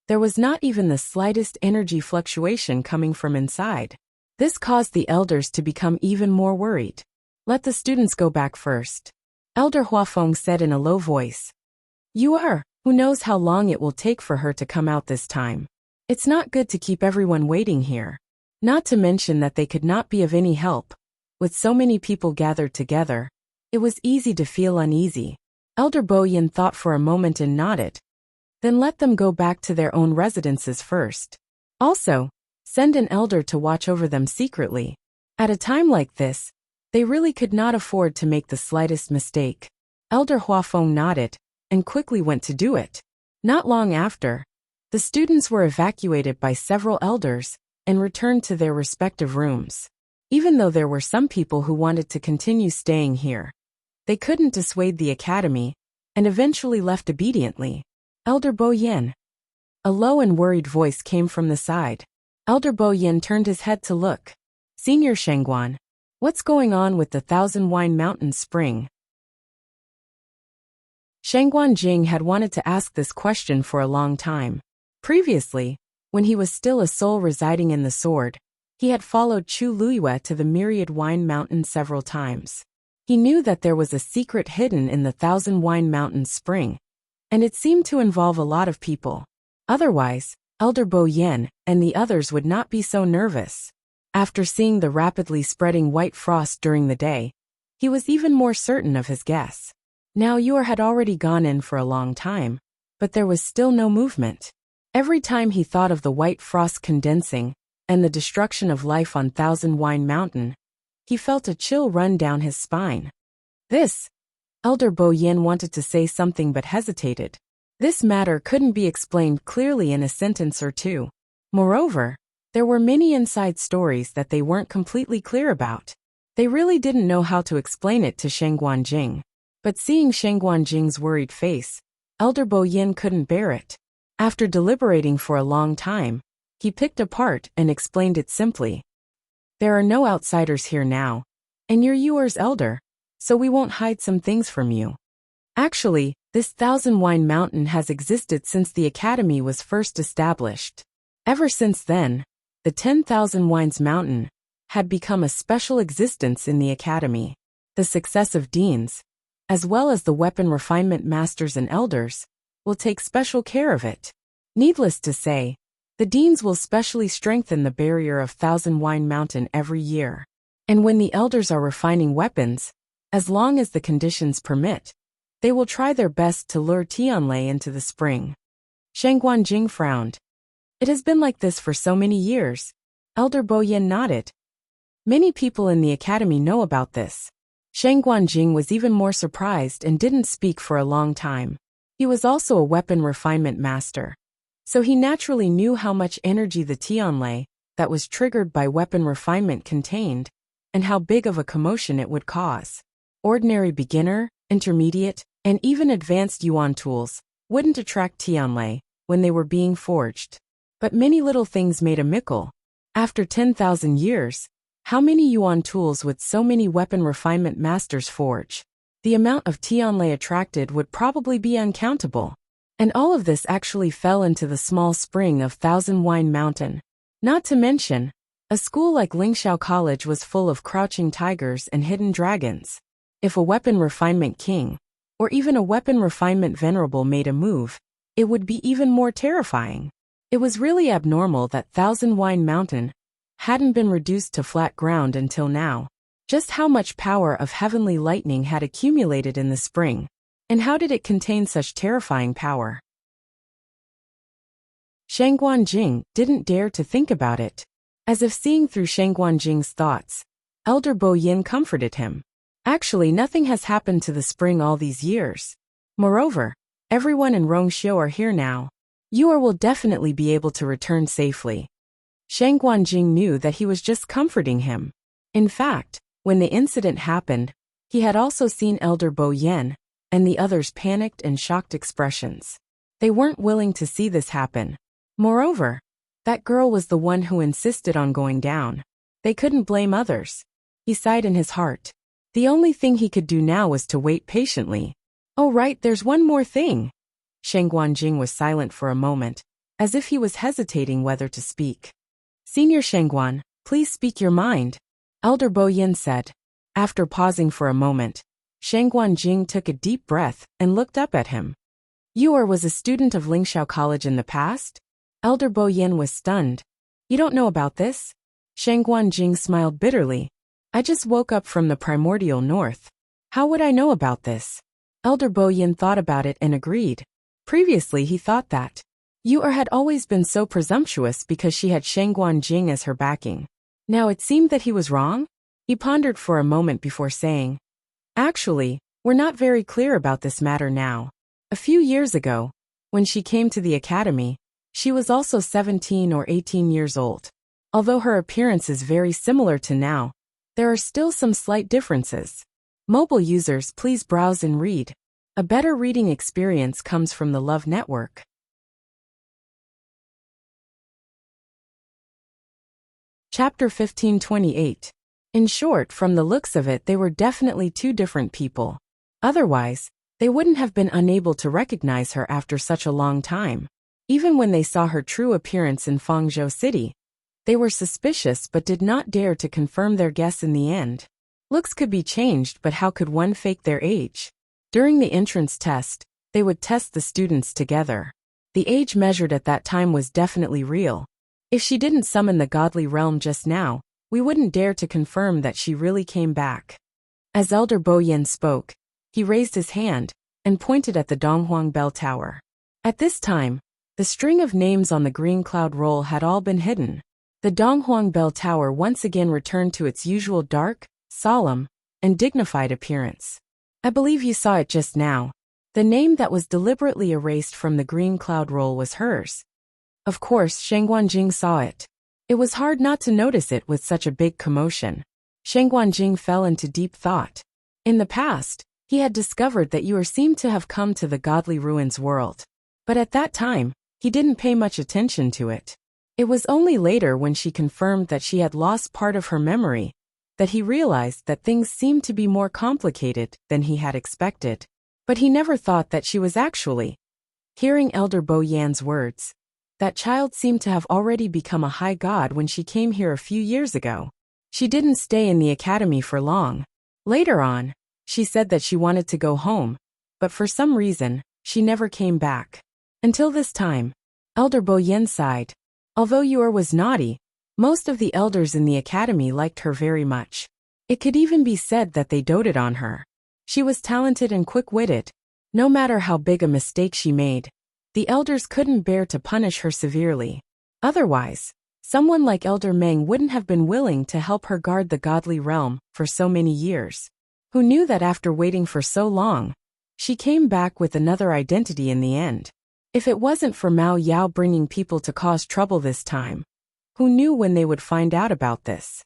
there was not even the slightest energy fluctuation coming from inside. This caused the elders to become even more worried. Let the students go back first. Elder Huafeng said in a low voice. Who knows how long it will take for her to come out this time. It's not good to keep everyone waiting here. Not to mention that they could not be of any help. With so many people gathered together, it was easy to feel uneasy. Elder Bo Yin thought for a moment and nodded. Then let them go back to their own residences first. Also, send an elder to watch over them secretly. At a time like this, they really could not afford to make the slightest mistake. Elder Huafeng nodded, and quickly went to do it. Not long after, the students were evacuated by several elders, and returned to their respective rooms. Even though there were some people who wanted to continue staying here, they couldn't dissuade the academy, and eventually left obediently. Elder Bo Yin. A low and worried voice came from the side. Elder Bo Yin turned his head to look. Senior Shengguan, what's going on with the Thousand Wine Mountain Spring? Shengguan Jing had wanted to ask this question for a long time. Previously, when he was still a soul residing in the sword, he had followed Chu Luiyue to the Myriad Wine Mountain several times. He knew that there was a secret hidden in the Thousand Wine Mountain Spring, and it seemed to involve a lot of people. Otherwise, Elder Bo Yin and the others would not be so nervous. After seeing the rapidly spreading white frost during the day, he was even more certain of his guess. Now Yuer had already gone in for a long time, but there was still no movement. Every time he thought of the white frost condensing and the destruction of life on Thousand Wine Mountain, he felt a chill run down his spine. Elder Bo Yin wanted to say something but hesitated. This matter couldn't be explained clearly in a sentence or two. Moreover, there were many inside stories that they weren't completely clear about. They really didn't know how to explain it to Sheng Guanjing. But seeing Sheng Guanjing's worried face, Elder Bo Yin couldn't bear it. After deliberating for a long time, he picked a part and explained it simply. There are no outsiders here now, and you're Yuer's elder, so we won't hide some things from you. Actually, this Thousand Wine Mountain has existed since the Academy was first established. Ever since then, the 10,000 Wines Mountain had become a special existence in the Academy. The successive deans, as well as the weapon refinement masters and elders, will take special care of it. Needless to say, the deans will specially strengthen the barrier of Thousand Wine Mountain every year. And when the elders are refining weapons, as long as the conditions permit, they will try their best to lure Tianlei into the spring. Sheng Guanjing frowned. It has been like this for so many years. Elder Bo Yin nodded. Many people in the academy know about this. Sheng Guanjing was even more surprised and didn't speak for a long time. He was also a weapon refinement master, so he naturally knew how much energy the Tianlei that was triggered by weapon refinement contained, and how big of a commotion it would cause. Ordinary beginner, intermediate, and even advanced yuan tools wouldn't attract Tianlei when they were being forged. But many little things made a mickle. After 10,000 years, how many yuan tools would so many weapon refinement masters forge? The amount of Tianlei attracted would probably be uncountable. And all of this actually fell into the small spring of Thousand Wine Mountain. Not to mention, a school like Lingxiao College was full of crouching tigers and hidden dragons. If a weapon refinement king, or even a weapon refinement venerable made a move, it would be even more terrifying. It was really abnormal that Thousand Wine Mountain hadn't been reduced to flat ground until now. Just how much power of heavenly lightning had accumulated in the spring, and how did it contain such terrifying power? Sheng Guanjing didn't dare to think about it. As if seeing through Sheng Guanjing's thoughts, Elder Bo Yin comforted him. Actually, nothing has happened to the spring all these years. Moreover, everyone in Rongxiu are here now. Yuer will definitely be able to return safely. Sheng Guanjing knew that he was just comforting him. In fact, when the incident happened, he had also seen Elder Bo Yin and the others' panicked and shocked expressions. They weren't willing to see this happen. Moreover, that girl was the one who insisted on going down. They couldn't blame others. He sighed in his heart. The only thing he could do now was to wait patiently. Oh right, there's one more thing. Sheng Guanjing was silent for a moment, as if he was hesitating whether to speak. Senior Shengguan, please speak your mind, Elder Bo Yin said. After pausing for a moment, Sheng Guanjing took a deep breath and looked up at him. Yuer was a student of Lingxiao College in the past? Elder Bo Yin was stunned. You don't know about this? Sheng Guanjing smiled bitterly. I just woke up from the primordial north. How would I know about this? Elder Bo Yin thought about it and agreed. Previously he thought that Yuer had always been so presumptuous because she had Sheng Guanjing as her backing. Now it seemed that he was wrong? He pondered for a moment before saying, Actually, we're not very clear about this matter now. A few years ago, when she came to the academy, she was also 17 or 18 years old. Although her appearance is very similar to now, there are still some slight differences. Mobile users, please browse and read. A better reading experience comes from the Love Network. Chapter 1528. In short, from the looks of it, they were definitely two different people. Otherwise, they wouldn't have been unable to recognize her after such a long time. Even when they saw her true appearance in Fangzhou City, they were suspicious but did not dare to confirm their guess in the end. Looks could be changed, but how could one fake their age? During the entrance test, they would test the students together. The age measured at that time was definitely real. If she didn't summon the godly realm just now, we wouldn't dare to confirm that she really came back. As Elder Bo Yin spoke, He raised his hand and pointed at the Donghuang Bell Tower. At this time, the string of names on the green cloud roll had all been hidden. The Donghuang Bell Tower once again returned to its usual dark, solemn, and dignified appearance. I believe you saw it just now. The name that was deliberately erased from the green cloud roll was hers. Of course, Sheng Guanjing saw it. It was hard not to notice it with such a big commotion. Sheng Guanjing fell into deep thought. In the past, he had discovered that you seemed to have come to the godly ruins world. But at that time, he didn't pay much attention to it. It was only later when she confirmed that she had lost part of her memory that he realized that things seemed to be more complicated than he had expected. But he never thought that she was actually. Hearing Elder Bo Yan's words, that child seemed to have already become a high god when she came here a few years ago. She didn't stay in the academy for long. Later on, she said that she wanted to go home, but for some reason, she never came back. Until this time, Elder Bo Yan sighed. Although Yuer was naughty, most of the elders in the academy liked her very much. It could even be said that they doted on her. She was talented and quick-witted. No matter how big a mistake she made, the elders couldn't bear to punish her severely. Otherwise, someone like Elder Meng wouldn't have been willing to help her guard the godly realm for so many years. Who knew that after waiting for so long, she came back with another identity in the end? If it wasn't for Mao Yao bringing people to cause trouble this time, who knew when they would find out about this?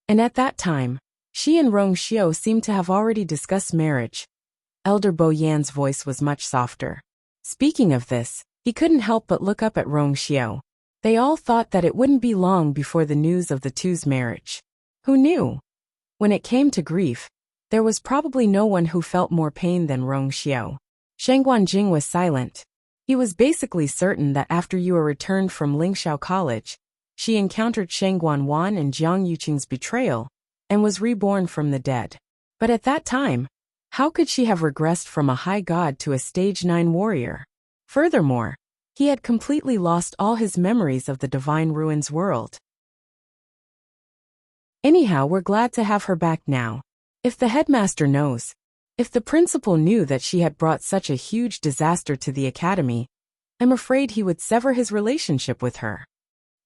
And at that time, she and Rong Xiao seemed to have already discussed marriage. Elder Bo Yan's voice was much softer. Speaking of this, he couldn't help but look up at Rong Xiao. They all thought that it wouldn't be long before the news of the two's marriage. Who knew? When it came to grief, there was probably no one who felt more pain than Rong Xiao. Sheng Guanjing was silent. He was basically certain that after Yuer returned from Lingxiao College, she encountered Sheng Guanwan and Jiang Yuqing's betrayal, and was reborn from the dead. But at that time, how could she have regressed from a high god to a stage 9 warrior? Furthermore, he had completely lost all his memories of the divine ruins world. Anyhow, we're glad to have her back now. If the headmaster knows, if the principal knew that she had brought such a huge disaster to the academy, I'm afraid he would sever his relationship with her.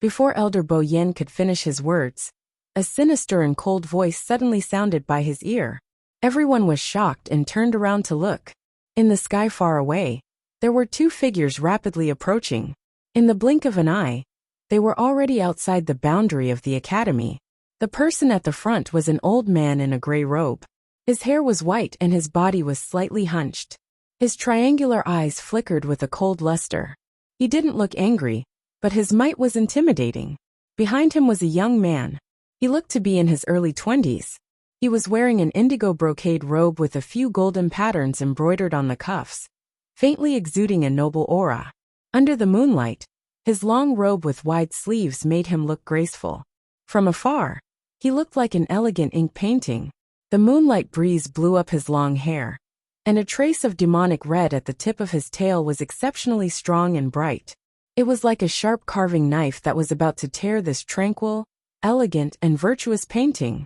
Before Elder Bo Yan could finish his words, a sinister and cold voice suddenly sounded by his ear. Everyone was shocked and turned around to look. In the sky far away, there were two figures rapidly approaching. In the blink of an eye, they were already outside the boundary of the academy. The person at the front was an old man in a gray robe. His hair was white and his body was slightly hunched. His triangular eyes flickered with a cold luster. He didn't look angry, but his might was intimidating. Behind him was a young man. He looked to be in his early 20s. He was wearing an indigo brocade robe with a few golden patterns embroidered on the cuffs, faintly exuding a noble aura. Under the moonlight, his long robe with wide sleeves made him look graceful. From afar, he looked like an elegant ink painting. The moonlight breeze blew up his long hair, and a trace of demonic red at the tip of his tail was exceptionally strong and bright. It was like a sharp carving knife that was about to tear this tranquil, elegant, and virtuous painting.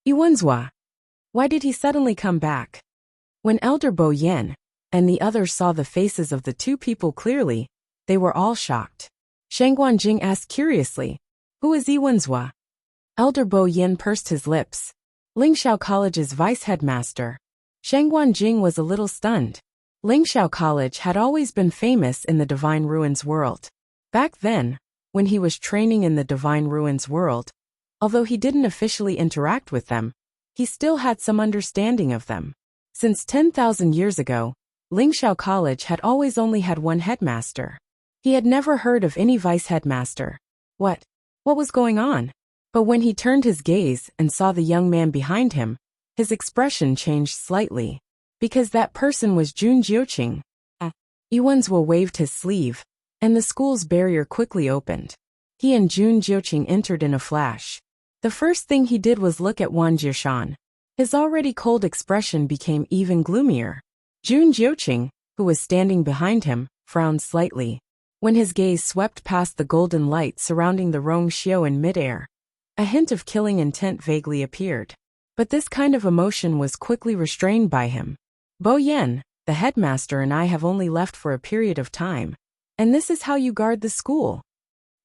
Yuanzhua. Why did he suddenly come back? When Elder Bo Yan and the others saw the faces of the two people clearly, they were all shocked. Sheng Guanjing asked curiously, "Who is Yuanzhua?" Elder Bo Yan pursed his lips. Lingxiao College's vice-headmaster. Sheng Guanjing was a little stunned. Lingxiao College had always been famous in the Divine Ruins world. Back then, when he was training in the Divine Ruins world, although he didn't officially interact with them, he still had some understanding of them. Since 10,000 years ago, Lingxiao College had always only had one headmaster. He had never heard of any vice-headmaster. What was going on? But when he turned his gaze and saw the young man behind him, his expression changed slightly. Because that person was Jun Jiuqing. Yuanzhua waved his sleeve, and the school's barrier quickly opened. He and Jun Jiuqing entered in a flash. The first thing he did was look at Wang Jiashan. His already cold expression became even gloomier. Jun Jiuqing, who was standing behind him, frowned slightly. When his gaze swept past the golden light surrounding the Rong Xiao in midair, a hint of killing intent vaguely appeared. But this kind of emotion was quickly restrained by him. Bo Yen, the headmaster and I have only left for a period of time. And this is how you guard the school.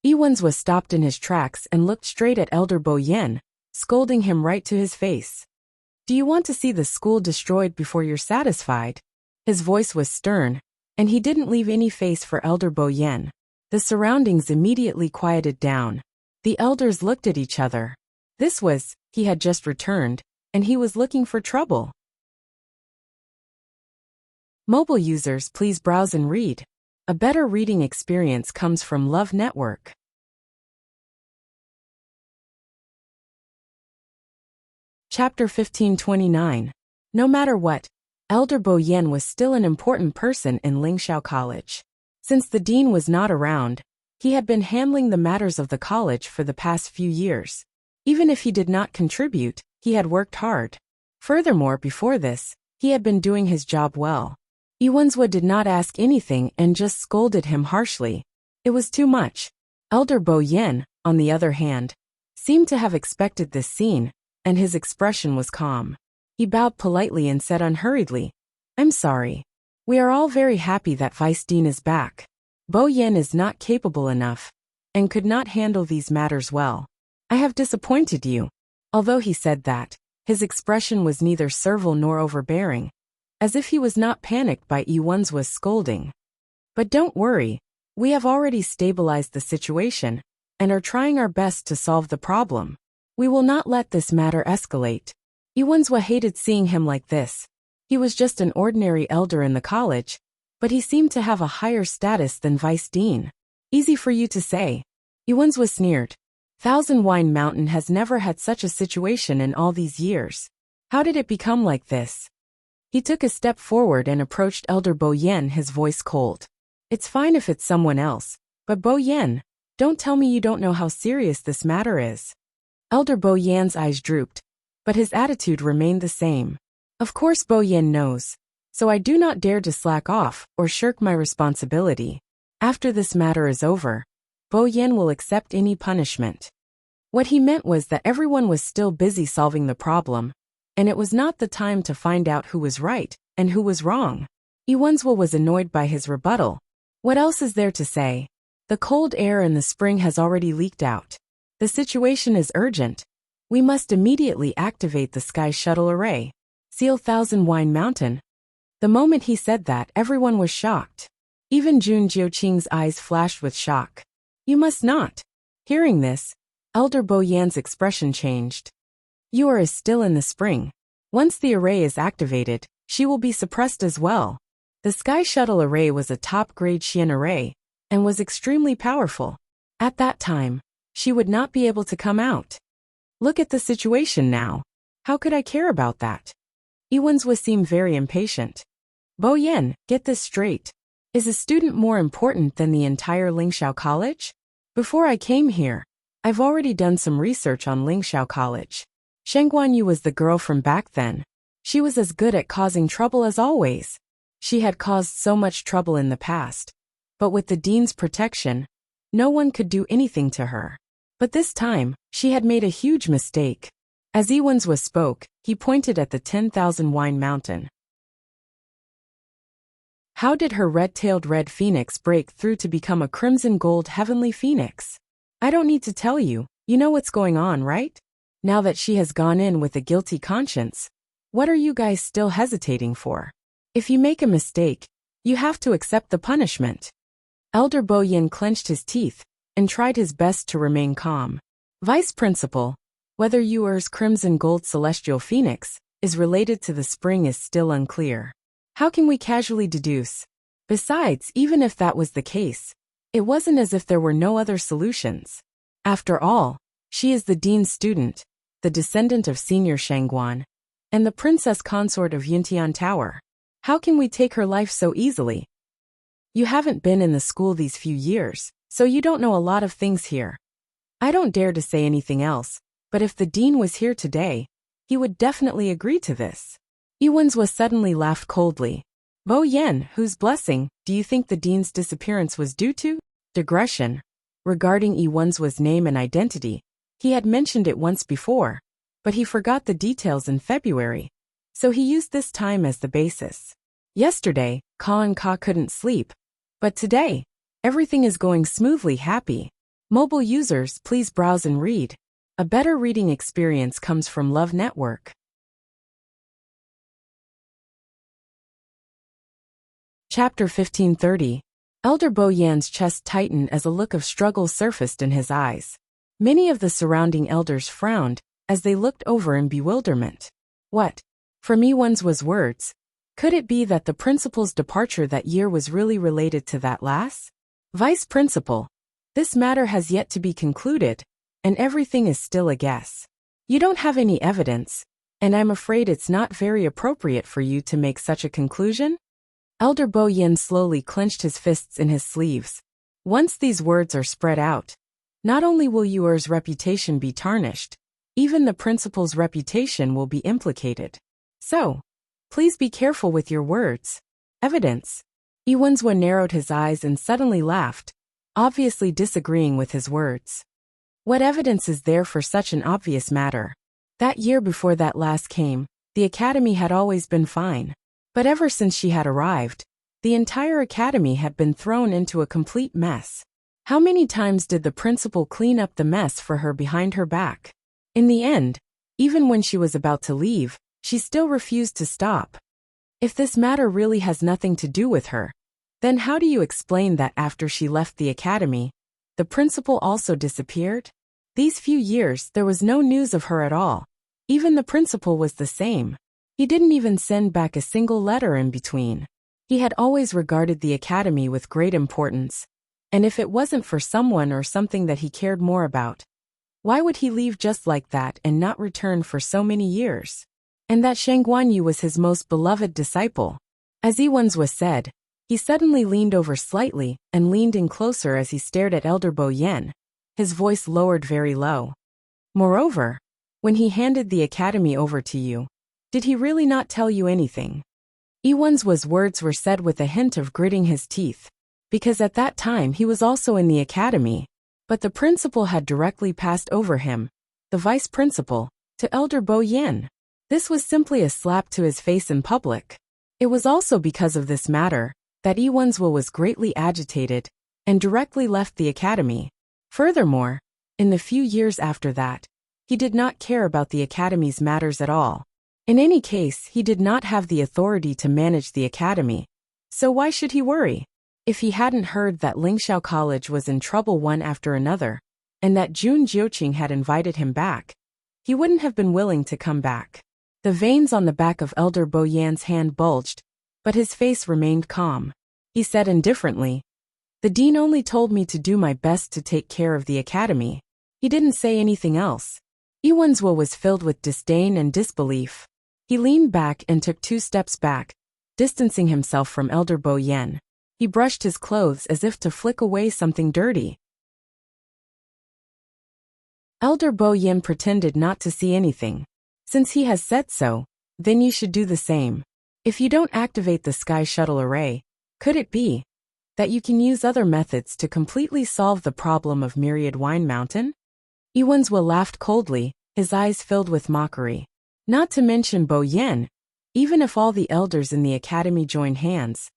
Iwans was stopped in his tracks and looked straight at Elder Bo Yen, scolding him right to his face. Do you want to see the school destroyed before you're satisfied? His voice was stern, and he didn't leave any face for Elder Bo Yen. The surroundings immediately quieted down. The elders looked at each other. He had just returned, and he was looking for trouble. Mobile users, please browse and read. A better reading experience comes from Love Network. Chapter 1529. No matter what, Elder Bo Yen was still an important person in Lingxiao College. Since the dean was not around, he had been handling the matters of the college for the past few years. Even if he did not contribute, he had worked hard. Furthermore, before this, he had been doing his job well. Iwanswa did not ask anything and just scolded him harshly. It was too much. Elder Bo Yen, on the other hand, seemed to have expected this scene, and his expression was calm. He bowed politely and said unhurriedly, I'm sorry. We are all very happy that Vice Dean is back. Bo Yen is not capable enough, and could not handle these matters well. I have disappointed you. Although he said that, his expression was neither servile nor overbearing, as if he was not panicked by Iwanswa's scolding. But don't worry, we have already stabilized the situation, and are trying our best to solve the problem. We will not let this matter escalate. Iwanswa hated seeing him like this. He was just an ordinary elder in the college, but he seemed to have a higher status than Vice Dean. Easy for you to say. Iwanswa sneered. Thousand Wine Mountain has never had such a situation in all these years. How did it become like this? He took a step forward and approached Elder Bo Yen, his voice cold. It's fine if it's someone else, but Bo Yen, don't tell me you don't know how serious this matter is. Elder Bo Yen's eyes drooped, but his attitude remained the same. Of course Bo Yen knows, so I do not dare to slack off or shirk my responsibility. After this matter is over, Bo Yen will accept any punishment. What he meant was that everyone was still busy solving the problem, and it was not the time to find out who was right and who was wrong. Iwanswa was annoyed by his rebuttal. What else is there to say? The cold air in the spring has already leaked out. The situation is urgent. We must immediately activate the Sky Shuttle Array. Seal Thousand Wine Mountain. The moment he said that, everyone was shocked. Even Jun Jiuqing's eyes flashed with shock. You must not. Hearing this, Elder Bo Yan's expression changed. Yura is still in the spring. Once the array is activated, she will be suppressed as well. The Sky Shuttle Array was a top-grade Xian array, and was extremely powerful. At that time, she would not be able to come out. Look at the situation now. How could I care about that? Iwanswa seemed very impatient. Bo Yen, get this straight. Is a student more important than the entire Lingxiao College? Before I came here, I've already done some research on Lingxiao College. Sheng Guanyu was the girl from back then. She was as good at causing trouble as always. She had caused so much trouble in the past. But with the dean's protection, no one could do anything to her. But this time, she had made a huge mistake. As Iwanswa spoke, he pointed at the 10,000 Wine Mountain. How did her red-tailed red phoenix break through to become a crimson gold heavenly phoenix? I don't need to tell you, you know what's going on, right? Now that she has gone in with a guilty conscience, what are you guys still hesitating for? If you make a mistake, you have to accept the punishment. Elder Bo Yen clenched his teeth and tried his best to remain calm. Vice Principal, whether Yuer's crimson gold celestial phoenix is related to the spring is still unclear. How can we casually deduce? Besides, even if that was the case, it wasn't as if there were no other solutions. After all, she is the dean's student, the descendant of Senior Shangguan, and the princess consort of Yuntian Tower. How can we take her life so easily? You haven't been in the school these few years, so you don't know a lot of things here. I don't dare to say anything else, but if the dean was here today, he would definitely agree to this. Iwanswa suddenly laughed coldly. Bo Yen, whose blessing do you think the dean's disappearance was due to? Digression. Regarding Iwanswa's name and identity, he had mentioned it once before, but he forgot the details in February. So he used this time as the basis. Yesterday, Ka and Ka couldn't sleep. But today, everything is going smoothly happy. Mobile users, please browse and read. A better reading experience comes from Love Network. Chapter 1530. Elder Bo Yan's chest tightened as a look of struggle surfaced in his eyes. Many of the surrounding elders frowned as they looked over in bewilderment. What? From Iwan's was words. Could it be that the principal's departure that year was really related to that last? Vice Principal. This matter has yet to be concluded, and everything is still a guess. You don't have any evidence, and I'm afraid it's not very appropriate for you to make such a conclusion? Elder Bo Yan slowly clenched his fists in his sleeves. Once these words are spread out, not only will Yuer's reputation be tarnished, even the principal's reputation will be implicated. So, please be careful with your words. Evidence. Iwanzwa narrowed his eyes and suddenly laughed, obviously disagreeing with his words. What evidence is there for such an obvious matter? That year before that last came, the academy had always been fine. But ever since she had arrived, the entire academy had been thrown into a complete mess. How many times did the principal clean up the mess for her behind her back? In the end, even when she was about to leave, she still refused to stop. If this matter really has nothing to do with her, then how do you explain that after she left the academy, the principal also disappeared? These few years there was no news of her at all. Even the principal was the same. He didn't even send back a single letter in between. He had always regarded the academy with great importance, and if it wasn't for someone or something that he cared more about, why would he leave just like that and not return for so many years? And that Shang Guanyu was his most beloved disciple. As Iwanzwa said, he suddenly leaned over slightly and leaned in closer as he stared at Elder Bo Yan, his voice lowered very low. Moreover, when he handed the academy over to you, did he really not tell you anything? Iwanzwa's words were said with a hint of gritting his teeth, because at that time he was also in the academy, but the principal had directly passed over him, the vice principal, to Elder Bo Yan. This was simply a slap to his face in public. It was also because of this matter that Iwanzwa was greatly agitated and directly left the academy. Furthermore, in the few years after that, he did not care about the academy's matters at all. In any case, he did not have the authority to manage the academy, so why should he worry? If he hadn't heard that Lingxiao College was in trouble one after another, and that Jun Jiuqing had invited him back, he wouldn't have been willing to come back. The veins on the back of Elder Bo Yan's hand bulged, but his face remained calm. He said indifferently, "The dean only told me to do my best to take care of the academy." He didn't say anything else. Iwanzwa was filled with disdain and disbelief. He leaned back and took 2 steps back, distancing himself from Elder Bo Yan. He brushed his clothes as if to flick away something dirty. Elder Bo Yan pretended not to see anything. Since he has said so, then you should do the same. If you don't activate the Sky Shuttle Array, could it be that you can use other methods to completely solve the problem of Myriad Wine Mountain? Iwanzwa laughed coldly, his eyes filled with mockery. Not to mention Bo Yan, even if all the elders in the academy joined hands,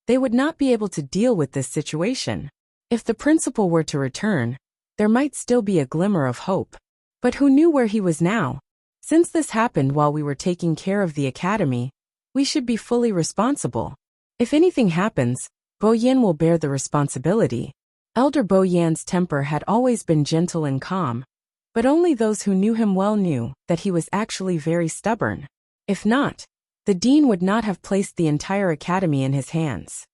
they would not be able to deal with this situation. If the principal were to return, there might still be a glimmer of hope. But who knew where he was now? Since this happened while we were taking care of the academy, we should be fully responsible. If anything happens, Bo Yan will bear the responsibility. Elder Bo Yan's temper had always been gentle and calm, but only those who knew him well knew that he was actually very stubborn. If not, the dean would not have placed the entire academy in his hands.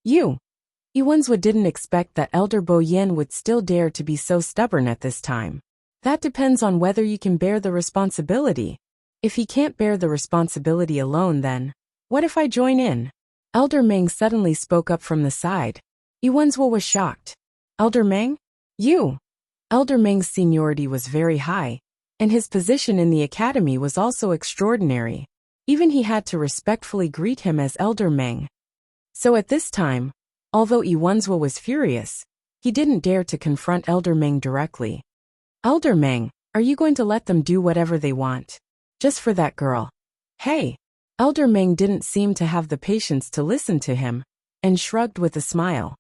Iwanzwa didn't expect that Elder Bo Yan would still dare to be so stubborn at this time. That depends on whether you can bear the responsibility. If he can't bear the responsibility alone, then what if I join in? Elder Meng suddenly spoke up from the side. Iwanzwa was shocked. Elder Meng? You? Elder Meng's seniority was very high, and his position in the academy was also extraordinary. Even he had to respectfully greet him as Elder Meng. So at this time, although Iwanzwa was furious, he didn't dare to confront Elder Meng directly. Elder Meng, are you going to let them do whatever they want? Just for that girl? Hey, Elder Meng didn't seem to have the patience to listen to him, and shrugged with a smile.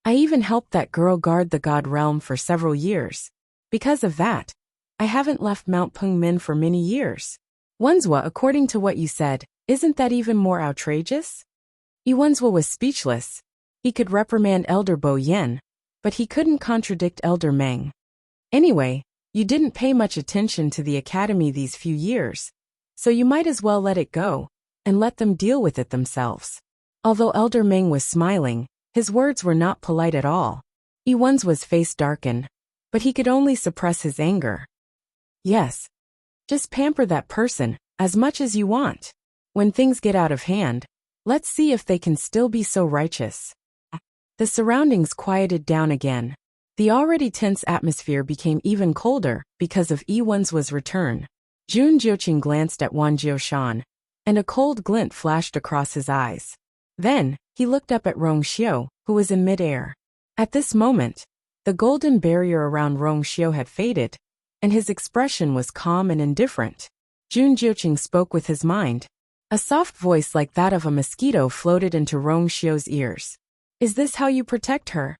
I even helped that girl guard the God Realm for several years. Because of that, I haven't left Mount Pengmin for many years. Wenzhua, according to what you said, isn't that even more outrageous? Wenzhua was speechless. He could reprimand Elder Bo Yen, but he couldn't contradict Elder Meng. Anyway, you didn't pay much attention to the academy these few years, so you might as well let it go, and let them deal with it themselves. Although Elder Meng was smiling, his words were not polite at all. Wenzhua's face darkened, but he could only suppress his anger. Yes. Just pamper that person, as much as you want. When things get out of hand, let's see if they can still be so righteous. The surroundings quieted down again. The already tense atmosphere became even colder because of Wenzhua's return. Jun Jiuqing glanced at Wan Jiushan, and a cold glint flashed across his eyes. Then, he looked up at Rong Xiu, who was in midair. At this moment, the golden barrier around Rong Xiu had faded, and his expression was calm and indifferent. Jun Jiuqing spoke with his mind. A soft voice like that of a mosquito floated into Rong Xiu's ears. Is this how you protect her?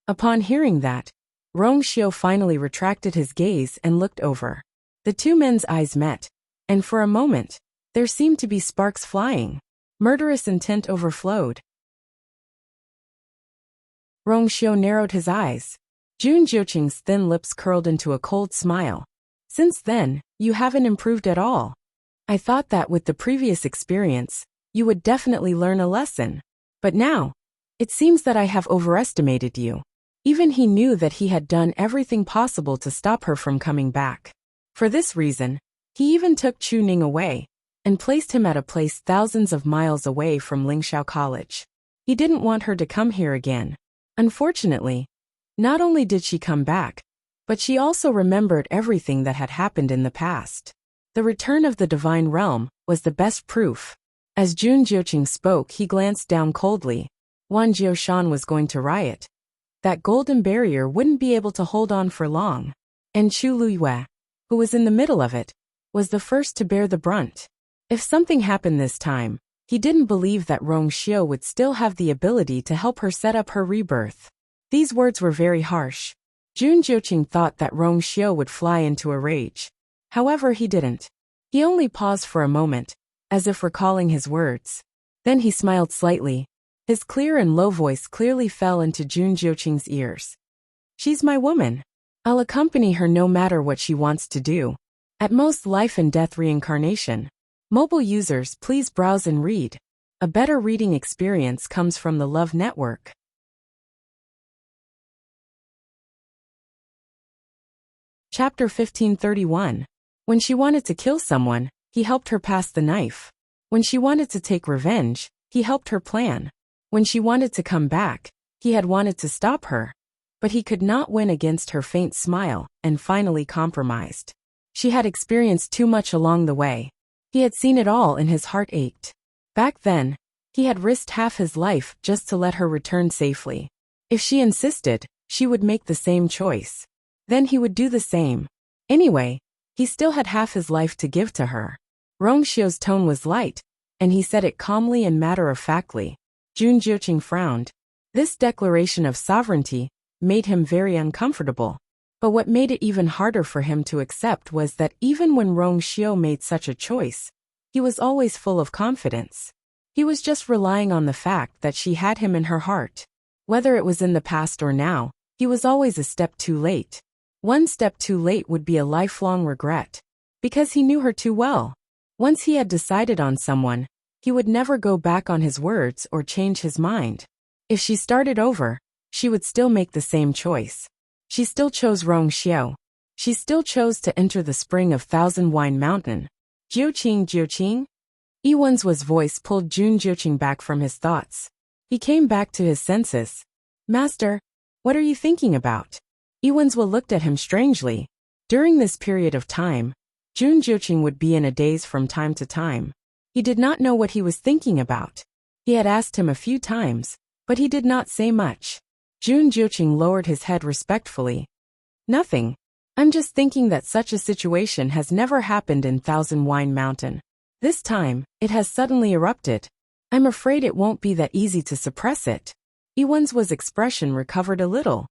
Upon hearing that, Rong Xiu finally retracted his gaze and looked over. The two men's eyes met, and for a moment, there seemed to be sparks flying. Murderous intent overflowed. Rong Xiu narrowed his eyes. Jun Jiuqing's thin lips curled into a cold smile. Since then, you haven't improved at all. I thought that with the previous experience, you would definitely learn a lesson. But now, it seems that I have overestimated you. Even he knew that he had done everything possible to stop her from coming back. For this reason, he even took Chu Ning away, and placed him at a place thousands of miles away from Lingxiao College. He didn't want her to come here again. Unfortunately, not only did she come back, but she also remembered everything that had happened in the past. The return of the divine realm was the best proof. As Jun Jiuqing spoke, he glanced down coldly. Wan Jiushan was going to riot. That golden barrier wouldn't be able to hold on for long. And Chu Luyue, who was in the middle of it, was the first to bear the brunt. If something happened this time, he didn't believe that Rong Xiu would still have the ability to help her set up her rebirth. These words were very harsh. Jun Jiuqing thought that Rong Xiu would fly into a rage. However, he didn't. He only paused for a moment, as if recalling his words. Then he smiled slightly. His clear and low voice clearly fell into Jun Jiuqing's ears. She's my woman. I'll accompany her no matter what she wants to do. At most, life and death reincarnation. Mobile users, please browse and read. A better reading experience comes from the Love Network. Chapter 1531. When she wanted to kill someone, he helped her pass the knife. When she wanted to take revenge, he helped her plan. When she wanted to come back, he had wanted to stop her. But he could not win against her faint smile, and finally compromised. She had experienced too much along the way. He had seen it all and his heart ached. Back then, he had risked half his life just to let her return safely. If she insisted, she would make the same choice. Then he would do the same. Anyway, he still had half his life to give to her. Rong Xiu's tone was light, and he said it calmly and matter-of-factly. Jun Jiuqing frowned. This declaration of sovereignty made him very uncomfortable. But what made it even harder for him to accept was that even when Rong Xiu made such a choice, he was always full of confidence. He was just relying on the fact that she had him in her heart. Whether it was in the past or now, he was always a step too late. One step too late would be a lifelong regret. Because he knew her too well. Once he had decided on someone, he would never go back on his words or change his mind. If she started over, she would still make the same choice. She still chose Rong Xiu. She still chose to enter the spring of Thousand Wine Mountain. Jiuqing. Wenzhua's voice pulled Jun Jiuqing back from his thoughts. He came back to his senses. Master, what are you thinking about? Wenzhua looked at him strangely. During this period of time, Jun Jiuqing would be in a daze from time to time. He did not know what he was thinking about. He had asked him a few times, but he did not say much. Jun Jiuqing lowered his head respectfully. Nothing. I'm just thinking that such a situation has never happened in Thousand Wine Mountain. This time, it has suddenly erupted. I'm afraid it won't be that easy to suppress it. Iwan's expression recovered a little.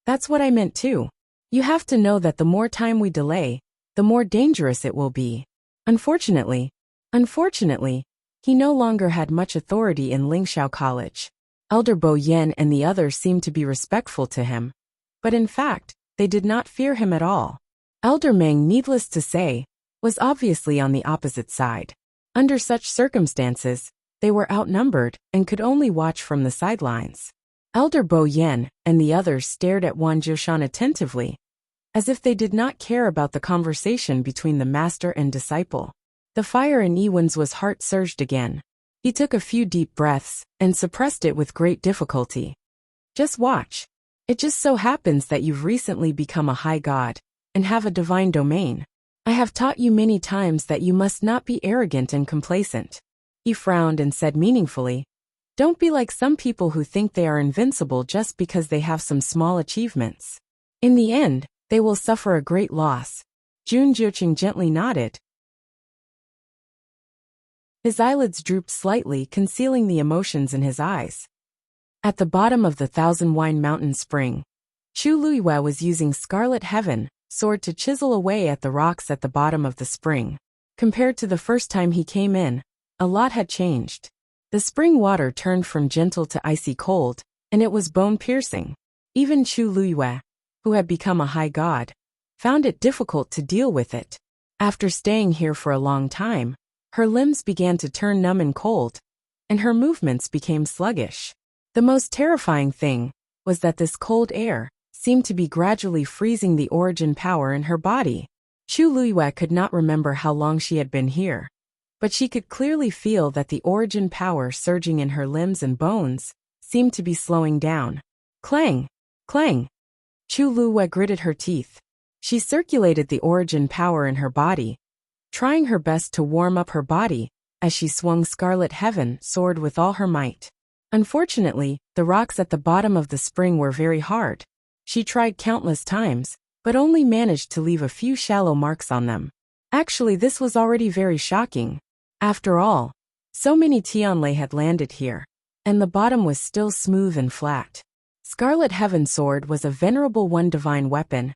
That's what I meant too. You have to know that the more time we delay, the more dangerous it will be. Unfortunately, he no longer had much authority in Lingxiao College. Elder Bo Yen and the others seemed to be respectful to him. But in fact, they did not fear him at all. Elder Meng, needless to say, was obviously on the opposite side. Under such circumstances, they were outnumbered and could only watch from the sidelines. Elder Bo Yen and the others stared at Wang Jiushan attentively, as if they did not care about the conversation between the master and disciple. The fire in Iwan's heart surged again. He took a few deep breaths and suppressed it with great difficulty. Just watch. It just so happens that you've recently become a high god and have a divine domain. I have taught you many times that you must not be arrogant and complacent. He frowned and said meaningfully, don't be like some people who think they are invincible just because they have some small achievements. In the end, they will suffer a great loss. Jun Jiuqing gently nodded. His eyelids drooped slightly, concealing the emotions in his eyes. At the bottom of the Thousand Wine Mountain Spring, Chu Luiyue was using Scarlet Heaven sword to chisel away at the rocks at the bottom of the spring. Compared to the first time he came in, a lot had changed. The spring water turned from gentle to icy cold, and it was bone-piercing. Even Chu Luiyue, who had become a high god, found it difficult to deal with it. After staying here for a long time, her limbs began to turn numb and cold, and her movements became sluggish. The most terrifying thing was that this cold air seemed to be gradually freezing the origin power in her body. Chu Luiyue could not remember how long she had been here, but she could clearly feel that the origin power surging in her limbs and bones seemed to be slowing down. Clang! Clang! Chu Luiyue gritted her teeth. She circulated the origin power in her body, trying her best to warm up her body as she swung Scarlet Heaven sword with all her might. Unfortunately, the rocks at the bottom of the spring were very hard. She tried countless times, but only managed to leave a few shallow marks on them. Actually, this was already very shocking. After all, so many Tianlei had landed here, and the bottom was still smooth and flat. Scarlet Heaven sword was a venerable one divine weapon,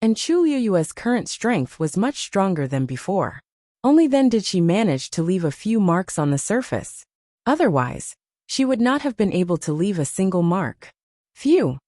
and Chu Luiyue's current strength was much stronger than before. Only then did she manage to leave a few marks on the surface. Otherwise, she would not have been able to leave a single mark. Phew!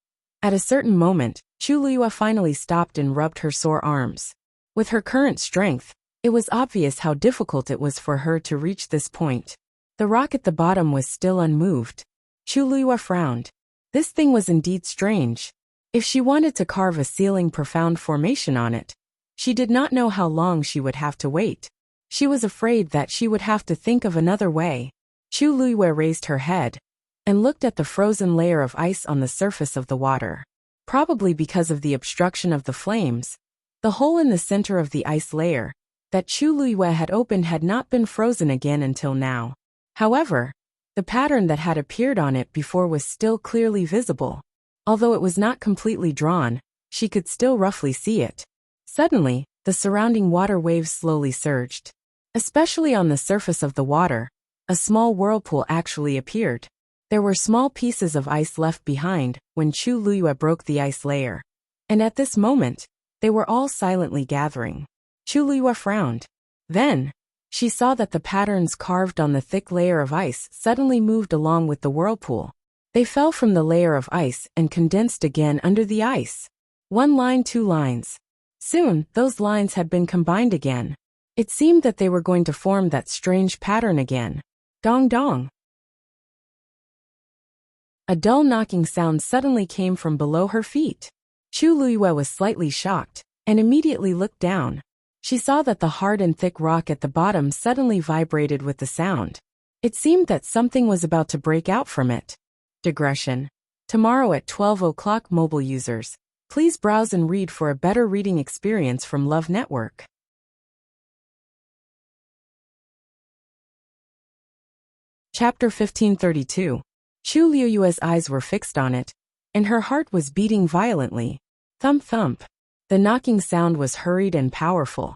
At a certain moment, Chu Luiyue finally stopped and rubbed her sore arms. With her current strength, it was obvious how difficult it was for her to reach this point. The rock at the bottom was still unmoved. Chu Luiyue frowned. This thing was indeed strange. If she wanted to carve a sealing profound formation on it, she did not know how long she would have to wait. She was afraid that she would have to think of another way. Chu Luiyue raised her head and looked at the frozen layer of ice on the surface of the water. Probably because of the obstruction of the flames, the hole in the center of the ice layer that Chu Luiyue had opened had not been frozen again until now. However, the pattern that had appeared on it before was still clearly visible. Although it was not completely drawn, she could still roughly see it. Suddenly, the surrounding water waves slowly surged. Especially on the surface of the water, a small whirlpool actually appeared. There were small pieces of ice left behind when Chu Luiyue broke the ice layer. And at this moment, they were all silently gathering. Chu Luiyue frowned. Then, she saw that the patterns carved on the thick layer of ice suddenly moved along with the whirlpool. They fell from the layer of ice and condensed again under the ice. One line, two lines. Soon, those lines had been combined again. It seemed that they were going to form that strange pattern again. Dong dong. A dull knocking sound suddenly came from below her feet. Chu Luiyue was slightly shocked and immediately looked down. She saw that the hard and thick rock at the bottom suddenly vibrated with the sound. It seemed that something was about to break out from it. Digression. Tomorrow at 12 o'clock, mobile users, please browse and read for a better reading experience from Love Network. Chapter 1532. Chu Luiyue's eyes were fixed on it, and her heart was beating violently. Thump thump. The knocking sound was hurried and powerful,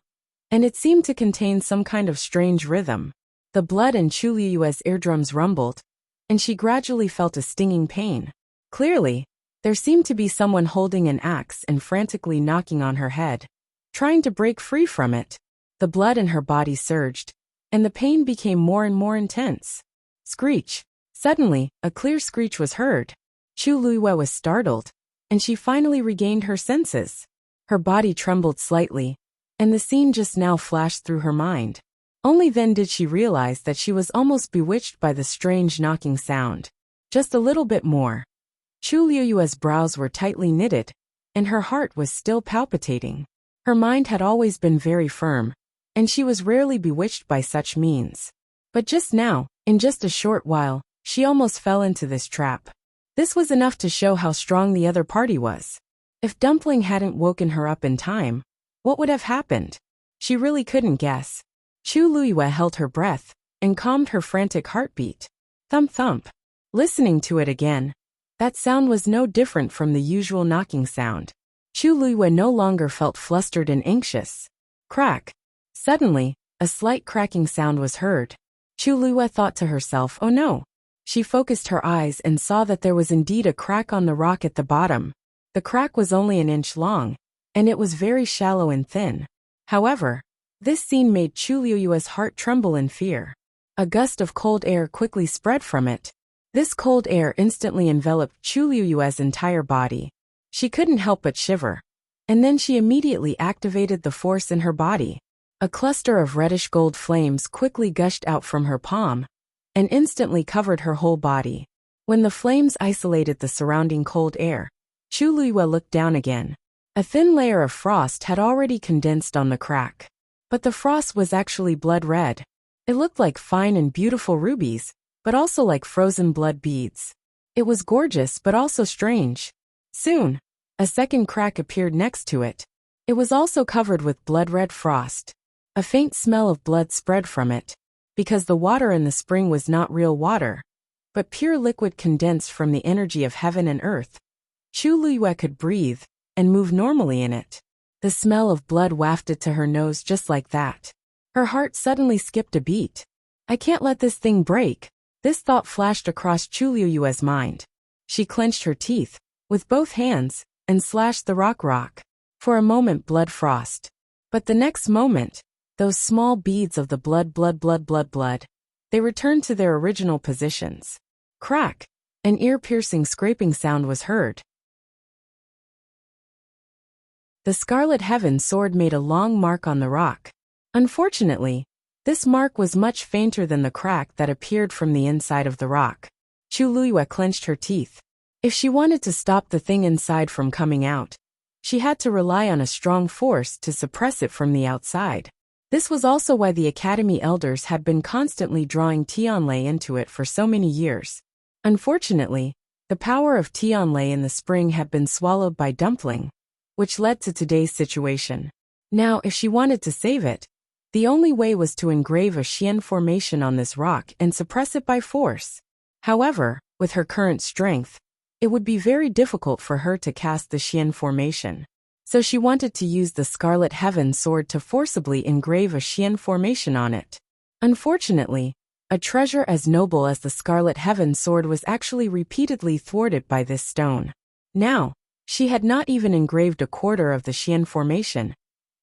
and it seemed to contain some kind of strange rhythm. The blood in Chu Liyue's eardrums rumbled, and she gradually felt a stinging pain. Clearly, there seemed to be someone holding an axe and frantically knocking on her head, trying to break free from it. The blood in her body surged, and the pain became more and more intense. Screech. Suddenly, a clear screech was heard. Chu Liyue was startled, and she finally regained her senses. Her body trembled slightly, and the scene just now flashed through her mind. Only then did she realize that she was almost bewitched by the strange knocking sound. Just a little bit more. Chu Liyue's brows were tightly knitted, and her heart was still palpitating. Her mind had always been very firm, and she was rarely bewitched by such means. But just now, in just a short while, she almost fell into this trap. This was enough to show how strong the other party was. If Dumpling hadn't woken her up in time, what would have happened? She really couldn't guess. Chu Liyue held her breath and calmed her frantic heartbeat. Thump thump. Listening to it again, that sound was no different from the usual knocking sound. Chu Liyue no longer felt flustered and anxious. Crack. Suddenly, a slight cracking sound was heard. Chu Liyue thought to herself, oh no. She focused her eyes and saw that there was indeed a crack on the rock at the bottom. The crack was only an inch long, and it was very shallow and thin. However, this scene made Chu Liyue's heart tremble in fear. A gust of cold air quickly spread from it. This cold air instantly enveloped Chu Liyue's entire body. She couldn't help but shiver. And then she immediately activated the force in her body. A cluster of reddish gold flames quickly gushed out from her palm, and instantly covered her whole body. When the flames isolated the surrounding cold air, Chu Liyue looked down again. A thin layer of frost had already condensed on the crack. But the frost was actually blood red. It looked like fine and beautiful rubies, but also like frozen blood beads. It was gorgeous but also strange. Soon, a second crack appeared next to it. It was also covered with blood-red frost. A faint smell of blood spread from it, because the water in the spring was not real water, but pure liquid condensed from the energy of heaven and earth. Chu Liyue could breathe and move normally in it. The smell of blood wafted to her nose just like that. Her heart suddenly skipped a beat. I can't let this thing break. This thought flashed across Chu Liyue's mind. She clenched her teeth with both hands and slashed the rock. For a moment, blood frost. But the next moment, those small beads of the blood, they returned to their original positions. Crack! An ear-piercing scraping sound was heard. The Scarlet Heaven sword made a long mark on the rock. Unfortunately, this mark was much fainter than the crack that appeared from the inside of the rock. Chu Liyue clenched her teeth. If she wanted to stop the thing inside from coming out, she had to rely on a strong force to suppress it from the outside. This was also why the Academy elders had been constantly drawing Tianlei into it for so many years. Unfortunately, the power of Tianlei in the spring had been swallowed by Dumpling, which led to today's situation. Now, if she wanted to save it, the only way was to engrave a Xian formation on this rock and suppress it by force. However, with her current strength, it would be very difficult for her to cast the Xian formation. So she wanted to use the Scarlet Heaven sword to forcibly engrave a Xian formation on it. Unfortunately, a treasure as noble as the Scarlet Heaven sword was actually repeatedly thwarted by this stone. Now, she had not even engraved a quarter of the Xian formation,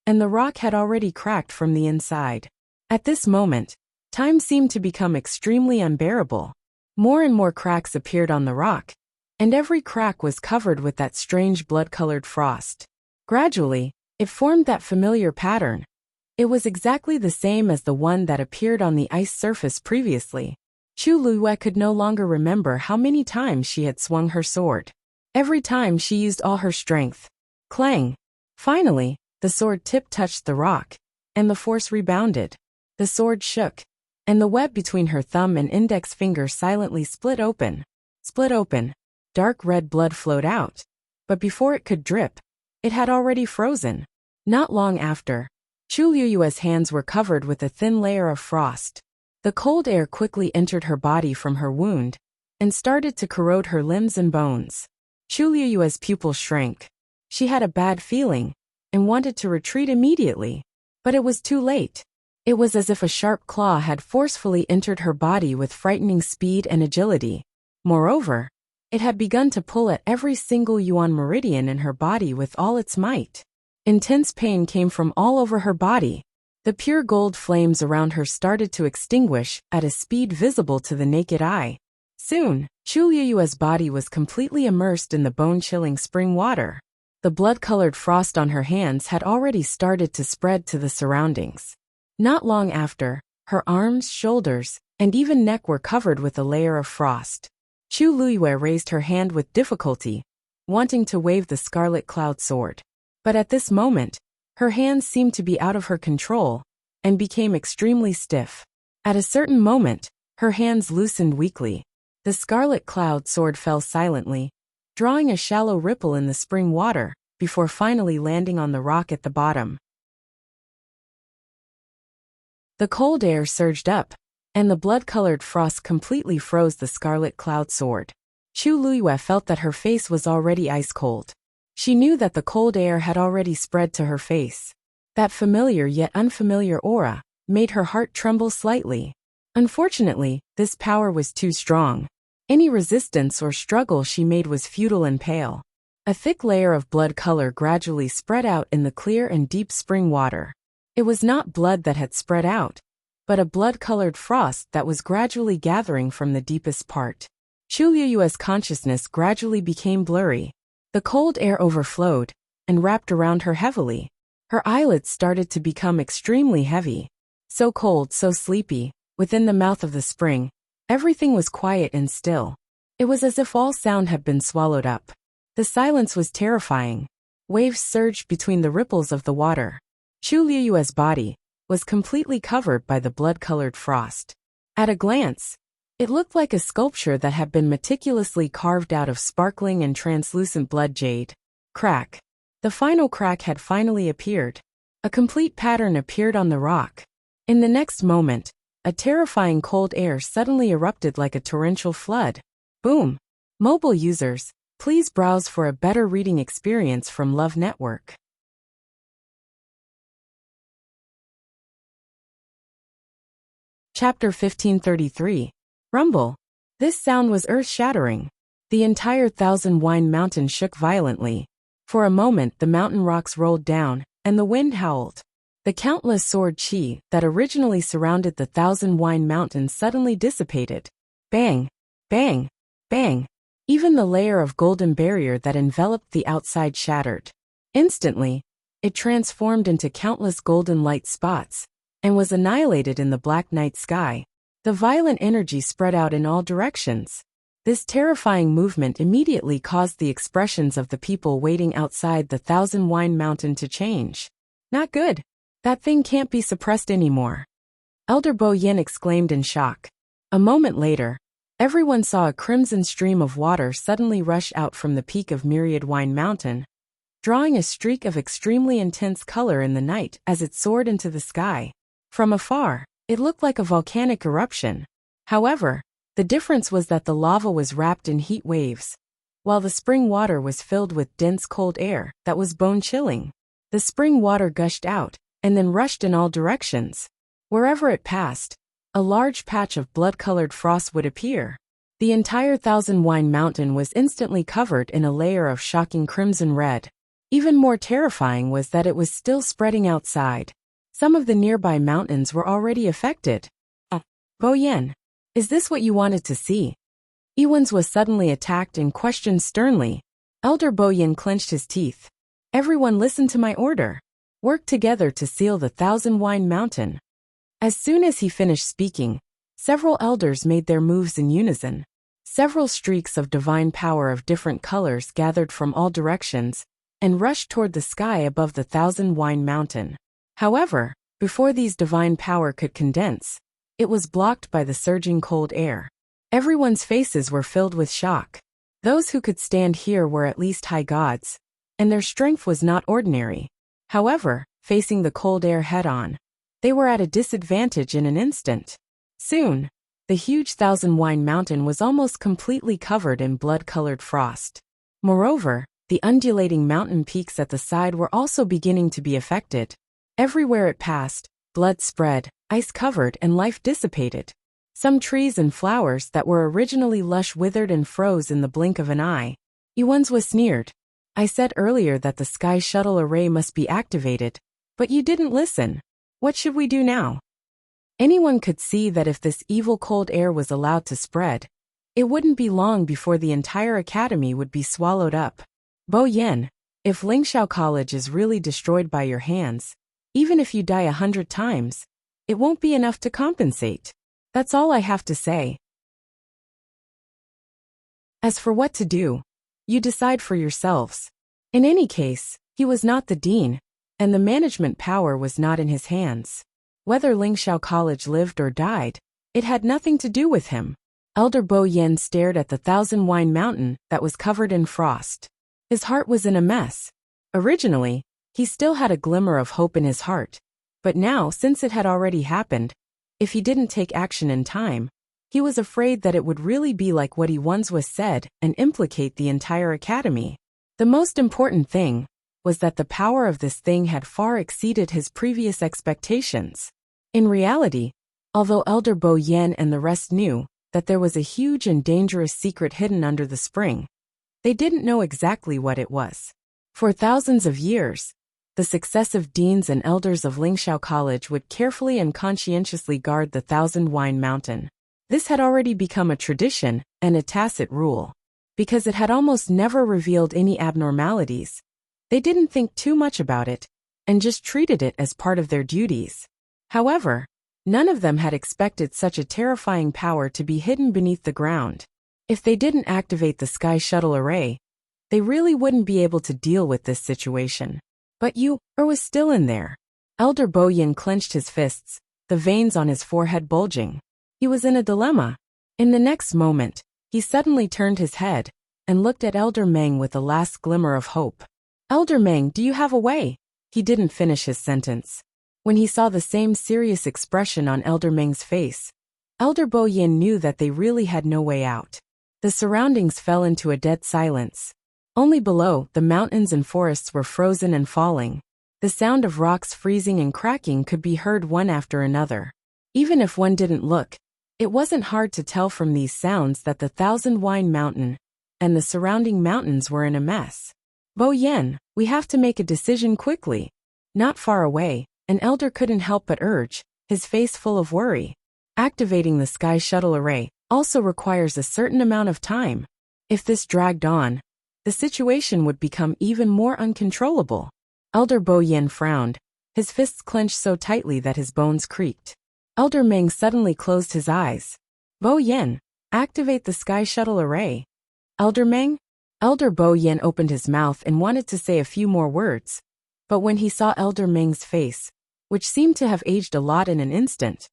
and the rock had already cracked from the inside. At this moment, time seemed to become extremely unbearable. More and more cracks appeared on the rock, and every crack was covered with that strange blood-colored frost. Gradually, it formed that familiar pattern. It was exactly the same as the one that appeared on the ice surface previously. Chu Liyue could no longer remember how many times she had swung her sword. Every time she used all her strength. Clang! Finally, the sword tip touched the rock, and the force rebounded. The sword shook, and the web between her thumb and index finger silently split open. Dark red blood flowed out, but before it could drip, it had already frozen. Not long after, Chu Liyue's hands were covered with a thin layer of frost. The cold air quickly entered her body from her wound, and started to corrode her limbs and bones. Chu Liyue's pupils shrank. She had a bad feeling, and wanted to retreat immediately. But it was too late. It was as if a sharp claw had forcefully entered her body with frightening speed and agility. Moreover, it had begun to pull at every single yuan meridian in her body with all its might. Intense pain came from all over her body. The pure gold flames around her started to extinguish at a speed visible to the naked eye. Soon, Chu Liyue's body was completely immersed in the bone-chilling spring water. The blood-colored frost on her hands had already started to spread to the surroundings. Not long after, her arms, shoulders, and even neck were covered with a layer of frost. Chu Liyue raised her hand with difficulty, wanting to wave the scarlet cloud sword. But at this moment, her hands seemed to be out of her control and became extremely stiff. At a certain moment, her hands loosened weakly. The scarlet cloud sword fell silently, drawing a shallow ripple in the spring water, before finally landing on the rock at the bottom. The cold air surged up, and the blood-colored frost completely froze the scarlet cloud sword. Chu Liyue felt that her face was already ice-cold. She knew that the cold air had already spread to her face. That familiar yet unfamiliar aura made her heart tremble slightly. Unfortunately, this power was too strong. Any resistance or struggle she made was futile and pale. A thick layer of blood color gradually spread out in the clear and deep spring water. It was not blood that had spread out, but a blood-colored frost that was gradually gathering from the deepest part. Chu Liyue's consciousness gradually became blurry. The cold air overflowed and wrapped around her heavily. Her eyelids started to become extremely heavy. So cold, so sleepy, within the mouth of the spring, everything was quiet and still. It was as if all sound had been swallowed up. The silence was terrifying. Waves surged between the ripples of the water. Chu Liyue's body was completely covered by the blood-colored frost. At a glance, it looked like a sculpture that had been meticulously carved out of sparkling and translucent blood jade. Crack. The final crack had finally appeared. A complete pattern appeared on the rock. In the next moment, a terrifying cold air suddenly erupted like a torrential flood. Boom! Mobile users, please browse for a better reading experience from Love Network. Chapter 1533. Rumble. This sound was earth-shattering. The entire Thousand-Wine Mountain shook violently. For a moment the mountain rocks rolled down, and the wind howled. The countless sword chi that originally surrounded the Thousand-Wine Mountain suddenly dissipated. Bang! Bang! Bang! Even the layer of golden barrier that enveloped the outside shattered. Instantly, it transformed into countless golden light spots, and was annihilated in the black night sky. The violent energy spread out in all directions. This terrifying movement immediately caused the expressions of the people waiting outside the Thousand-Wine Mountain to change. Not good. That thing can't be suppressed anymore. Elder Bo Yin exclaimed in shock. A moment later, everyone saw a crimson stream of water suddenly rush out from the peak of Myriad Wine Mountain, drawing a streak of extremely intense color in the night as it soared into the sky. From afar, it looked like a volcanic eruption. However, the difference was that the lava was wrapped in heat waves, while the spring water was filled with dense cold air that was bone-chilling. The spring water gushed out, and then rushed in all directions. Wherever it passed, a large patch of blood-colored frost would appear. The entire Thousand-Wine Mountain was instantly covered in a layer of shocking crimson red. Even more terrifying was that it was still spreading outside. Some of the nearby mountains were already affected. Bo Yin, is this what you wanted to see? Ewans was suddenly attacked and questioned sternly. Elder Bo Yin clenched his teeth. Everyone listen to my order. Work together to seal the Thousand-Wine Mountain. As soon as he finished speaking, several elders made their moves in unison. Several streaks of divine power of different colors gathered from all directions and rushed toward the sky above the Thousand-Wine Mountain. However, before these divine power could condense, it was blocked by the surging cold air. Everyone's faces were filled with shock. Those who could stand here were at least high gods, and their strength was not ordinary. However, facing the cold air head-on, they were at a disadvantage in an instant. Soon, the huge Thousand-Wine Mountain was almost completely covered in blood-colored frost. Moreover, the undulating mountain peaks at the side were also beginning to be affected. Everywhere it passed, blood spread, ice covered, and life dissipated. Some trees and flowers that were originally lush withered and froze in the blink of an eye. Yuanzwa sneered. I said earlier that the sky shuttle array must be activated, but you didn't listen. What should we do now? Anyone could see that if this evil cold air was allowed to spread, it wouldn't be long before the entire academy would be swallowed up. Bo Yen, if Lingxiao College is really destroyed by your hands, even if you die 100 times, it won't be enough to compensate. That's all I have to say. As for what to do, you decide for yourselves. In any case, he was not the dean, and the management power was not in his hands. Whether Lingxiao College lived or died, it had nothing to do with him. Elder Bo Yen stared at the Thousand Wine Mountain that was covered in frost. His heart was in a mess. Originally, he still had a glimmer of hope in his heart, but now, since it had already happened, if he didn't take action in time, he was afraid that it would really be like what he once was said and implicate the entire academy. The most important thing was that the power of this thing had far exceeded his previous expectations. In reality, although Elder Bo Yen and the rest knew that there was a huge and dangerous secret hidden under the spring, they didn't know exactly what it was. For thousands of years, the successive deans and elders of Lingxiao College would carefully and conscientiously guard the Thousand Wine Mountain. This had already become a tradition and a tacit rule. Because it had almost never revealed any abnormalities, they didn't think too much about it and just treated it as part of their duties. However, none of them had expected such a terrifying power to be hidden beneath the ground. If they didn't activate the Sky Shuttle Array, they really wouldn't be able to deal with this situation. But was still in there. Elder Bo Yen clenched his fists, the veins on his forehead bulging. He was in a dilemma. In the next moment, he suddenly turned his head and looked at Elder Meng with a last glimmer of hope. Elder Meng, do you have a way? He didn't finish his sentence. When he saw the same serious expression on Elder Meng's face, Elder Bo Yen knew that they really had no way out. The surroundings fell into a dead silence. Only below, the mountains and forests were frozen and falling. The sound of rocks freezing and cracking could be heard one after another. Even if one didn't look, it wasn't hard to tell from these sounds that the Thousand Wine Mountain and the surrounding mountains were in a mess. Bo Yen, we have to make a decision quickly. Not far away, an elder couldn't help but urge, his face full of worry. Activating the Sky Shuttle Array also requires a certain amount of time. If this dragged on, the situation would become even more uncontrollable. Elder Bo Yen frowned, his fists clenched so tightly that his bones creaked. Elder Meng suddenly closed his eyes. Bo Yen, activate the Sky Shuttle Array. Elder Meng? Elder Bo Yen opened his mouth and wanted to say a few more words, but when he saw Elder Meng's face, which seemed to have aged a lot in an instant,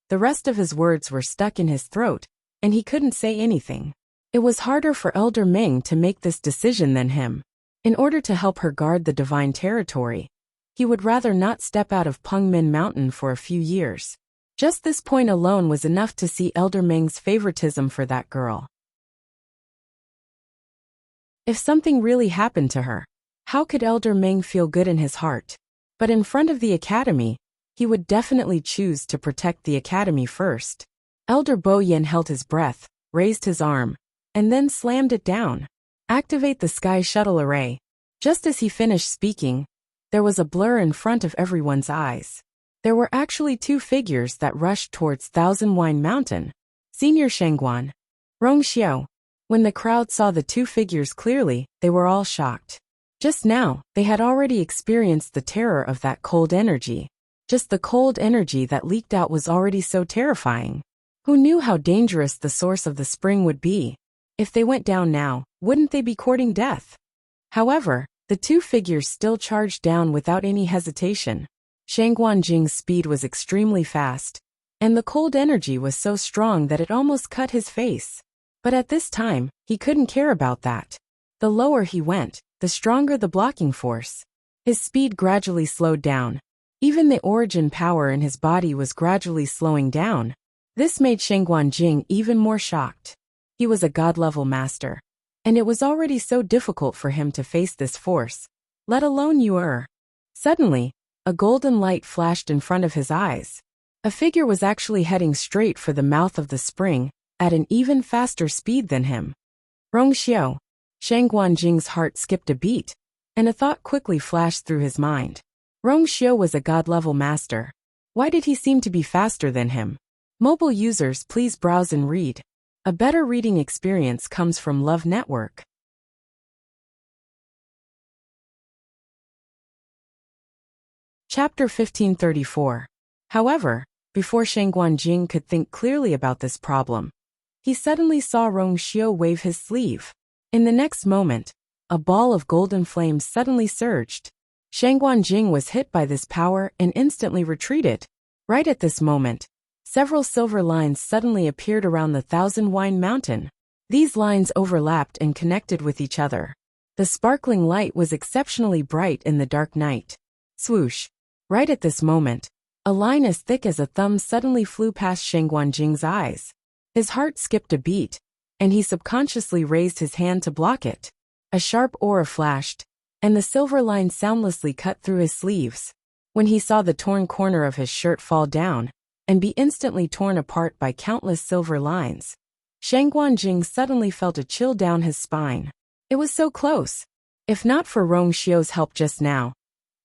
the rest of his words were stuck in his throat, and he couldn't say anything. It was harder for Elder Meng to make this decision than him. In order to help her guard the divine territory, he would rather not step out of Pengmin Mountain for a few years. Just this point alone was enough to see Elder Meng's favoritism for that girl. If something really happened to her, how could Elder Meng feel good in his heart? But in front of the academy, he would definitely choose to protect the academy first. Elder Bo Yen held his breath, raised his arm, and then slammed it down. Activate the Sky Shuttle Array. Just as he finished speaking, there was a blur in front of everyone's eyes. There were actually two figures that rushed towards Thousand Wine Mountain. Senior Shengguan, Rong Xiao. When the crowd saw the two figures clearly, they were all shocked. Just now, they had already experienced the terror of that cold energy. Just the cold energy that leaked out was already so terrifying. Who knew how dangerous the source of the spring would be? If they went down now, wouldn't they be courting death? However, the two figures still charged down without any hesitation. Shangguan Jing's speed was extremely fast, and the cold energy was so strong that it almost cut his face. But at this time, he couldn't care about that. The lower he went, the stronger the blocking force. His speed gradually slowed down. Even the origin power in his body was gradually slowing down. This made Shangguan Jing even more shocked. He was a god-level master, and it was already so difficult for him to face this force, let alone Yuer. Suddenly, A golden light flashed in front of his eyes. A figure was actually heading straight for the mouth of the spring, at an even faster speed than him. Rongxiu. Shang Guanjing's heart skipped a beat, and a thought quickly flashed through his mind. Rongxiu was a god-level master. Why did he seem to be faster than him? Mobile users, please browse and read. A better reading experience comes from Love Network. Chapter 1534. However, before Shang Guanjing could think clearly about this problem, he suddenly saw Rongxiu wave his sleeve. In the next moment, a ball of golden flames suddenly surged. Shang Guanjing was hit by this power and instantly retreated. Right at this moment, several silver lines suddenly appeared around the Thousand Wine Mountain. These lines overlapped and connected with each other. The sparkling light was exceptionally bright in the dark night. Swoosh! Right at this moment, a line as thick as a thumb suddenly flew past Shang Guanjing's eyes. His heart skipped a beat, and he subconsciously raised his hand to block it. A sharp aura flashed, and the silver line soundlessly cut through his sleeves. When he saw the torn corner of his shirt fall down and be instantly torn apart by countless silver lines, Shang Guanjing suddenly felt a chill down his spine. It was so close. If not for Rongxiu's help just now,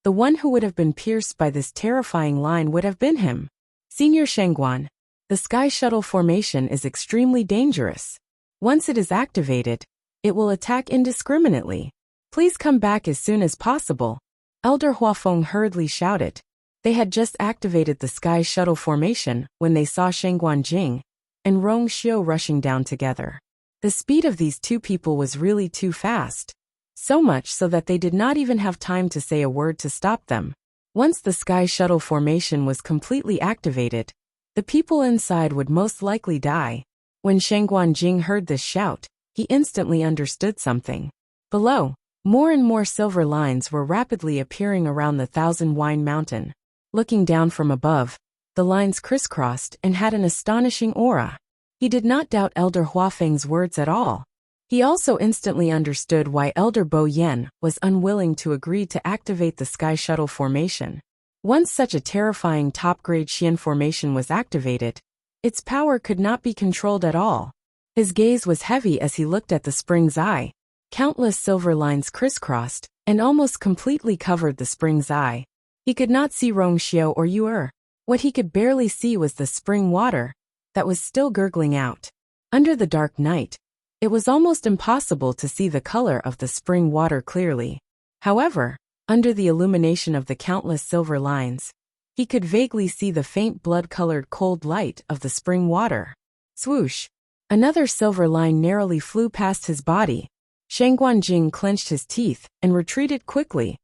the one who would have been pierced by this terrifying line would have been him. Senior Shangguan, the Sky Shuttle formation is extremely dangerous. Once it is activated, it will attack indiscriminately. Please come back as soon as possible. Elder Huafeng hurriedly shouted. They had just activated the Sky Shuttle formation when they saw Shang Guanjing and Rongxiu rushing down together. The speed of these two people was really too fast. So much so that they did not even have time to say a word to stop them. Once the Sky Shuttle formation was completely activated, the people inside would most likely die. When Shang Guanjing heard this shout, he instantly understood something. Below, more and more silver lines were rapidly appearing around the Thousand Wine Mountain. Looking down from above, the lines crisscrossed and had an astonishing aura. He did not doubt Elder Huafeng's words at all. He also instantly understood why Elder Bo Yen was unwilling to agree to activate the Sky Shuttle formation. Once such a terrifying top-grade Xian formation was activated, its power could not be controlled at all. His gaze was heavy as he looked at the spring's eye. Countless silver lines crisscrossed and almost completely covered the spring's eye. He could not see Rongxiu or Yu'er. What he could barely see was the spring water that was still gurgling out. Under the dark night, it was almost impossible to see the color of the spring water clearly. However, under the illumination of the countless silver lines, he could vaguely see the faint blood-colored cold light of the spring water. Swoosh! Another silver line narrowly flew past his body. Shang Guanjing clenched his teeth and retreated quickly.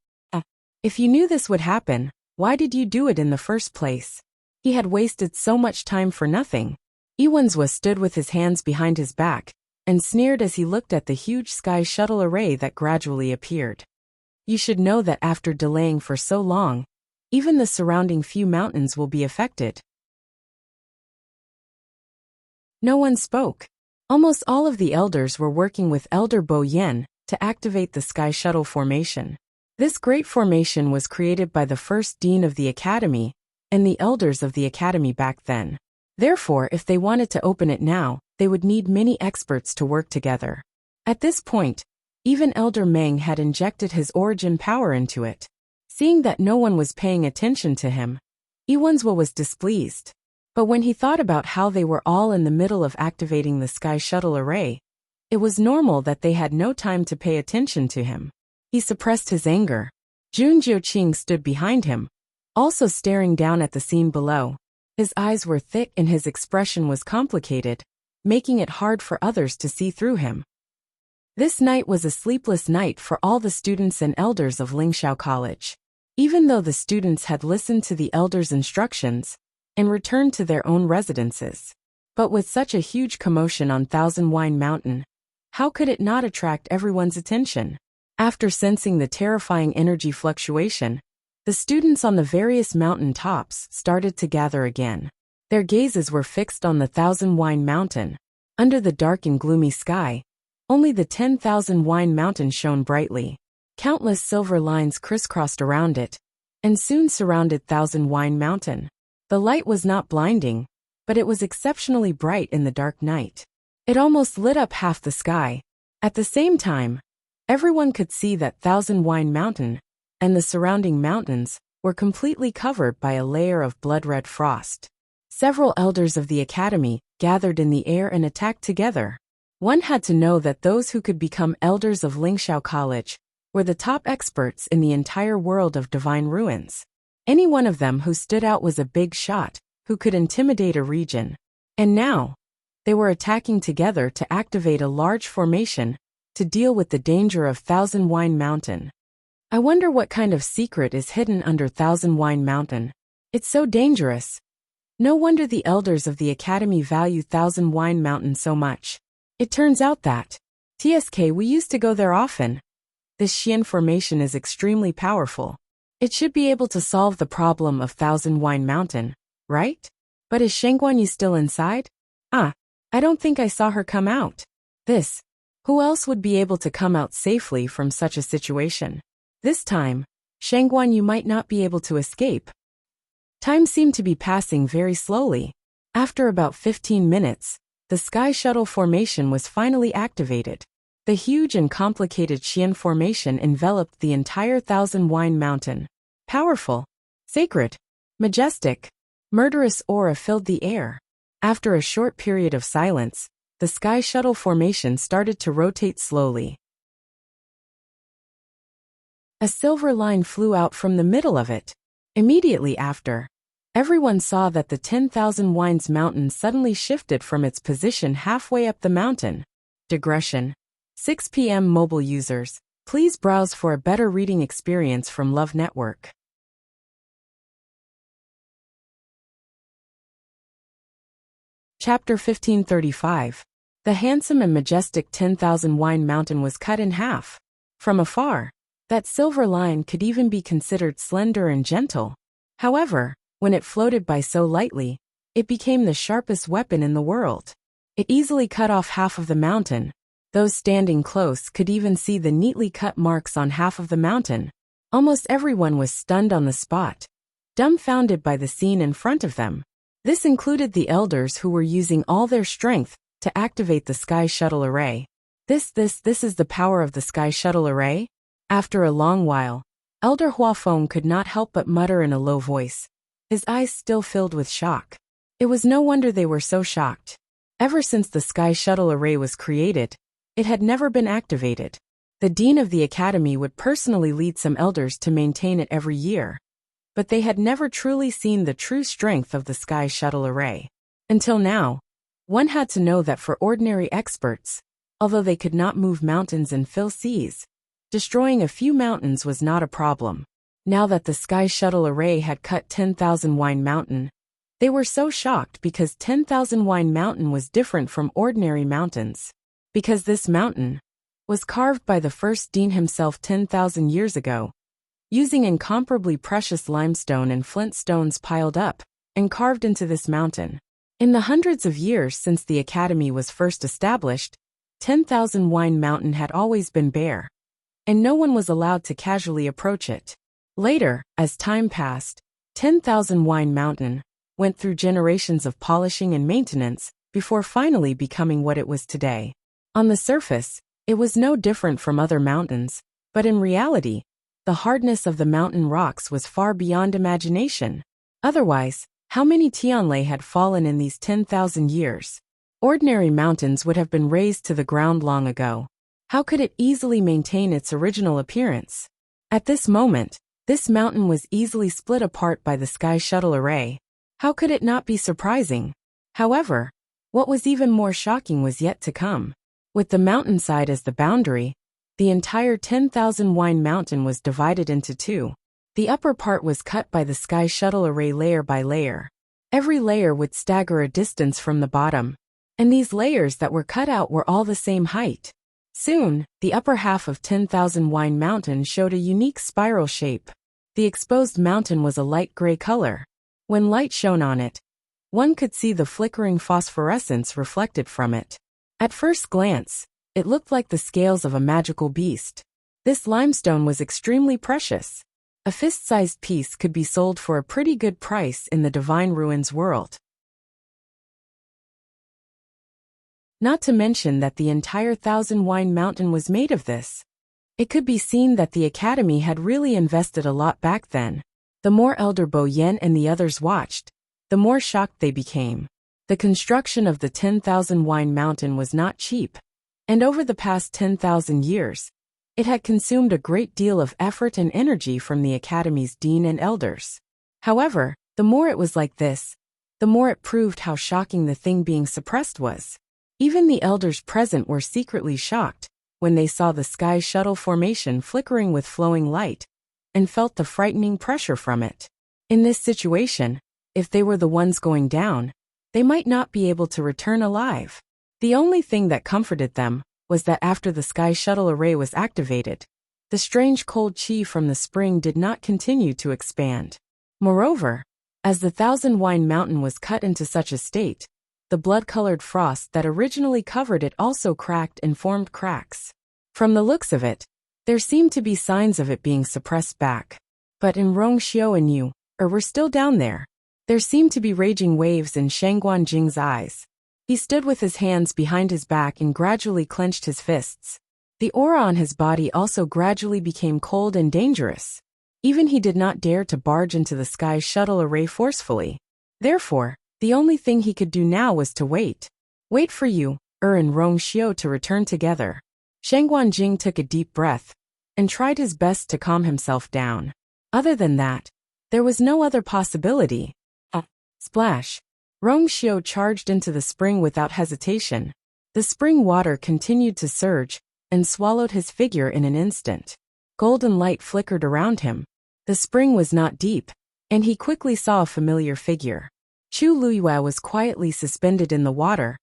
If you knew this would happen, why did you do it in the first place? He had wasted so much time for nothing. Iwanzwa stood with his hands behind his back and sneered as he looked at the huge Sky Shuttle array that gradually appeared. You should know that after delaying for so long, even the surrounding few mountains will be affected. No one spoke. Almost all of the elders were working with Elder Bo Yen to activate the Sky Shuttle formation. This great formation was created by the first dean of the academy and the elders of the academy back then. Therefore, if they wanted to open it now, they would need many experts to work together. At this point, even Elder Meng had injected his origin power into it. Seeing that no one was paying attention to him, Iwanzwa was displeased. But when he thought about how they were all in the middle of activating the Sky Shuttle array, it was normal that they had no time to pay attention to him. He suppressed his anger. Jun Jiuqing stood behind him, also staring down at the scene below. His eyes were thick and his expression was complicated, making it hard for others to see through him. This night was a sleepless night for all the students and elders of Lingxiao College. Even though the students had listened to the elders' instructions and returned to their own residences. But with such a huge commotion on Thousand Wine Mountain, how could it not attract everyone's attention? After sensing the terrifying energy fluctuation, the students on the various mountain tops started to gather again. Their gazes were fixed on the Thousand Wine Mountain. Under the dark and gloomy sky, only the 10,000 Wine Mountain shone brightly. Countless silver lines crisscrossed around it, and soon surrounded Thousand Wine Mountain. The light was not blinding, but it was exceptionally bright in the dark night. It almost lit up half the sky. At the same time, everyone could see that Thousand Wine Mountain and the surrounding mountains were completely covered by a layer of blood-red frost. Several elders of the academy gathered in the air and attacked together. One had to know that those who could become elders of Lingxiao College were the top experts in the entire world of divine ruins. Any one of them who stood out was a big shot, who could intimidate a region. And now, they were attacking together to activate a large formation to deal with the danger of Thousand Wine Mountain. I wonder what kind of secret is hidden under Thousand Wine Mountain. It's so dangerous. No wonder the elders of the academy value Thousand Wine Mountain so much. It turns out that, TSK, we used to go there often. This Xian formation is extremely powerful. It should be able to solve the problem of Thousand Wine Mountain, right? But is Shengguanyu still inside? I don't think I saw her come out. Who else would be able to come out safely from such a situation? This time, Shengguanyu might not be able to escape. Time seemed to be passing very slowly. After about 15 minutes, the Sky Shuttle formation was finally activated. The huge and complicated Xian formation enveloped the entire Thousand Wine Mountain. Powerful, sacred, majestic, murderous aura filled the air. After a short period of silence, the Sky Shuttle formation started to rotate slowly. A silver line flew out from the middle of it. Immediately after, everyone saw that the 10,000 Wines Mountain suddenly shifted from its position halfway up the mountain. Digression. 6 p.m. Mobile users, please browse for a better reading experience from Love Network. Chapter 1535. The handsome and majestic 10,000 Wine Mountain was cut in half. From afar, that silver line could even be considered slender and gentle. However, when it floated by so lightly, it became the sharpest weapon in the world. It easily cut off half of the mountain. Those standing close could even see the neatly cut marks on half of the mountain. Almost everyone was stunned on the spot, dumbfounded by the scene in front of them. This included the elders who were using all their strength to activate the Sky Shuttle Array. This is the power of the Sky Shuttle Array? After a long while, Elder Huafeng could not help but mutter in a low voice, his eyes still filled with shock. It was no wonder they were so shocked. Ever since the Sky Shuttle Array was created, it had never been activated. The dean of the academy would personally lead some elders to maintain it every year, but they had never truly seen the true strength of the Sky Shuttle Array. Until now, one had to know that for ordinary experts, although they could not move mountains and fill seas, destroying a few mountains was not a problem. Now that the Sky Shuttle Array had cut 10,000 Wine Mountain, they were so shocked because 10,000 Wine Mountain was different from ordinary mountains. Because this mountain was carved by the first dean himself 10,000 years ago, using incomparably precious limestone and flint stones piled up and carved into this mountain. In the hundreds of years since the academy was first established, 10,000 Wine Mountain had always been bare, and no one was allowed to casually approach it. Later, as time passed, 10,000 Wine Mountain went through generations of polishing and maintenance before finally becoming what it was today. On the surface, it was no different from other mountains, but in reality, the hardness of the mountain rocks was far beyond imagination. Otherwise, how many Tianlei had fallen in these 10,000 years? Ordinary mountains would have been razed to the ground long ago. How could it easily maintain its original appearance? At this moment, this mountain was easily split apart by the Sky Shuttle Array. How could it not be surprising? However, what was even more shocking was yet to come. With the mountainside as the boundary, the entire 10,000 Wine Mountain was divided into two. The upper part was cut by the Sky Shuttle Array layer by layer. Every layer would stagger a distance from the bottom, and these layers that were cut out were all the same height. Soon, the upper half of 10,000 Wine Mountain showed a unique spiral shape. The exposed mountain was a light gray color. When light shone on it, one could see the flickering phosphorescence reflected from it. At first glance, it looked like the scales of a magical beast. This limestone was extremely precious. A fist-sized piece could be sold for a pretty good price in the Divine Ruins world. Not to mention that the entire Thousand Wine Mountain was made of this. It could be seen that the Academy had really invested a lot back then. The more Elder Bo Yen and the others watched, the more shocked they became. The construction of the 10,000 Wine Mountain was not cheap, and over the past 10,000 years, it had consumed a great deal of effort and energy from the Academy's dean and elders. However, the more it was like this, the more it proved how shocking the thing being suppressed was. Even the elders present were secretly shocked when they saw the sky shuttle formation flickering with flowing light, and felt the frightening pressure from it. In this situation, if they were the ones going down, they might not be able to return alive. The only thing that comforted them was that after the sky shuttle array was activated, the strange cold chi from the spring did not continue to expand. Moreover, as the Thousand Wine Mountain was cut into such a state, the blood-colored frost that originally covered it also cracked and formed cracks. From the looks of it, there seemed to be signs of it being suppressed back. But in Rongxiu and Yu, were still down there. There seemed to be raging waves in Shangguan Jing's eyes. He stood with his hands behind his back and gradually clenched his fists. The aura on his body also gradually became cold and dangerous. Even he did not dare to barge into the sky shuttle array forcefully. Therefore, the only thing he could do now was to wait. Wait for Yu, and Rongxiu to return together. Shangguan Jing took a deep breath and tried his best to calm himself down. Other than that, there was no other possibility. Splash. Rongxiu charged into the spring without hesitation. The spring water continued to surge and swallowed his figure in an instant. Golden light flickered around him. The spring was not deep, and he quickly saw a familiar figure. Chu Luyue was quietly suspended in the water,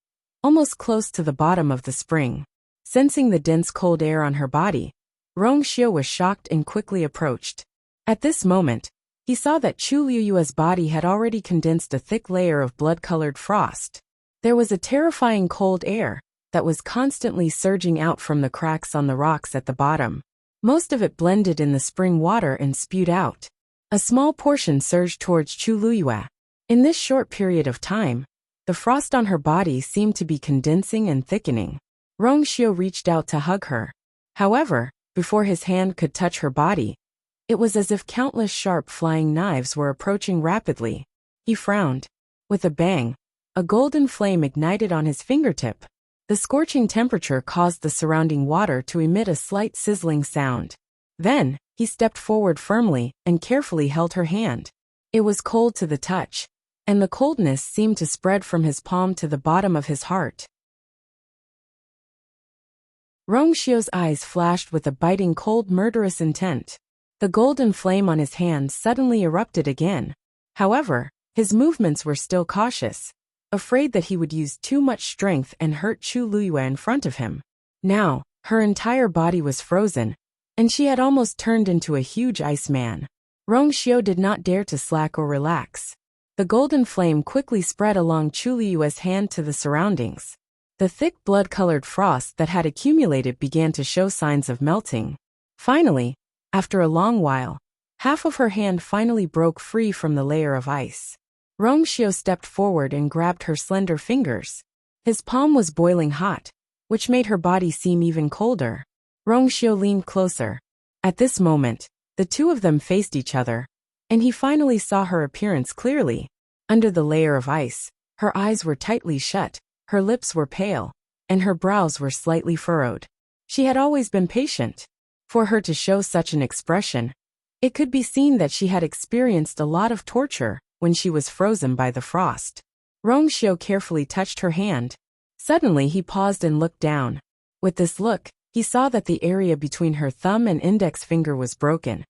almost close to the bottom of the spring. Sensing the dense cold air on her body, Rongxiu was shocked and quickly approached. At this moment, he saw that Chu Luyue's body had already condensed a thick layer of blood-colored frost. There was a terrifying cold air that was constantly surging out from the cracks on the rocks at the bottom. Most of it blended in the spring water and spewed out. A small portion surged towards Chu Luyue. In this short period of time, the frost on her body seemed to be condensing and thickening. Rongxiu reached out to hug her. However, before his hand could touch her body, it was as if countless sharp flying knives were approaching rapidly. He frowned. With a bang, a golden flame ignited on his fingertip. The scorching temperature caused the surrounding water to emit a slight sizzling sound. Then, he stepped forward firmly and carefully held her hand. It was cold to the touch, and the coldness seemed to spread from his palm to the bottom of his heart. Rongxiu's eyes flashed with a biting cold murderous intent. The golden flame on his hand suddenly erupted again. However, his movements were still cautious, afraid that he would use too much strength and hurt Chu Luyue in front of him. Now, her entire body was frozen, and she had almost turned into a huge iceman. Rongxiu did not dare to slack or relax. The golden flame quickly spread along Chu Luyue's hand to the surroundings. The thick blood-colored frost that had accumulated began to show signs of melting. Finally, after a long while, half of her hand finally broke free from the layer of ice. Rongxiu stepped forward and grabbed her slender fingers. His palm was boiling hot, which made her body seem even colder. Rongxiu leaned closer. At this moment, the two of them faced each other, and he finally saw her appearance clearly. Under the layer of ice, her eyes were tightly shut, her lips were pale, and her brows were slightly furrowed. She had always been patient. For her to show such an expression, it could be seen that she had experienced a lot of torture when she was frozen by the frost. Rongxiu carefully touched her hand. Suddenly he paused and looked down. With this look, he saw that the area between her thumb and index finger was broken,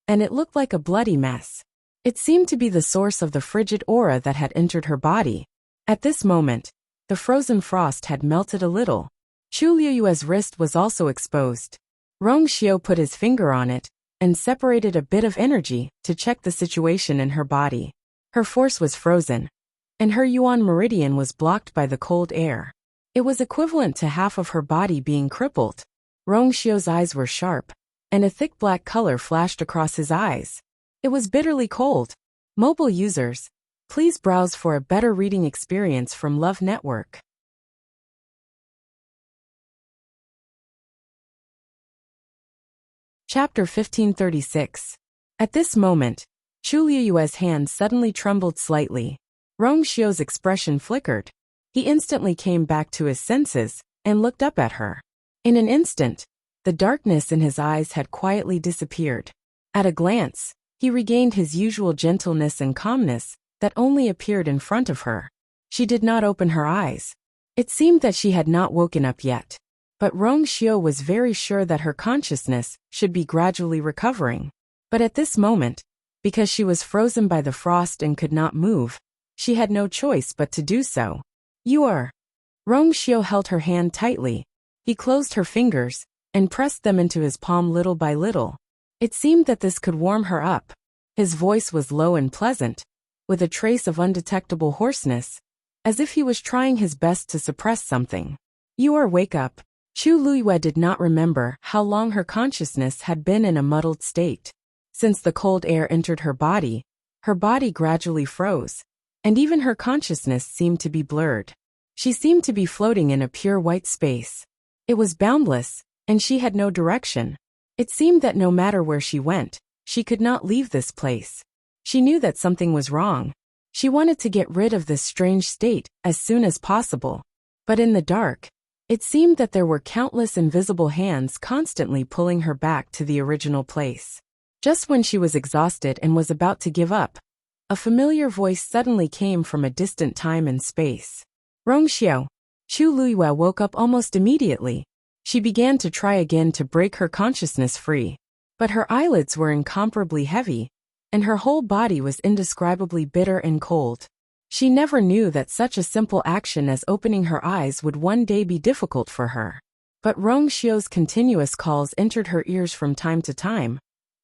and it looked like a bloody mess. It seemed to be the source of the frigid aura that had entered her body. At this moment, the frozen frost had melted a little. Chu Luyue's wrist was also exposed. Rongxiu put his finger on it and separated a bit of energy to check the situation in her body. Her force was frozen, and her yuan meridian was blocked by the cold air. It was equivalent to half of her body being crippled. Rongxiu's eyes were sharp, and a thick black color flashed across his eyes. It was bitterly cold. Mobile users, please browse for a better reading experience from Love Network. Chapter 1536. At this moment, Chu Liyue's hand suddenly trembled slightly. Rong Xiu's expression flickered. He instantly came back to his senses and looked up at her. In an instant, the darkness in his eyes had quietly disappeared. At a glance, he regained his usual gentleness and calmness that only appeared in front of her. She did not open her eyes. It seemed that she had not woken up yet. But Rong Xiu was very sure that her consciousness should be gradually recovering. But at this moment, because she was frozen by the frost and could not move, she had no choice but to do so. You are. Rong Xiu held her hand tightly. He closed her fingers and pressed them into his palm little by little. It seemed that this could warm her up. His voice was low and pleasant, with a trace of undetectable hoarseness, as if he was trying his best to suppress something. You are. Wake up. Chu Liyue did not remember how long her consciousness had been in a muddled state. Since the cold air entered her body gradually froze, and even her consciousness seemed to be blurred. She seemed to be floating in a pure white space. It was boundless, and she had no direction. It seemed that no matter where she went, she could not leave this place. She knew that something was wrong. She wanted to get rid of this strange state as soon as possible. But in the dark, it seemed that there were countless invisible hands constantly pulling her back to the original place. Just when she was exhausted and was about to give up, a familiar voice suddenly came from a distant time and space. Rong Xiu. Chu Liyue woke up almost immediately. She began to try again to break her consciousness free. But her eyelids were incomparably heavy, and her whole body was indescribably bitter and cold. She never knew that such a simple action as opening her eyes would one day be difficult for her. But Rong Xiu's continuous calls entered her ears from time to time,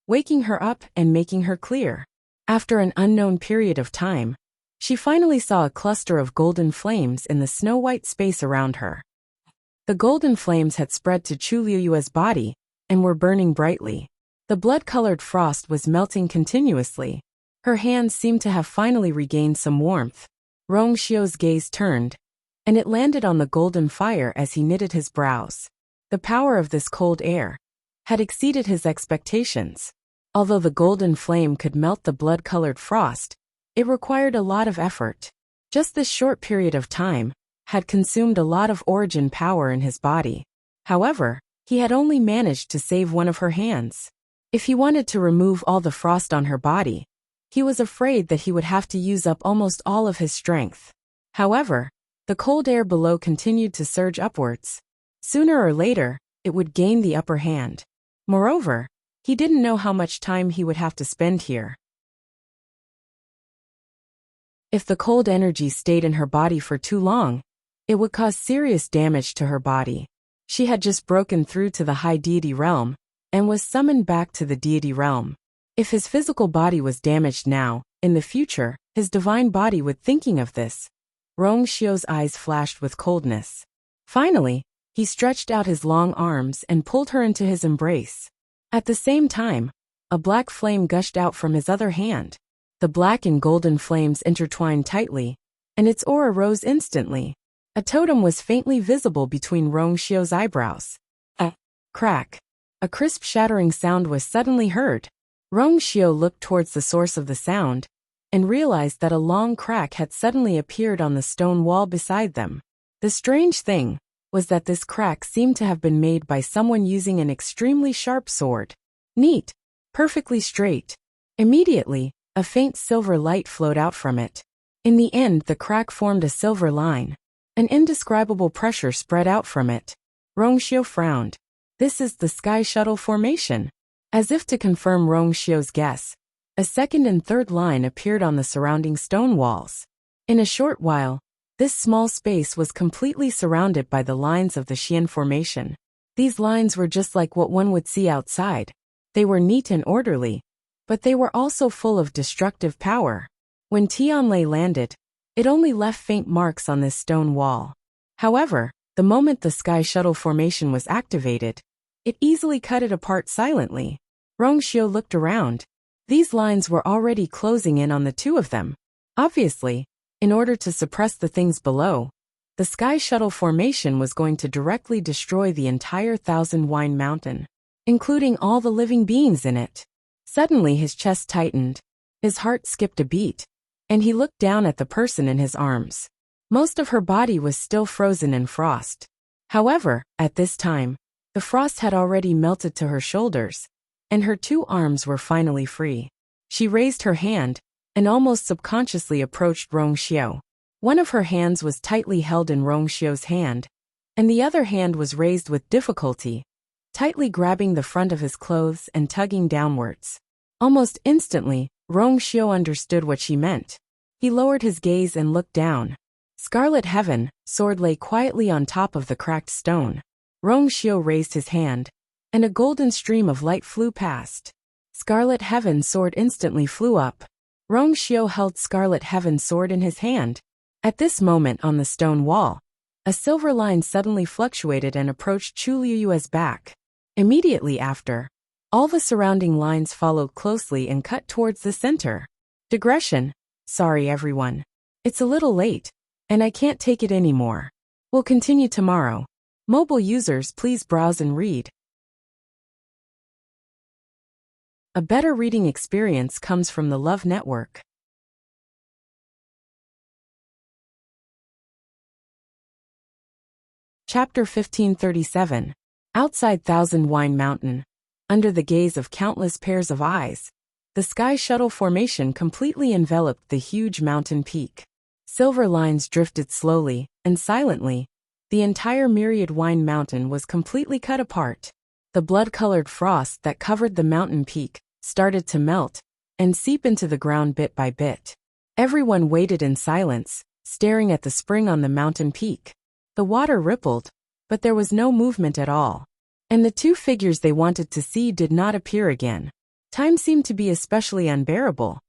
waking her up and making her clear. After an unknown period of time, she finally saw a cluster of golden flames in the snow-white space around her. The golden flames had spread to Chu Liyue's body and were burning brightly. The blood-colored frost was melting continuously. Her hands seemed to have finally regained some warmth. Rong Xiu's gaze turned, and it landed on the golden fire as he knitted his brows. The power of this cold air had exceeded his expectations. Although the golden flame could melt the blood-colored frost, it required a lot of effort. Just this short period of time had consumed a lot of origin power in his body. However, he had only managed to save one of her hands. If he wanted to remove all the frost on her body, he was afraid that he would have to use up almost all of his strength. However, the cold air below continued to surge upwards. Sooner or later, it would gain the upper hand. Moreover, he didn't know how much time he would have to spend here. If the cold energy stayed in her body for too long, it would cause serious damage to her body. She had just broken through to the high deity realm and was summoned back to the deity realm. If his physical body was damaged now, in the future, his divine body would thinking of this. Rong Xiu's eyes flashed with coldness. Finally, he stretched out his long arms and pulled her into his embrace. At the same time, a black flame gushed out from his other hand. The black and golden flames intertwined tightly, and its aura rose instantly. A totem was faintly visible between Rong Xiu's eyebrows. A crack. A crisp shattering sound was suddenly heard. Rong Xiu looked towards the source of the sound, and realized that a long crack had suddenly appeared on the stone wall beside them. The strange thing was that this crack seemed to have been made by someone using an extremely sharp sword. Neat. Perfectly straight. Immediately, a faint silver light flowed out from it. In the end, the crack formed a silver line. An indescribable pressure spread out from it. Rong Xiu frowned. This is the Sky Shuttle formation. As if to confirm Rong Xiu's guess, a second and third line appeared on the surrounding stone walls. In a short while, this small space was completely surrounded by the lines of the Xian formation. These lines were just like what one would see outside. They were neat and orderly, but they were also full of destructive power. When Tianlei landed, it only left faint marks on this stone wall. However, the moment the Sky Shuttle formation was activated, It easily cut it apart silently. Rongxiu looked around. These lines were already closing in on the two of them. Obviously, in order to suppress the things below, the Sky Shuttle formation was going to directly destroy the entire Thousand Wine Mountain, including all the living beings in it. Suddenly his chest tightened. His heart skipped a beat, and he looked down at the person in his arms. Most of her body was still frozen in frost. However, at this time, the frost had already melted to her shoulders, and her two arms were finally free. She raised her hand and almost subconsciously approached Rongxiu. One of her hands was tightly held in Rongxiu's hand, and the other hand was raised with difficulty, tightly grabbing the front of his clothes and tugging downwards. Almost instantly, Rongxiu understood what she meant. He lowered his gaze and looked down. Scarlet Heaven, sword lay quietly on top of the cracked stone. Rongxiu raised his hand, and a golden stream of light flew past. Scarlet Heaven's sword instantly flew up. Rongxiu held Scarlet Heaven's sword in his hand. At this moment on the stone wall, a silver line suddenly fluctuated and approached Chu Liyue's back. Immediately after, all the surrounding lines followed closely and cut towards the center. Digression. Sorry everyone. It's a little late, and I can't take it anymore. We'll continue tomorrow. Mobile users, please browse and read. A better reading experience comes from the Love Network. Chapter 1537. Outside Thousand Wine Mountain. Under the gaze of countless pairs of eyes, the Sky Shuttle formation completely enveloped the huge mountain peak. Silver lines drifted slowly and silently. The entire myriad wine mountain was completely cut apart. The blood-colored frost that covered the mountain peak started to melt and seep into the ground bit by bit. Everyone waited in silence, staring at the spring on the mountain peak. The water rippled, but there was no movement at all. And the two figures they wanted to see did not appear again. Time seemed to be especially unbearable.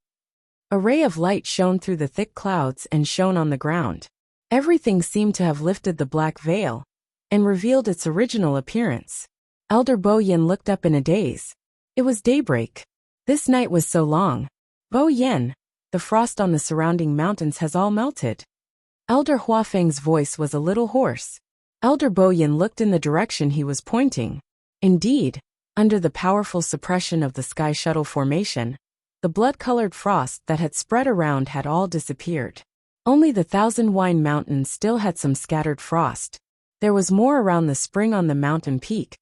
A ray of light shone through the thick clouds and shone on the ground. Everything seemed to have lifted the black veil and revealed its original appearance. Elder Bo Yin looked up in a daze. It was daybreak. This night was so long. Bo Yin, the frost on the surrounding mountains has all melted. Elder Huafeng's voice was a little hoarse. Elder Bo Yin looked in the direction he was pointing. Indeed, under the powerful suppression of the Sky Shuttle formation, the blood-colored frost that had spread around had all disappeared. Only the Thousand Wine Mountain still had some scattered frost. There was more around the spring on the mountain peak,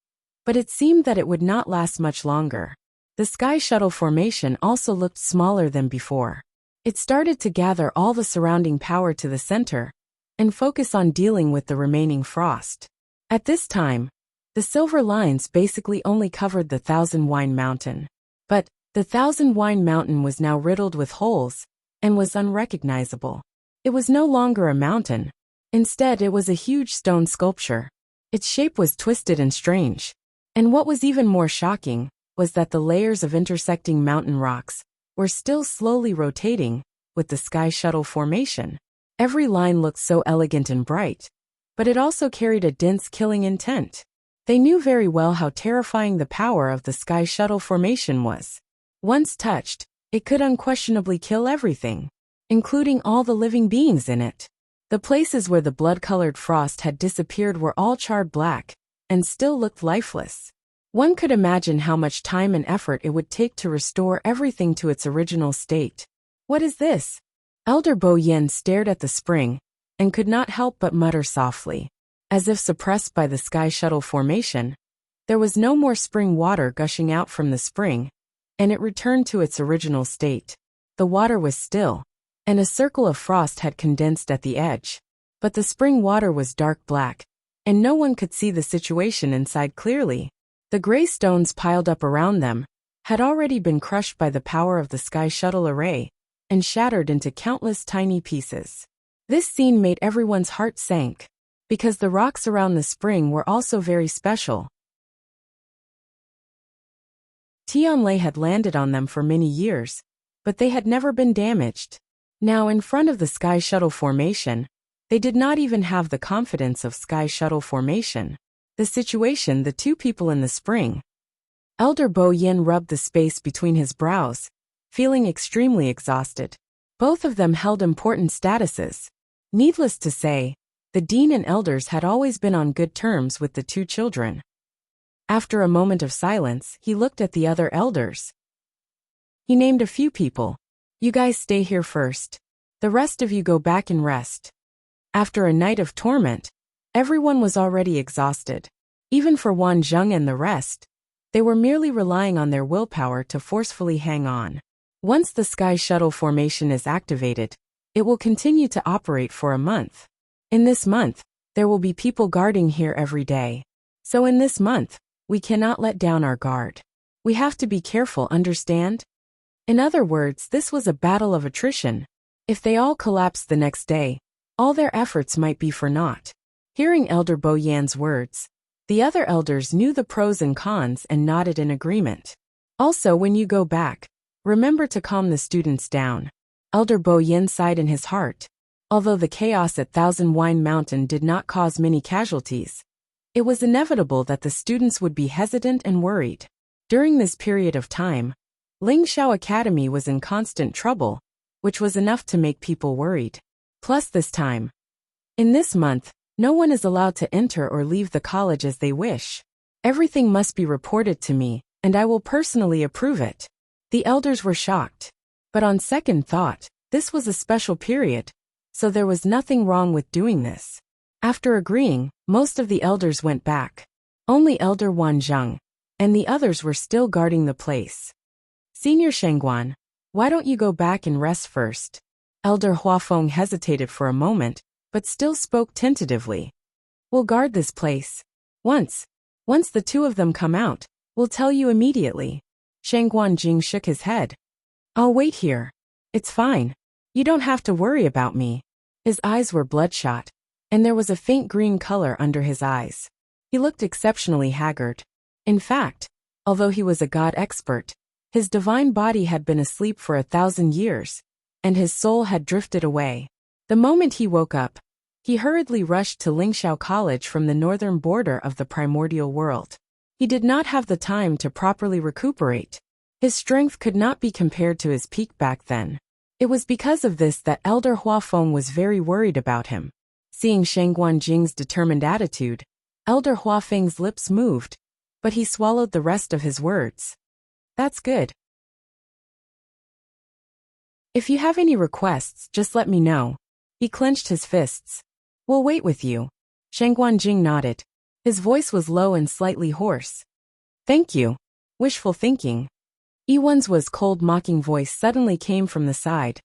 but it seemed that it would not last much longer. The Sky Shuttle formation also looked smaller than before. It started to gather all the surrounding power to the center and focus on dealing with the remaining frost. At this time, the silver lines basically only covered the Thousand Wine Mountain. But the Thousand Wine Mountain was now riddled with holes and was unrecognizable. It was no longer a mountain. Instead, it was a huge stone sculpture. Its shape was twisted and strange. And what was even more shocking was that the layers of intersecting mountain rocks were still slowly rotating with the Sky Shuttle formation. Every line looked so elegant and bright, but it also carried a dense killing intent. They knew very well how terrifying the power of the Sky Shuttle formation was. Once touched, it could unquestionably kill everything, including all the living beings in it. The places where the blood-colored frost had disappeared were all charred black and still looked lifeless. One could imagine how much time and effort it would take to restore everything to its original state. What is this? Elder Bo Yin stared at the spring and could not help but mutter softly. As if suppressed by the Sky Shuttle formation, there was no more spring water gushing out from the spring, and it returned to its original state. The water was still, and a circle of frost had condensed at the edge. But the spring water was dark black, and no one could see the situation inside clearly. The gray stones piled up around them had already been crushed by the power of the Sky Shuttle array and shattered into countless tiny pieces. This scene made everyone's heart sank, because the rocks around the spring were also very special. Tianlei had landed on them for many years, but they had never been damaged. Now in front of the Sky Shuttle formation, they did not even have the confidence of Sky Shuttle formation. The situation, the two people in the spring. Elder Bo Yin rubbed the space between his brows, feeling extremely exhausted. Both of them held important statuses. Needless to say, the dean and elders had always been on good terms with the two children. After a moment of silence, he looked at the other elders. He named a few people. You guys stay here first. The rest of you go back and rest. After a night of torment, everyone was already exhausted. Even for Wan Zheng and the rest, they were merely relying on their willpower to forcefully hang on. Once the Sky Shuttle formation is activated, it will continue to operate for a month. In this month, there will be people guarding here every day. So in this month, we cannot let down our guard. We have to be careful, understand? In other words, this was a battle of attrition. If they all collapsed the next day, all their efforts might be for naught. Hearing Elder Bo Yan's words, the other elders knew the pros and cons and nodded in agreement. Also, when you go back, remember to calm the students down. Elder Bo Yin sighed in his heart. Although the chaos at Thousand Wine Mountain did not cause many casualties, it was inevitable that the students would be hesitant and worried. During this period of time, Lingxiao Academy was in constant trouble, which was enough to make people worried. Plus this time. In this month, no one is allowed to enter or leave the college as they wish. Everything must be reported to me, and I will personally approve it. The elders were shocked. But on second thought, this was a special period, so there was nothing wrong with doing this. After agreeing, most of the elders went back. Only Elder Wan Zheng and the others were still guarding the place. Senior Shengguan, why don't you go back and rest first? Elder Huafeng hesitated for a moment, but still spoke tentatively. We'll guard this place. Once the two of them come out, we'll tell you immediately. Shengguan Jing shook his head. I'll wait here. It's fine. You don't have to worry about me. His eyes were bloodshot, and there was a faint green color under his eyes. He looked exceptionally haggard. In fact, although he was a god expert, his divine body had been asleep for 1,000 years, and his soul had drifted away. The moment he woke up, he hurriedly rushed to Lingxiao College from the northern border of the primordial world. He did not have the time to properly recuperate. His strength could not be compared to his peak back then. It was because of this that Elder Huafeng was very worried about him. Seeing Shengguan Jing's determined attitude, Elder Huafeng's lips moved, but he swallowed the rest of his words. That's good. If you have any requests, just let me know. He clenched his fists. We'll wait with you. Shengguan Jing nodded. His voice was low and slightly hoarse. Thank you. Wishful thinking. Yiwen's cold mocking voice suddenly came from the side.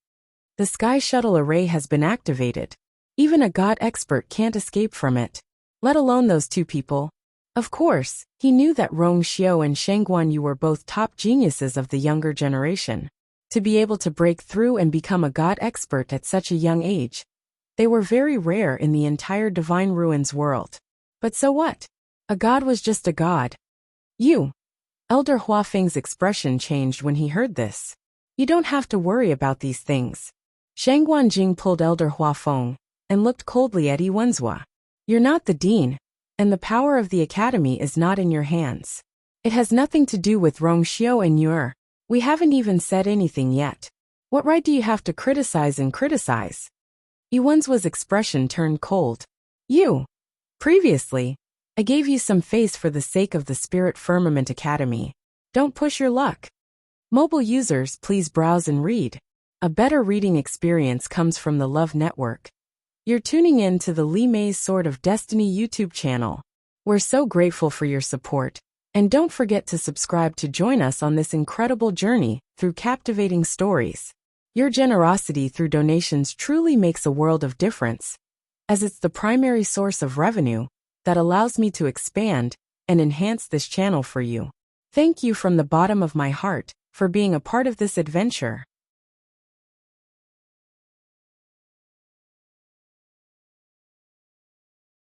The Sky Shuttle array has been activated. Even a god expert can't escape from it. Let alone those two people. Of course, he knew that Rong Xiao and Shengguan Yu were both top geniuses of the younger generation. To be able to break through and become a god expert at such a young age, they were very rare in the entire Divine Ruins world. But so what? A god was just a god. You. Elder Huafeng's expression changed when he heard this. You don't have to worry about these things. Shengguan Jing pulled Elder Huafeng and looked coldly at Yiwenzhua. You're not the dean, and the power of the academy is not in your hands. It has nothing to do with Rong Xiao and Yu. We haven't even said anything yet. What right do you have to criticize and criticize? Yiwenzhua's expression turned cold. You. Previously, I gave you some face for the sake of the Spirit Firmament Academy. Don't push your luck. Mobile users, please browse and read. A better reading experience comes from the Love Network. You're tuning in to the Li Mei's Sword of Destiny YouTube channel. We're so grateful for your support. And don't forget to subscribe to join us on this incredible journey through captivating stories. Your generosity through donations truly makes a world of difference, as it's the primary source of revenue that allows me to expand and enhance this channel for you. Thank you from the bottom of my heart for being a part of this adventure.